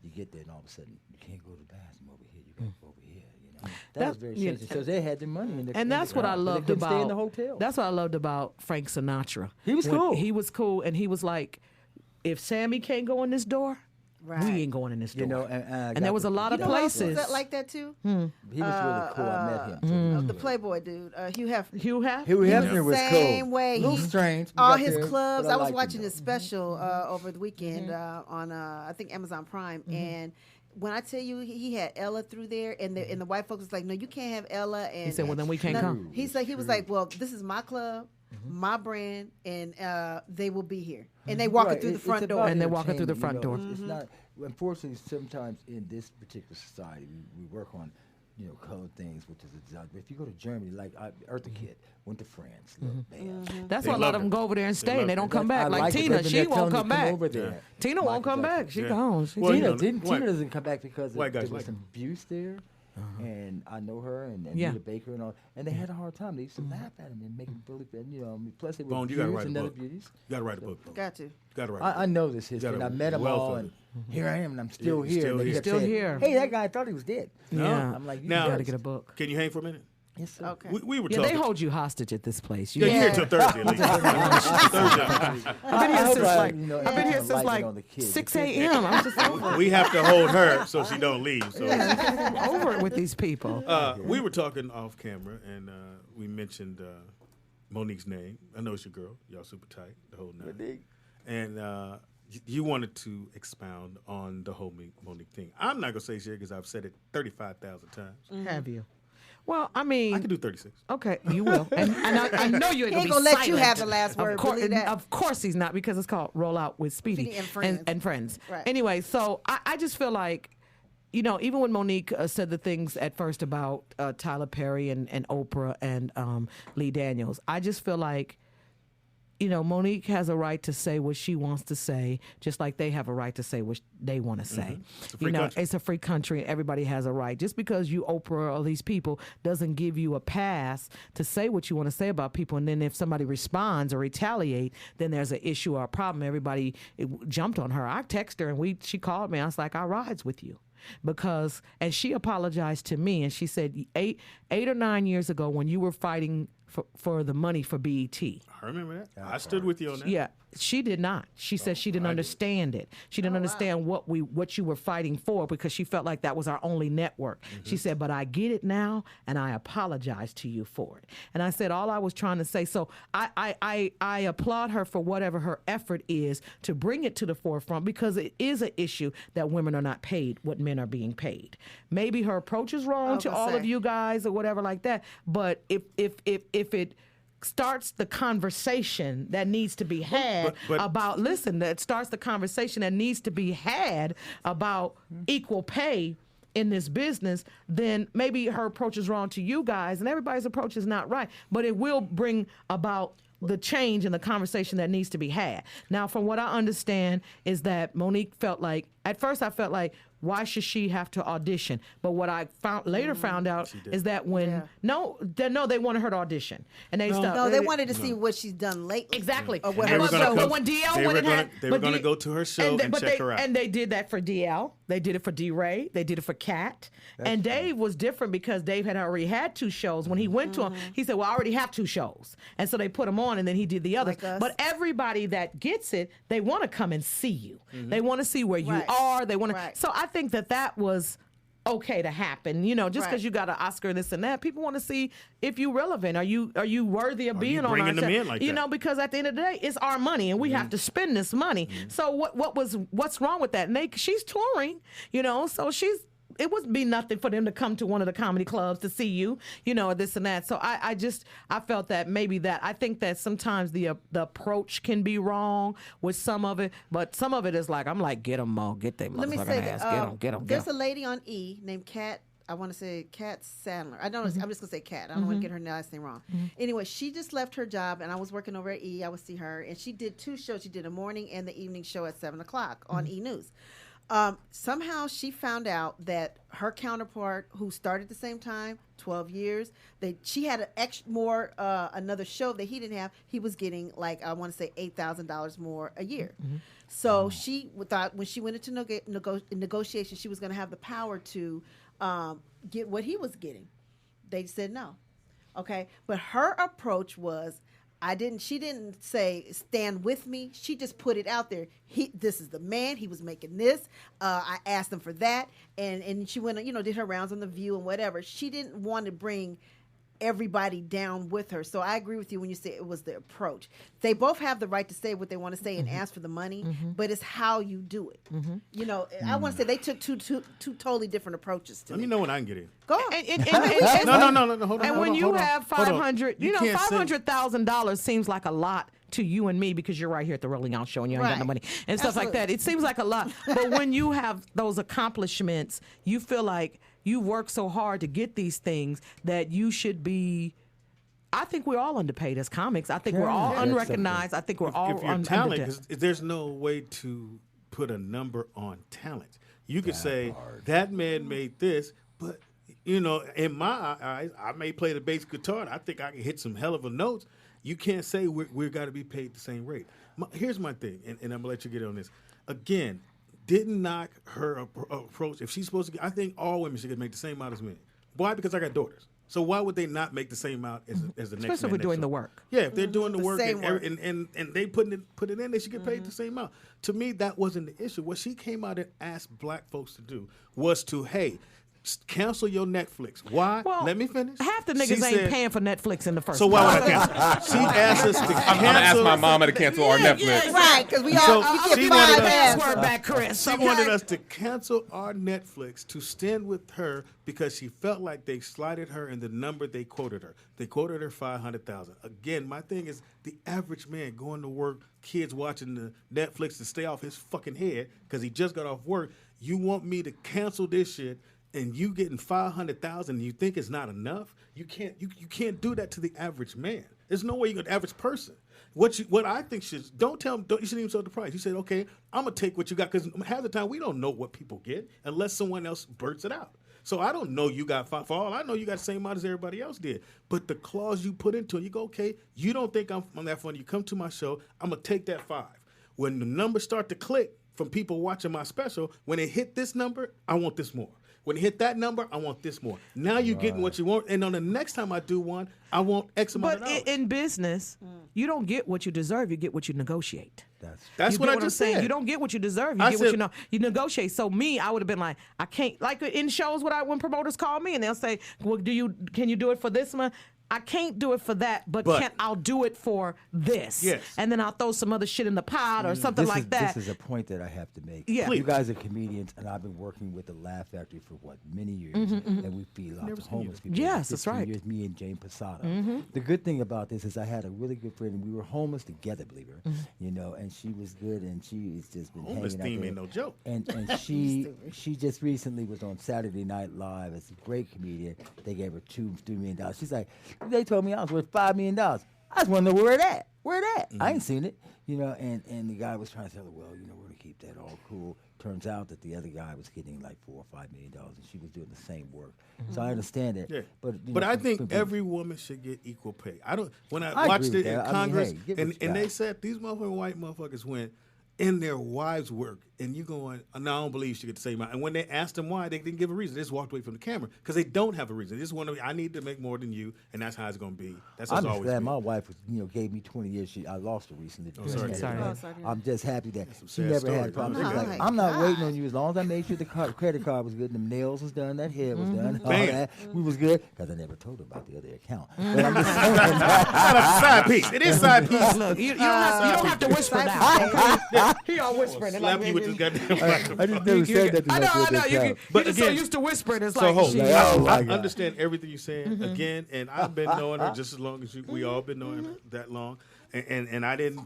You get there and all of a sudden you can't go to the bathroom over here. You got to go over here. You know, that was very yeah. strange. So they had their money in the And that's what I loved they about. Stay in the hotel. That's what I loved about Frank Sinatra. He was When cool. He was cool, and he was like, if Sammy can't go in this door, Right. we ain't going in this door. You know, and there was a lot of You know who else places. was that like that too? he was really cool. I met him. The Playboy dude, Hugh Hefner. Hugh Hefner. Hugh He Hefner was cool. same way. A little He- strange. All but his there- clubs. but I was liked him, watching though. his special over the weekend on I think Amazon Prime, and when I tell you he had Ella through there, and the white folks was like, no, you can't have Ella. And He said, well, then we can't no, come. He said he was like, well, this is my club. My brand, and they will be here, and they walking Right, through the it's front about door. And they're walking through the entertainment, front you know, door. It's not. Unfortunately, sometimes in this particular society, we work on, code things, which is exactly. If you go to Germany, like Eartha Kitt went to France, little band. That's They why a lot loved of them her. go over there and stay, and they don't loved come That's- back. I Like it, Tina, but she they're telling won't them come to back. over there. Tina won't Michael come back. Jackson. She Yeah. gone. She Well, you Tina know, didn't. white- Tina doesn't come back because White guys there was like some abuse there, and I know her and Yeah. Anita Baker and all, and they had a hard time. They used to laugh at him and make him really, plus they were Bone, you gotta beauties write a and other book. beauties. You got to write a book. Got to. You got to write. I know this history, and I met them wealth all, of and it. here I am, and I'm still you're here. still and they here. kept Still saying, here. Hey, that guy, I thought he was dead. Yeah. I'm like, you Now- Got to first. get a book. Can you hang for a minute? Yes, sir. Okay. We were Yeah, talking. they hold you hostage at this place. Yeah, you're here till Thursday. At least. Thursday. I've been here hope since I, like you know, I've been here I'm since lighting like on the kids. 6 a.m. I'm just over, We have to hold her so she don't leave. So over it with these people. we were talking off camera, and we mentioned Monique's name. I know it's your girl. Y'all super tight, the whole night. Monique. And you wanted to expound on the whole Monique thing. I'm not gonna say shit because I've said it 35,000 times. Have you? Well, I mean, I can do 36. Okay, you will, and I know you ain't He gonna ain't be gonna let you silent. have the last word, believe that. Of course he's not, because it's called Roll Out with Speedy Speedy and Friends. Right. Anyway, so I just feel like, even when Monique said the things at first about Tyler Perry and Oprah and Lee Daniels, I just feel like, Monique has a right to say what she wants to say, just like they have a right to say what they want to say. It's a free country. It's a free country, and everybody has a right. Just because you Oprah or these people doesn't give you a pass to say what you want to say about people, and then if somebody responds or retaliate, then there's an issue or a problem. Everybody jumped on her. I texted her, and she called me. I was like, I rides with you. And she apologized to me, and she said 8 or 9 years ago when you were fighting for the money for BET. I remember that. I stood with you on that. Yeah, she did not. She said she didn't understand it. She didn't understand what you were fighting for, because she felt like that was our only network. She said, but I get it now, and I apologize to you for it. And I said, all I was trying to say, so I applaud her for whatever her effort is to bring it to the forefront, because it is an issue that women are not paid what men are being paid. Maybe her approach is wrong to all of you guys or whatever like that, but if it starts the conversation that needs to be had that starts the conversation that needs to be had about equal pay in this business, then maybe her approach is wrong to you guys, and everybody's approach is not right, but it will bring about the change in the conversation that needs to be had. Now, from what I understand is that Monique felt like, at first I felt like, why should she have to audition? But what I later found out is that when they wanted her to audition, and they they wanted to see what she's done lately. Exactly. Or what They were when going to go to her show and check her out. And they did that for DL. They did it for D-Ray. They did it for Kat. And Dave was different because Dave had already had 2 shows. When he went to him, he said, well, I already have 2 shows. And so they put him on, and then he did the others. But everybody that gets it, they want to come and see you. They want to see where you are. They want to. So I think that was okay to happen, just because you got an Oscar, this and that. People want to see if you're relevant. Are you worthy of being on our bringing them show? in like that? Because at the end of the day, it's our money, and we have to spend this money. So what's wrong with that? And she's touring, so it wouldn't be nothing for them to come to one of the comedy clubs to see you, this and that. So I felt that I think that sometimes the approach can be wrong with some of it, but some of it is like, I'm like, get them all, get them motherfucking ass, get them. There's a lady on E named Kat. I want to say Kat Sandler. I don't know. I'm just gonna say Kat. I don't want to get her last name wrong. Anyway, she just left her job, and I was working over at E. I would see her, and she did 2 shows. She did a morning and the evening show at 7:00 on E News. Somehow she found out that her counterpart, who started at the same time, 12 years, she had another show that he didn't have. He was getting, like, I want to say $8,000 more a year. So she thought when she went into negotiation, she was going to have the power to get what he was getting. They said no. Okay. But her approach was, she didn't say stand with me. She just put it out there. This is the man. He was making this. I asked him for that. And she went, did her rounds on The View and whatever. She didn't want to bring everybody down with her. So I agree with you when you say it was the approach. They both have the right to say what they want to say and ask for the money, but it's how you do it. I want to say they took two totally different approaches to Let me know when I can get in. Go on. No, hold on. And when you have $500, can't say- $500,000 seems like a lot to you and me because you're right here at the Rolling Out Show and you ain't got no money and stuff like that. It seems like a lot. But when you have those accomplishments, you feel like you work so hard to get these things that you should be. I think we're all underpaid as comics. I think we're all unrecognized. I think we're all if you're talent, 'cause there's no way to put a number on talent. You could say that man made this, but in my eyes, I may play the bass guitar and I think I can hit some hell of a notes. You can't say we're got to be paid the same rate. Here's my thing, and I'm gonna let you get on this. Again, didn't knock her approach. If she's supposed to get, I think all women should make the same amount as men. Why? Because I got daughters. So why would they not make the same amount as the next man? Especially if we're doing the work. Yeah, if they're doing the work same work. and they put it in, they should get paid the same amount. To me, that wasn't the issue. What she came out and asked black folks to do was to, hey, Cancel your Netflix. Why? Well, Let me finish. Half the She niggas ain't said- paying for Netflix in the first So why would place. I cancel? She asked us to cancel. I'm gonna ask my mama to cancel our Netflix. Right, because we So all we she get wanted five us- ads. Password back, Chris. She wanted us to cancel our Netflix to stand with her because she felt like they slighted her in the number they quoted her. They quoted her 500,000. Again, my thing is the average man going to work, kids watching the Netflix to stay off his fucking head because he just got off work. You want me to cancel this shit and you getting 500,000 and you think it's not enough? You can't do that to the average man. There's no way you can average person. What I think should don't tell them you shouldn't even sell the price. You said, okay, I'm gonna take what you got because half the time we don't know what people get unless someone else blurts it out. So I don't know you got five. For all I know, you got the same amount as everybody else did. But the clause you put into it, you go, okay, you don't think I'm that funny. You come to my show, I'm gonna take that 5. When the numbers start to click from people watching my special, when it hit this number, I want this more. When it hit that number, I want this more. Now you're getting what you want. And on the next time I do one, I want X amount of But dollars. in business, you don't get what you deserve. You get what you negotiate. That's You what get I I'm just saying. said. You don't get what you deserve. You I get what said- you negotiate. So me, I would have been like, I can't. Like in shows, when promoters call me and they'll say, "Well, can you do it for this month?" I can't do it for that, but I'll do it for this. Yes. And then I'll throw some other shit in the pot or something This like is, that. This is a point that I have to make. Yeah. You guys are comedians, and I've been working with the Laugh Factory for many years, and we feed lots of homeless people. Yes, that's 15 right. Years, me and Jane Posada. Mhm. The good thing about this is I had a really good friend, and we were homeless together, believe it, you know, and she was good, and she's just been Homeless hanging out theme there. ain't no joke. And she just recently was on Saturday Night Live as a great comedian. They gave her $2-3 million. She's like, they told me I was worth $5 million. I just want to know where it at. Where it at? I ain't seen it. You know, and the guy was trying to tell her, well, you know, we're gonna keep that all cool. Turns out that the other guy was getting like $4 or $5 million, and she was doing the same work. So I understand it. Yeah. But But know, I think but- every woman should get equal pay. I don't. When I I watched agree it with in that. I mean, Congress, hey, get what and you they got. said these motherfucking white motherfuckers went in their wives' work, and you going, no, I don't believe she get the same amount. And when they asked them why, they didn't give a reason. They just walked away from the camera because they don't have a reason. They just want to. I need to make more than you, and that's how it's going to be. That's how I'm it's just always glad been. my wife, gave me 20 years. I lost her recently. Oh, sorry. Sorry. Oh, sorry to hear I'm just happy that some she sad never stories. had problems. Oh, She's like, my I'm not God. waiting on you as long as I made sure the credit card was good, them nails was done, that hair was done, all Bam. that. We was good because I never told her about the other account. Mm-hmm. But I'm just saying Side piece. It is side piece. Look, you don't have to whisper now. Okay? He all whispering. and Slap like, you with this goddamn microphone. I just never said that to I know. myself. You But just so again- used to whispering. It's So like, hold. shit. Oh, my I God. understand everything you're saying again, and I've been knowing her just as long as you. We all been knowing her that long, and I didn't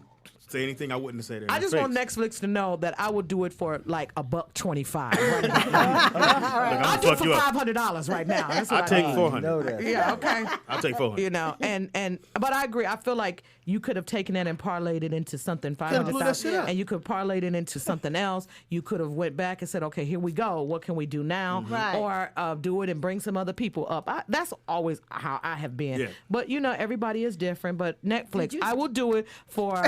say anything I wouldn't have said. I just want Netflix to know that I would do it for like $125. Right now. I'll do it for $500 right now. That's what I'll take need. 400. know that. Yeah, okay. I'll take 400. You know, but I agree. I feel like you could have taken that and parlayed it into something blew that shit 500,000, up. and you could parlay it into something else. You could have went back and said, okay, here we go. What can we do now? Right. Or do it and bring some other people up. That's always how I have been. Yeah. But you know, everybody is different. But Netflix, I will do it for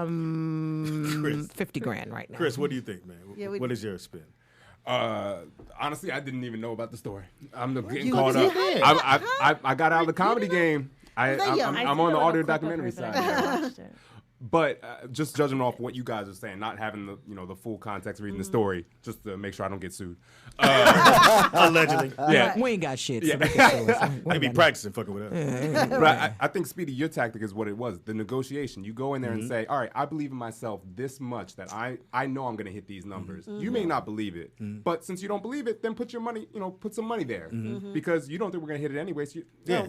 Chris. 50 grand right now. Chris, what do you think, man? Yeah, What is your spin? Honestly, I didn't even know about the story. I'm getting You caught up. did? I got out of the comedy game. I'm on the audio documentary side. I watched it. But just judging off what you guys are saying, not having the full context, reading the story, just to make sure I don't get sued. Allegedly. Yeah. We ain't got shit. Yeah. So we can sue us. We They ain't be got practicing fucking with us. But I think, Speedy, your tactic is what it was. The negotiation. You go in there and say, all right, I believe in myself this much that I know I'm going to hit these numbers. You may not believe it, but since you don't believe it, then put your money, put some money there. Because you don't think we're going to hit it anyway. So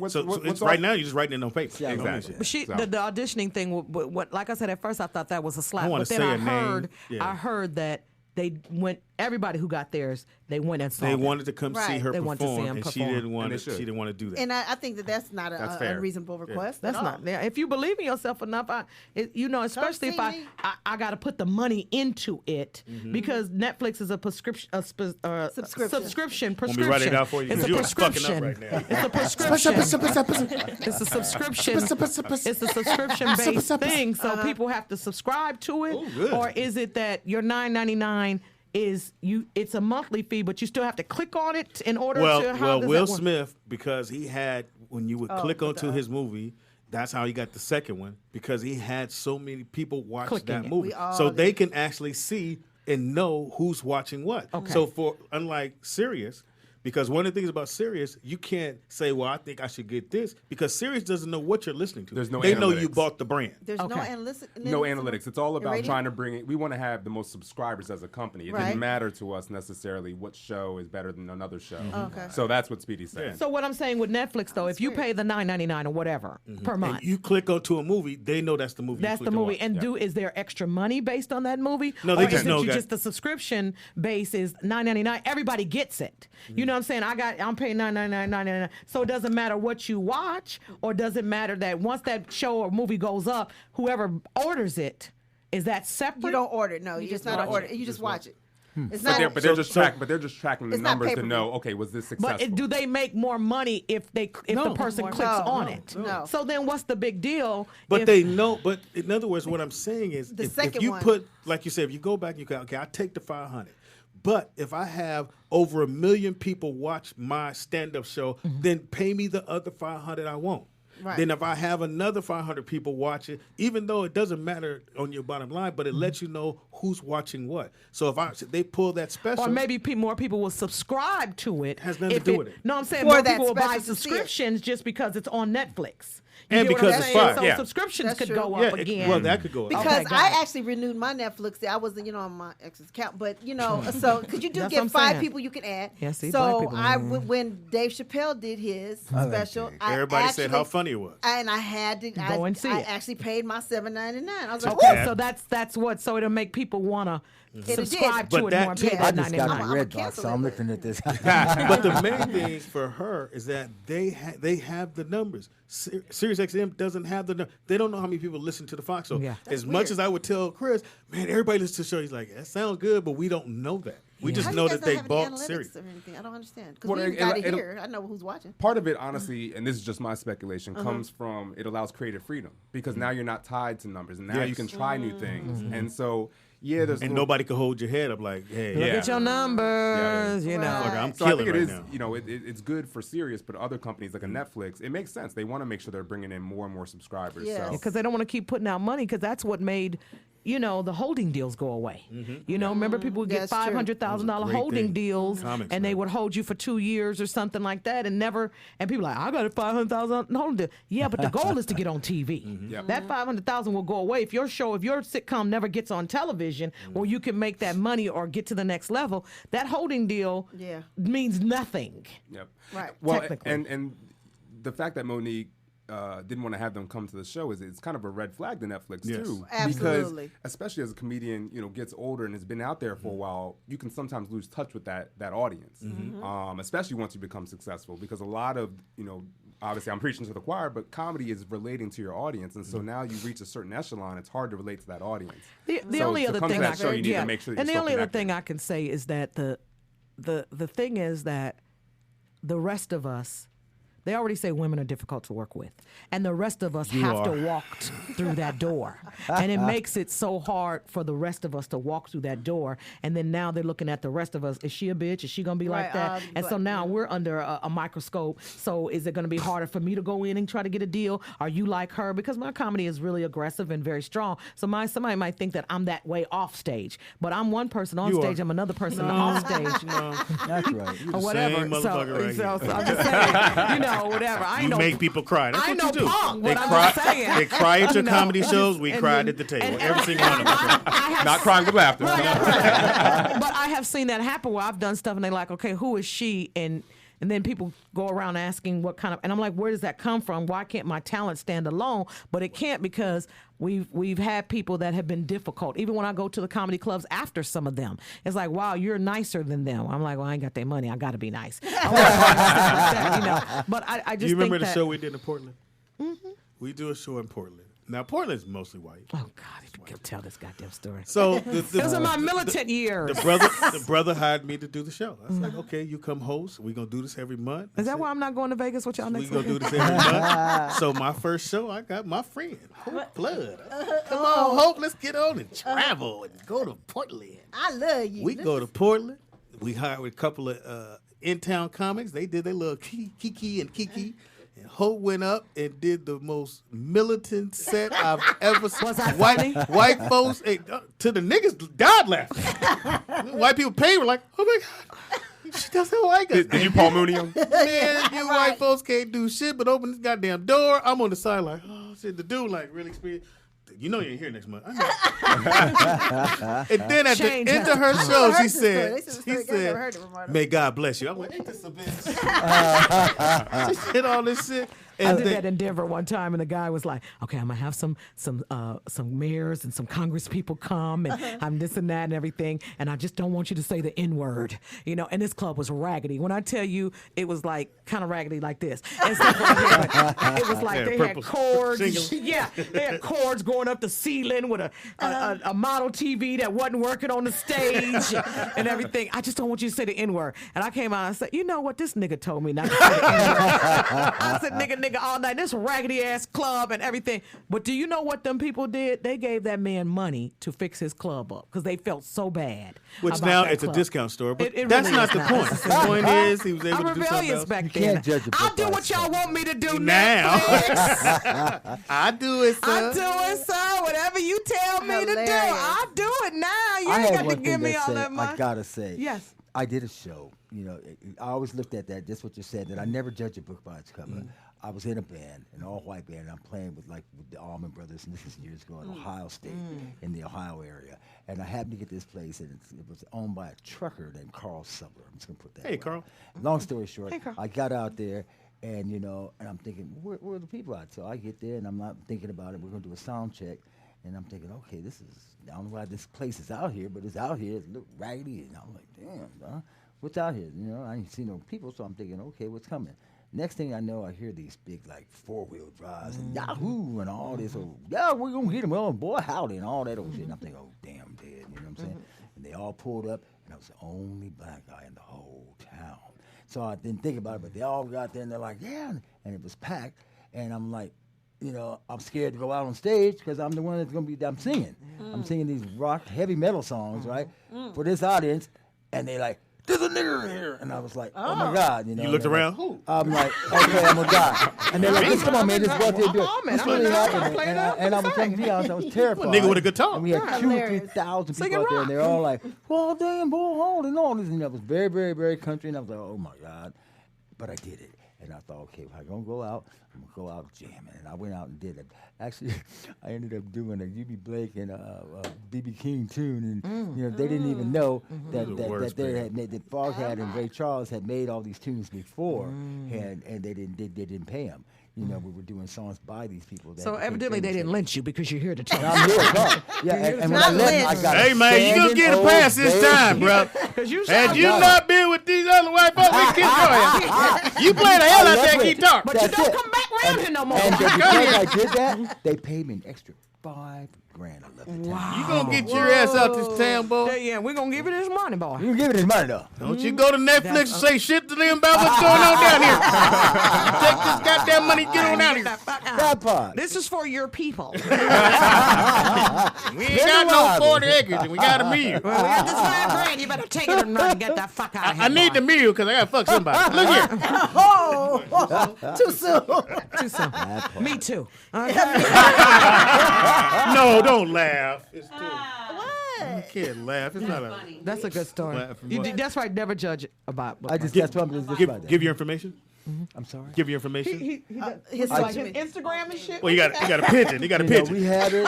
So, it's right now you're just writing it on paper. Yeah, exactly. But So- the auditioning thing, what, like I said at first, I thought that was a slap. I wanna But then say I a name. heard, Yeah. I heard that they went. Everybody who got theirs, they went and saw. They them. wanted to come see Right. her They wanted to see perform, him and she perform. didn't want And they to. She should. didn't want to do that. And I think that's not That's a fair. unreasonable request. That's at not all. there. If you believe in yourself enough, especially if see me. I got to put the money into it because Netflix is a prescription, Subscription. Want me to write it down for you? It's a You are fucking up prescription. right now. It's a prescription. It's a subscription. It's a subscription-based thing, so people have to subscribe to it. Oh, good. Or is it that your $9.99 is you? It's a monthly fee, but you still have to click on it in order to. How does Will that work? Smith, because he had when you would click with onto the- his movie. That's how he got the second one because he had so many people watch Clicking that it. movie, We all so they did. can actually see and know who's watching what. Okay. So unlike Sirius, Because one of the things about Sirius, you can't say, well, I think I should get this, because Sirius doesn't know what you're listening to. There's no They know analytics. you bought the brand. There's no analytics. No analytics. It's all about radio? trying to bring it. We want to have the most subscribers as a company. It Right. didn't matter to us necessarily what show is better than another show. Okay. So that's what Speedy's saying. So what I'm saying with Netflix, though, if you pay the $9.99 or whatever per month, And you click onto a movie, they know that's the movie. that's you the clicked to movie. watch. And is there extra money based on that movie? No, they or just is know it that- just the subscription base is $9.99? Everybody gets it. You know what I'm saying? I'm paying $9.99. So it doesn't matter what you watch, or does it matter that once that show or movie goes up, whoever orders it, is that separate? You don't order it. No, you just not watch order. it. You just watch it. It's But not. they're just tracking the It's not numbers to pay-per-view. know. Okay, was this successful? But do they make more money if the person No, clicks on no, it? no. So then what's the big deal? But if- they know. But in other words, what I'm saying is, The if second you one. put, like you said, if you go back, you go, okay, I take the 500. But if I have over 1 million people watch my stand-up show, then pay me the other 500 I want. Right. Then if I have another 500 people watch it, even though it doesn't matter on your bottom line, but it lets you know who's watching what. So if they pull that special, Or maybe more people will subscribe to it. Has nothing to do with it. No, I'm saying For more that people will buy special to see it. subscriptions just because it's on Netflix. You And get what because I'm it's saying? fire. So Yeah. subscriptions That's could true. go Yeah, up again. well, that could go up. Because Okay, got I it. actually renewed my Netflix. I wasn't, on my ex's account, but so because you do That's what get I'm 5 saying. people you can add. Yeah, see, black so people. when Dave Chappelle did his special, I everybody said how actually- funny it was. and I had to Go and see I it. actually paid my $7.99. I was like, Okay, "Woo!" so that's what. So it'll make people want to it did. subscribe But to it that more. too- Pay I that just got I'm my a red box, cancel so I'm it. looking at this. But the main thing for her is that they have the numbers. Sirius XM doesn't have the numbers. They don't know how many people listen to the Fox show. Yeah. As much as I would tell Chris, man, everybody listens to the show. He's like, that sounds good, but we don't know that. We just How do know you guys that they not have any bought analytics Sirius. or anything? I don't understand because Well, we it- got it it'll- here. I know who's watching. Part of it, honestly, and this is just my speculation, comes from it allows creative freedom because now you're not tied to numbers, and now you Yes. can try new things. And so, there's And little- nobody can hold your head up like, hey, Look Yeah. at your numbers, you know. Right. fuck, I'm So I killing think it right is, now. it's good for Sirius, but other companies like a Netflix, it makes sense. They want to make sure they're bringing in more and more subscribers. Yes. So Because they don't want to keep putting out money, because that's what made, the holding deals go away. Remember people would get That's true. $500,000 Great holding thing. deals, Comics, and they man. would hold you for 2 years or something like that, and people like, I got a $500,000 holding deal. Yeah, but the goal is to get on TV. Yep. That $500,000 will go away if your sitcom never gets on television, where you can make that money or get to the next level. That holding deal Yeah. means nothing. Yep. Right. Well, Technically. and the fact that Monique didn't want to have them come to the show it's kind of a red flag to Netflix Yes. too. Absolutely. Because especially as a comedian, gets older and has been out there for a while, you can sometimes lose touch with that audience. Especially once you become successful, because a lot of obviously I'm preaching to the choir, but comedy is relating to your audience, and so now you reach a certain echelon, it's hard to relate to that audience. The So only to other come to thing that I show, you need yeah. to make sure that and the you're only still other thing connected. I can say is that the thing is that the rest of us, they already say women are difficult to work with, and the rest of us have to walk through that door, and it makes it so hard for the rest of us to walk through that door. And then now they're looking at the rest of us. Is she a bitch? Is she gonna be like Right, that? And so but- now we're under a microscope. So is it gonna be harder for me to go in and try to get a deal? Are you like her? Because my comedy is really aggressive and very strong. So somebody might think that I'm that way off stage, but I'm one person on You stage. are. I'm another person off stage. That's right. Or whatever. Same motherfucker right so here. I'm just saying, whatever. I You know. make people cry. That's I what know you do. punk, They but I'm cry. just saying. They cry at your No, comedy it's shows. just- We and cried then- at the table. and- Every single one of us. I have Not crying with laughter. but I have seen that happen where I've done stuff and they're like, okay, who is she? And then people go around asking what kind of, and I'm like, where does that come from? Why can't my talent stand alone? But it can't, because we've had people that have been difficult. Even when I go to the comedy clubs after some of them, it's like, wow, you're nicer than them. I'm like, well, I ain't got their money. I got to be nice. But I just Do you remember think the that, show we did in Portland? Mm-hmm. We do a show in Portland. Now, Portland's mostly white. Oh God, if you could tell this goddamn story. So Those are my militant years. the brother hired me to do the show. I was like, okay, you come host. We're going to do this every month. Is that why I'm not going to Vegas with y'all We next gonna do week? this every month. So my first show, I got my friend, Hope Blood. Come on, Hope, let's get on and travel and go to Portland. I love you. We go to Portland. We hired a couple of in-town comics. They did their little Kiki and Kiki. And Hope went up and did the most militant set I've ever seen. Was that funny? White folks, to the niggas, died laughing. White people paid were like, oh my God. She doesn't like us. Did you Paul Mooney him? Man, you white folks can't do shit but open this goddamn door. I'm on the side like, oh shit. The dude like really experienced. You know you ain't here next month. I know. And then at the end of her show, she said, "May God bless you." I went, "Ain't this a bitch?" She said all this shit. I did that in Denver one time, and the guy was like, "Okay, I'm gonna have some mayors and some Congress people come, and I'm this and that and everything, and I just don't want you to say the N-word, you know." And this club was raggedy. When I tell you, it was like kind of raggedy like this. And stuff like that. It was like they had cords. Yeah, they had cords going up the ceiling with a model TV that wasn't working on the stage and everything. I just don't want you to say the N-word. And I came out and said, "You know what? This nigga told me not to say the N-word." I said, nigga all night, this raggedy ass club and everything. But do you know what them people did? They gave that man money to fix his club up because they felt so bad. Which now it's club. a discount store, but it that's really not the point. The point is he was able to do something else. Back You then. can't judge a book I'll do by what its y'all cover. want me to do Now. Netflix. I do it, sir. I do it, sir. Whatever you tell me to do, I'll do it now. You I ain't had got to one give thing me that all said, that money. I gotta say, Yes. I did a show. You know, I always looked at that. Just what you said. That I never judge a book by its cover. I was in a band, an all-white band. And I'm playing with the Allman Brothers, and this is years ago in Ohio State, in the Ohio area. And I happened to get this place, and it was owned by a trucker named Carl Subler. I'm just gonna put that. Hey, way. Carl. Long story short, Hey, Carl. I got out there, and and I'm thinking, where are the people at? So I get there, and I'm not thinking about it. We're gonna do a sound check. And I'm thinking, okay, I don't know why this place is out here, but it's out here. It looked raggedy. And I'm like, damn, what's out here? You know, I ain't seen no people, so I'm thinking, okay, what's coming? Next thing I know, I hear these big, like, four-wheel drives and Yahoo and all this. Oh, yeah, we're going to get them. Oh, boy, howdy, and all that old shit. And I'm thinking, oh, damn, dead. You know what I'm saying? And they all pulled up, and I was the only black guy in the whole town. So I didn't think about it, but they all got there, and they're like, yeah. And it was packed. And I'm like, you know, I'm scared to go out on stage because I'm the one that's going to be, I'm singing. I'm singing these rock, heavy metal songs, right, for this audience. And they like, there's a nigger in here. And I was like, oh my God. You know, You looked around? Like, I'm like, okay, I'm a guy. And they're like, just come on, man, just go out there and do it. What's really happening? And I was telling you, I was terrified. Nigga with a guitar. And we had 2,000 or 3,000 people out there, and they're all like, well, damn, boy, hold and all this. And that was very, very, very country. And I was like, oh my God. But I did it. And I thought, okay, if I'm going to go out, I'm going to go out jamming. And I went out and did it. Actually, I ended up doing a U.B. Blake and a B.B. King tune. And, you know, they didn't even know that they had made, that Foghat and Ray Charles had made all these tunes before. And they didn't pay them. You know, we were doing songs by these people. So evidently they didn't lynch you because you're here to talk. I'm here to talk. Yeah, and when I left, I got hey, man, you going to get a pass this time, bro. Had you not been with these other white folks, we keep going. You play the hell out there and keep talking. But you don't come back around here no more. And because I did that, they paid me an extra $5,000. I love it. Wow. You going to get your ass out this town, boy. Yeah, we're going to give it his money, boy. You can give it his money, though. Don't you go to Netflix and say shit to them about what's going on down here. Take this goddamn money and get on out here. That part. This is for your people. We ain't got no 40 acres and we got a meal. Well, we got this $5,000. You better take it and run and get that fuck out of here. I need the meal because I got to fuck somebody. Look here. Too soon. Too soon. Me too. No, don't laugh. It's too. What? You can't laugh. It's not a. That's a good story. That's right. Never judge about. That's what I'm just about that. Give your information. I'm sorry. Give your information. His Instagram and shit. Well, you got a pigeon. You got a pigeon. We had it.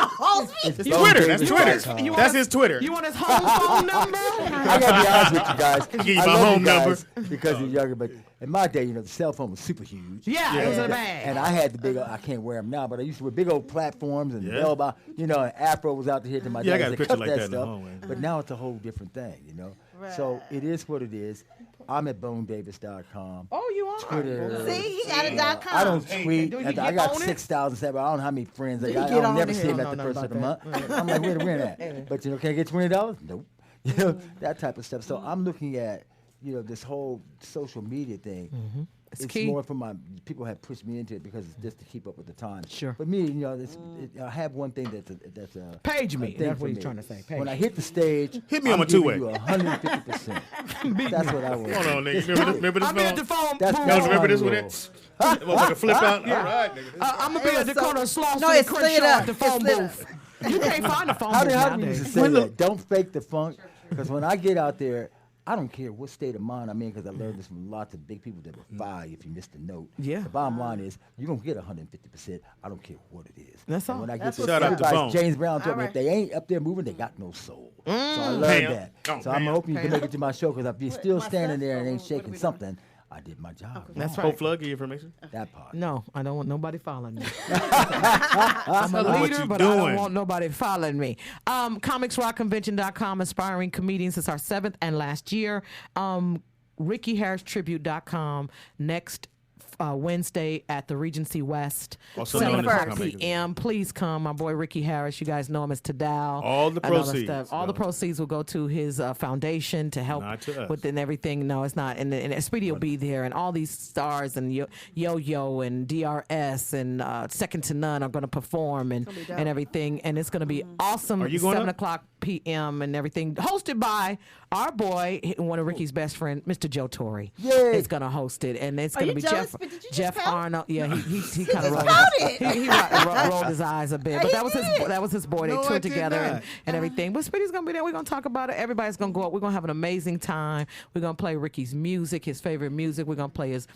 It's Twitter. That's Twitter. That's his Twitter. You want his home phone number? I gotta be honest with you guys. Give you I my love home you guys number. because you're younger, but in my day, you know, the cell phone was super huge. Yeah, it was in a bag. And I had the big. I can't wear them now, but I used to wear big old platforms and elbow. You know, and Afro was out here to my Yeah, I dad. got a They picture cut like that in the stuff. hallway. But now it's a whole different thing, you know. So it is what it is. I'm at bonedavis.com. Oh, you are. Twitter. See, he got a .com. I don't tweet. Do you I get got on it? 6,000. I don't know how many friends I got. I get don't on never it? see him I at don't the know first of the about month. I'm like, where to win at? But you know, can I get $20? Nope. You know, that type of stuff. So I'm looking at, you know, this whole social media thing. It's key. more for my people have pushed me into it because it's just to keep up with the times. Sure. But me, you know, I have one thing that's a Page me. a thing That's for what he's me. trying to say. Page When I me. hit the stage, Hit me on I'm my two-way. giving you 150%. That's what I want. Hold on, nigga. Remember this I'll be at the phone? phone. That's booth. Y'all remember this one one? Motherfucker flip out. All right, nigga. I'm gonna be at the corner of Slauson No, and it's slid Crenshaw up. at the It's phone slid booth. You can't find the phone How booth do we used to nowadays. say that? Don't fake the funk. Because when I get out there, I don't care what state of mind I'm in because I learned this from lots of big people that will fire you if you missed a note. Yeah. The bottom line is you're going to get 150%. I don't care what it is. That's all. And when I get That's this, Shout out to everybody's Bone. James Brown told me All if they ain't up there moving, they got no soul. So I learned Bam. that. Oh, So I'm bam. hoping you can make it to my show because if you're still my standing stuff? there and Or ain't what are we shaking doing? something, I did my job. That's Whole right. plug your information. That part. No, I don't want nobody following me. I'm a Tell 'em what leader, you but I don't doing. want nobody following me. ComicsRockConvention.com, inspiring comedians. It's our 7th and last year. RickyHarrisTribute.com next Wednesday at the Regency West, Also 7 known as o'clock Comic p.m. Please come. My boy Ricky Harris, you guys know him as Tadal. All the and that proceeds stuff. All the go. proceeds will go to his foundation to help Not to us. with and everything. No, it's not. And Speedy will be there, and all these stars and Yo-Yo and DRS and Second to None are going to perform and everything, and it's going to be awesome. Are you going 7 up? o'clock p.m. and everything, hosted by our boy, one of Ricky's best friend, Mr. Joe Torre. Yay. Is going to host it, and it's Are going to you be jealous? Jeff But did you just Jeff pout? Arnold. Yeah, he kind of rolled. pouted. He rolled his eyes a bit, but that was his boy. They No, I toured did together not. and everything. But Speedy's gonna be there. We're gonna talk about it. Everybody's gonna go up. We're gonna have an amazing time. We're gonna play Ricky's music, his favorite music. We're gonna play his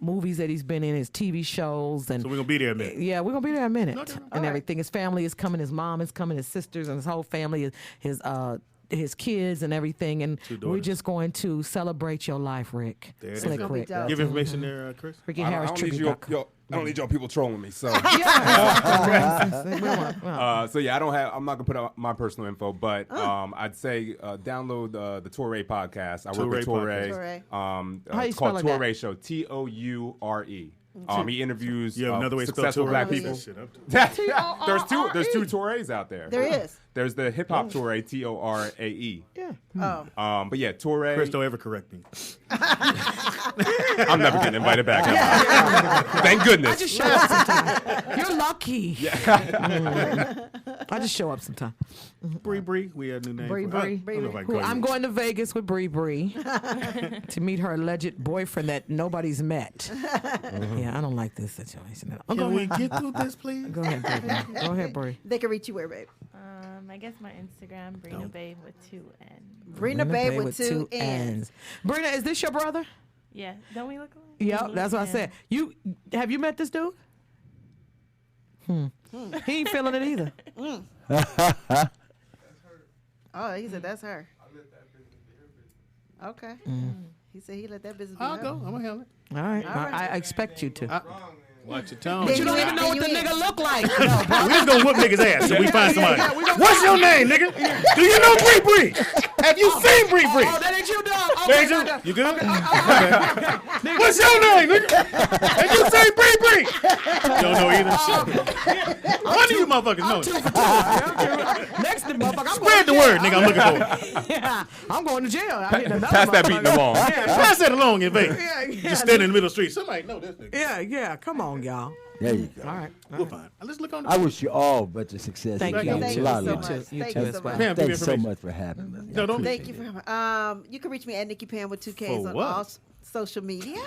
movies that he's been in, his TV shows, and So we're gonna be there a minute. yeah, we're gonna be there in a minute Okay. and everything. His family is coming. His mom is coming. His sisters and his whole family. His kids and everything, and 2 we're daughters. just going to celebrate your life, Rick. There it is. Slick gonna be Rick. dope. Give information there, Chris. Ricky I Harris don't need Tribute. I don't need y'all people trolling me. So, We want- so yeah, I'm not gonna put out my personal info, but I'd say download the Torre podcast. I work with Torre Torre. Torre. How you It's called spelling Torre Show. Toure. He interviews You have another way to spell successful Torre? black Look people. this shit up. There's two Torres out there. There is. There's the hip hop Torre, Torae. Yeah. Oh. But yeah, Torre. Chris, don't ever correct me. I'm never getting invited back. Thank I goodness. just show up sometime. You're lucky. I just show up sometime. Bree Bree, we had a new name. Bree for- Bree. I don't know if I can Who call you I'm that. going to Vegas with Bree Bree to meet her alleged boyfriend that nobody's met. Yeah, I don't like this situation. Oh, go Can we ahead. get through this, please? Go ahead, Bree. Go ahead, Bree. They can reach you where, babe? I guess my Instagram, Brina Babe with 2 N's. Brina Babe with 2 N's. Brina, is this your brother? Yeah, don't we look alike? Yep, that's what I said. Have you met this dude? He ain't feeling it either. Oh, he said that's her. Okay. He said he let that business be I'll her. go. I'm gonna handle it. All right. All right. I expect you to. Watch your tone. But you don't even know what the nigga look like. We just gonna whoop niggas' ass till we find somebody. What's your name, nigga? Do you know Bree Bree? Have you seen Bree Bree? Oh, that ain't you, dog. That ain't you? You good? Okay. What's your name, nigga? Have you seen Bree Bree? You don't know either. One of you motherfuckers know. Next to motherfucker, I'm Spread the going to word, jail. nigga. I'm looking for it. Yeah, I'm going to jail. I hit another Pass that beating motherfucker. along. Pass that along in Vegas. Yeah. Just stand in the middle of the street. Somebody know this nigga. Yeah. Come on, y'all. There you go. All right. We'll find. Let's look on the I wish you all a bunch of success. Thank and you. a Thank you lot so of much. love. You Thank too you as so well. much. Pam, give me Thanks so information. much for having me. No, don't. Thank you for you can reach me at Nikki Pam with 2 Ks For on what? all social media.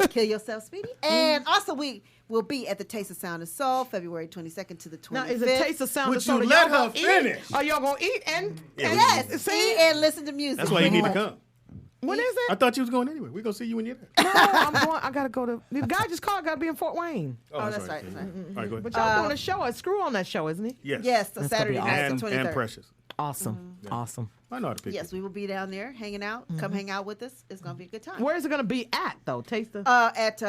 Kill yourself, Speedy. And also we will be at the Taste of Sound and Soul February 22nd to the 25th. Now, is it Taste of Sound Would and Soul? you Y'all let her gonna eat? finish? Are y'all going to eat and Yes, sing? eat and listen to music. That's why you need to come. When is I it? thought you was going anyway. We're gonna see you when you're there. No, I'm going. I got to go to. The guy just called. Got to be in Fort Wayne. Oh, that's right. That's right. All right, go ahead. But y'all doing a show. A Screw on that show, isn't he? Yes. Yes, the That's gonna be Saturday night, And, the 23rd. and Precious. Awesome. Awesome. I know how to pick Yes, we will be down there hanging out. Come hang out with us. It's gonna be a good time. Where is it going to be at, though? Taste of. At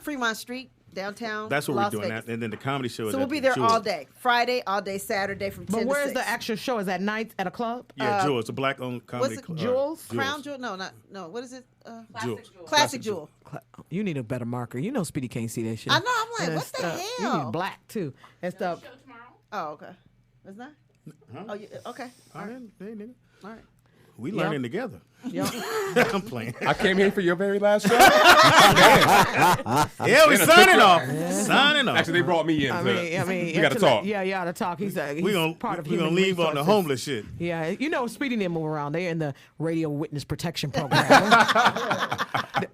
Fremont Street, downtown. That's what Las we're doing. Vegas. And then the comedy show is So we'll at be the there all Jewel. day. Friday, all day, Saturday from 10 But to where's 6. the actual show? Is that night at a club? Yeah, Jewel. It's a black-owned comedy What's it? club. Jules? Crown Jewel? No. What is it? Jules. Classic Jewel. You need a better marker. You know Speedy can't see that shit. I know. I'm like, And what's the that's, You hell? need black, too. That's the. Oh, okay. It's not? Huh? Oh, okay. All right. Hey, nigga. All right. We Yep. learning together. Yep. I'm playing. I came here for your very last show. Yeah, we signing off. Signing off. Actually, they brought me in. I mean, we got to talk. Yeah, you ought to talk. He's we gonna part of we gonna human leave on the resources. homeless shit. Yeah, you know, Speedy didn't move around. They're in the Radio Witness Protection Program.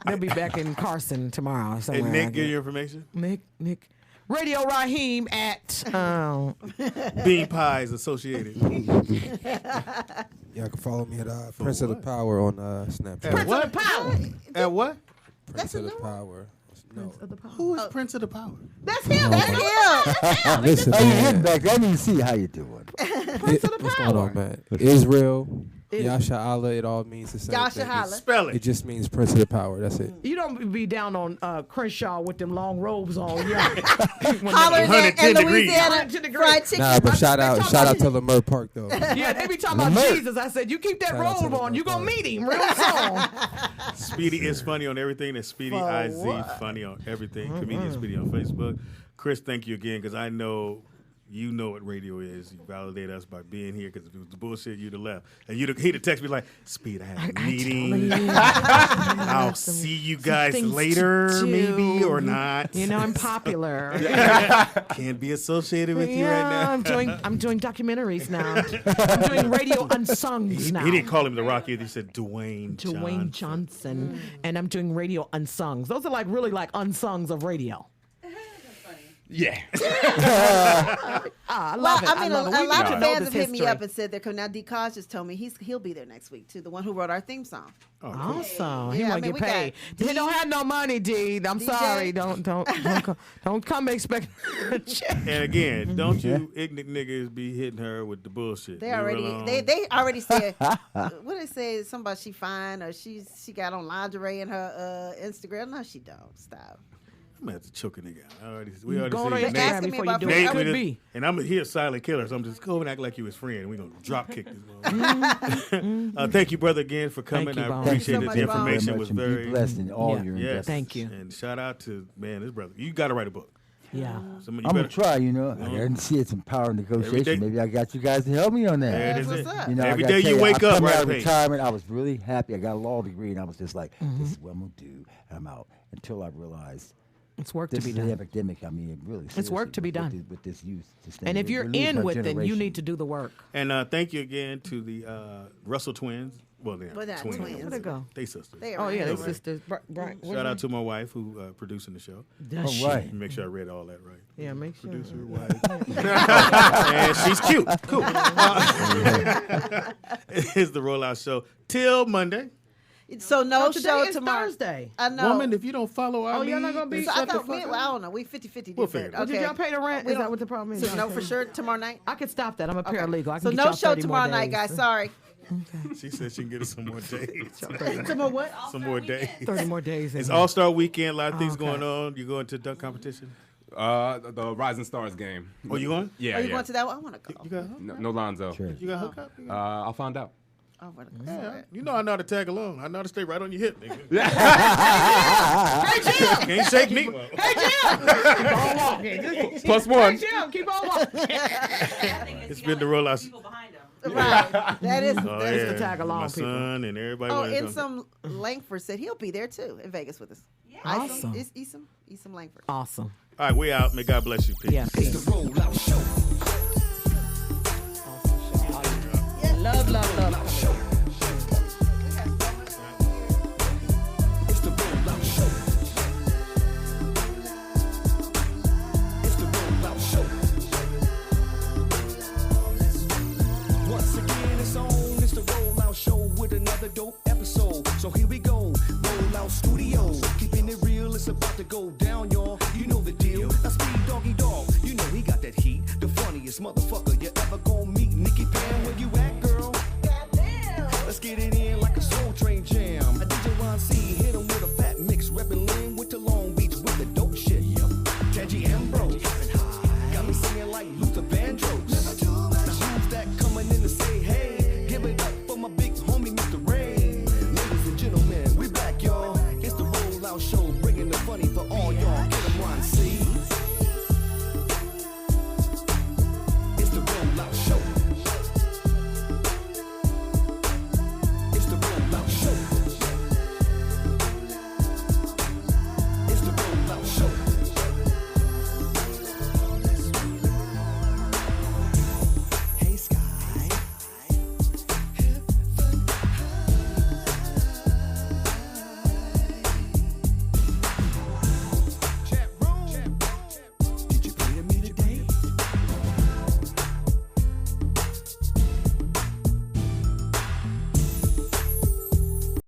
They'll be back in Carson tomorrow or somewhere. And I Nick, give guess. your information. Nick. Radio Raheem at Bean Pies Associated. Y'all can follow me at Prince of the Power on Snapchat. At what? Power. At what? Prince of the Power. No. Who is Prince of the Power? That's him. That's him. Listen, Hey, man. head back. Let me see how you doing. What's going on, man? Israel, Yasha Allah, it all means the same Yasha thing. Allah. Spell It it. just means Prince of the Power. That's it. You don't be down on Crenshaw with them long robes on. Yeah. Hollering at 110 degrees. Louisiana 110 degrees. fried chicken. Nah, but shout out about- to Lamar Park though. Yeah, they be talking about Lamert. Jesus. I said, you keep that Shout out to robe on, Lamert you gonna Park. meet him real soon. Speedy is funny on everything. That's Speedy IZ funny on everything. Comedian Speedy on Facebook. Chris, thank you again because I know you know what radio is. You validate us by being here because if it was the bullshit, you'd have left. And he'd have texted me like, Speed, I have a meeting. I'll see you guys things later, to do. maybe, or not. You know, I'm popular. Can't be associated with you right Yeah, now. I'm doing documentaries now. I'm doing radio unsung now. He didn't call him The Rock either. He said Dwayne Dwayne Johnson. And I'm doing radio unsungs. Those are like really like unsungs of radio. Yeah. I love it. I mean, love it. a We lot need of to know fans this have hit me history. up and said they're coming. Now, D. Cos just told me he'll be there next week too. The one who wrote our theme song. Awesome. He Yeah, I want to mean, get we paid. got He don't have no money, D. I'm DJ. sorry. Don't come expect a check. And again, don't you ignorant niggas be hitting her with the bullshit. They Leave her already alone. they already said what they say something about she fine or she got on lingerie in her Instagram. No, she don't. Stop. I'm gonna have to choke a nigga out. We already Go on see Instagram asking me before you about do food. it. Nate That would with be. it, and I'm here silent killer, so I'm just go and act like you his friend. And we're gonna drop kick this. Thank you, brother, again for coming. Thank you, I Bones. appreciate Thank it. you The so much, Bones. information Very was much, and very be blessed in all Yeah. your yes. endeavors. Thank you. And shout out to this brother. You got to write a book. Yeah. Somebody, I'm gonna try, I didn't see it's some power day- negotiation. Maybe I got you guys to help me on that. There it That's is. what's up. You know, Every I gotta day tell you you, wake I up, come right out of page. retirement. I was really happy. I got a law degree, and I was just like, "This is what I'm gonna do." And I'm out until I realized It's work this to be is an done. epidemic. I mean, really. It's work seriously, to be done. with this youth. This And if thing. you're We're losing in our with it, you generation. need to do the work. And thank you again to the Russell twins. Well, they're But not twins. twins. Where'd it go? They sisters. They Oh, are yeah, right. they sisters. Brian, Shout out to my wife who producing the show. All right. Make sure I read all that right. Yeah, make sure. Producer, wife. And she's cute. Cool. It's the Rollout Show till Monday. So no Oh, today show is tomorrow. Thursday. I know. Woman, if you don't follow our Oh, you're not lead, gonna be- then So I shut the thought fuck up. I don't know. We 50-50 We'll did figure it that. out. Well, did y'all pay the rent? We Is that don't- what the problem is? So Y'all no pay for the- sure tomorrow night. I could stop that. I'm a paralegal. I can So get no y'all show 30 more tomorrow night, days. guys. Sorry. She said she can get us some more days. Tomorrow what? Some more days. 30 more days. It's in All Star Weekend. A lot of things okay. going on. You going to dunk competition? The Rising Stars game. Oh, you going? Yeah, Are you yeah. going to that one? I want to go. You got hook? No Lonzo. Sure. You got hook up? I'll find out. I want to go. Yeah, you know I know how to tag along. I know how to stay right on your hip, nigga. Hey, Jim! Can't shake me. Hey, Jim! Keep on walking. Plus one. Hey, Jim, keep on walking. It's been the rollout. Right. That is. Oh, that is yeah. the tag along My people. son and everybody. Oh, wanted to and come. some Langford said he'll be there too in Vegas with us. Awesome. It's Eastham Langford. Awesome. All right, we out. May God bless you. Peace. Yeah, peace. The Rollout Show. Love. It's the Rollout Show. It's the Rollout Show. Once again, it's on. It's the Rollout Show with another dope episode. So here we go. Rollout Studios. Keeping it real, it's about to go down, y'all. You know the deal. Now speed doggy dog. You know he got that heat. The funniest motherfucker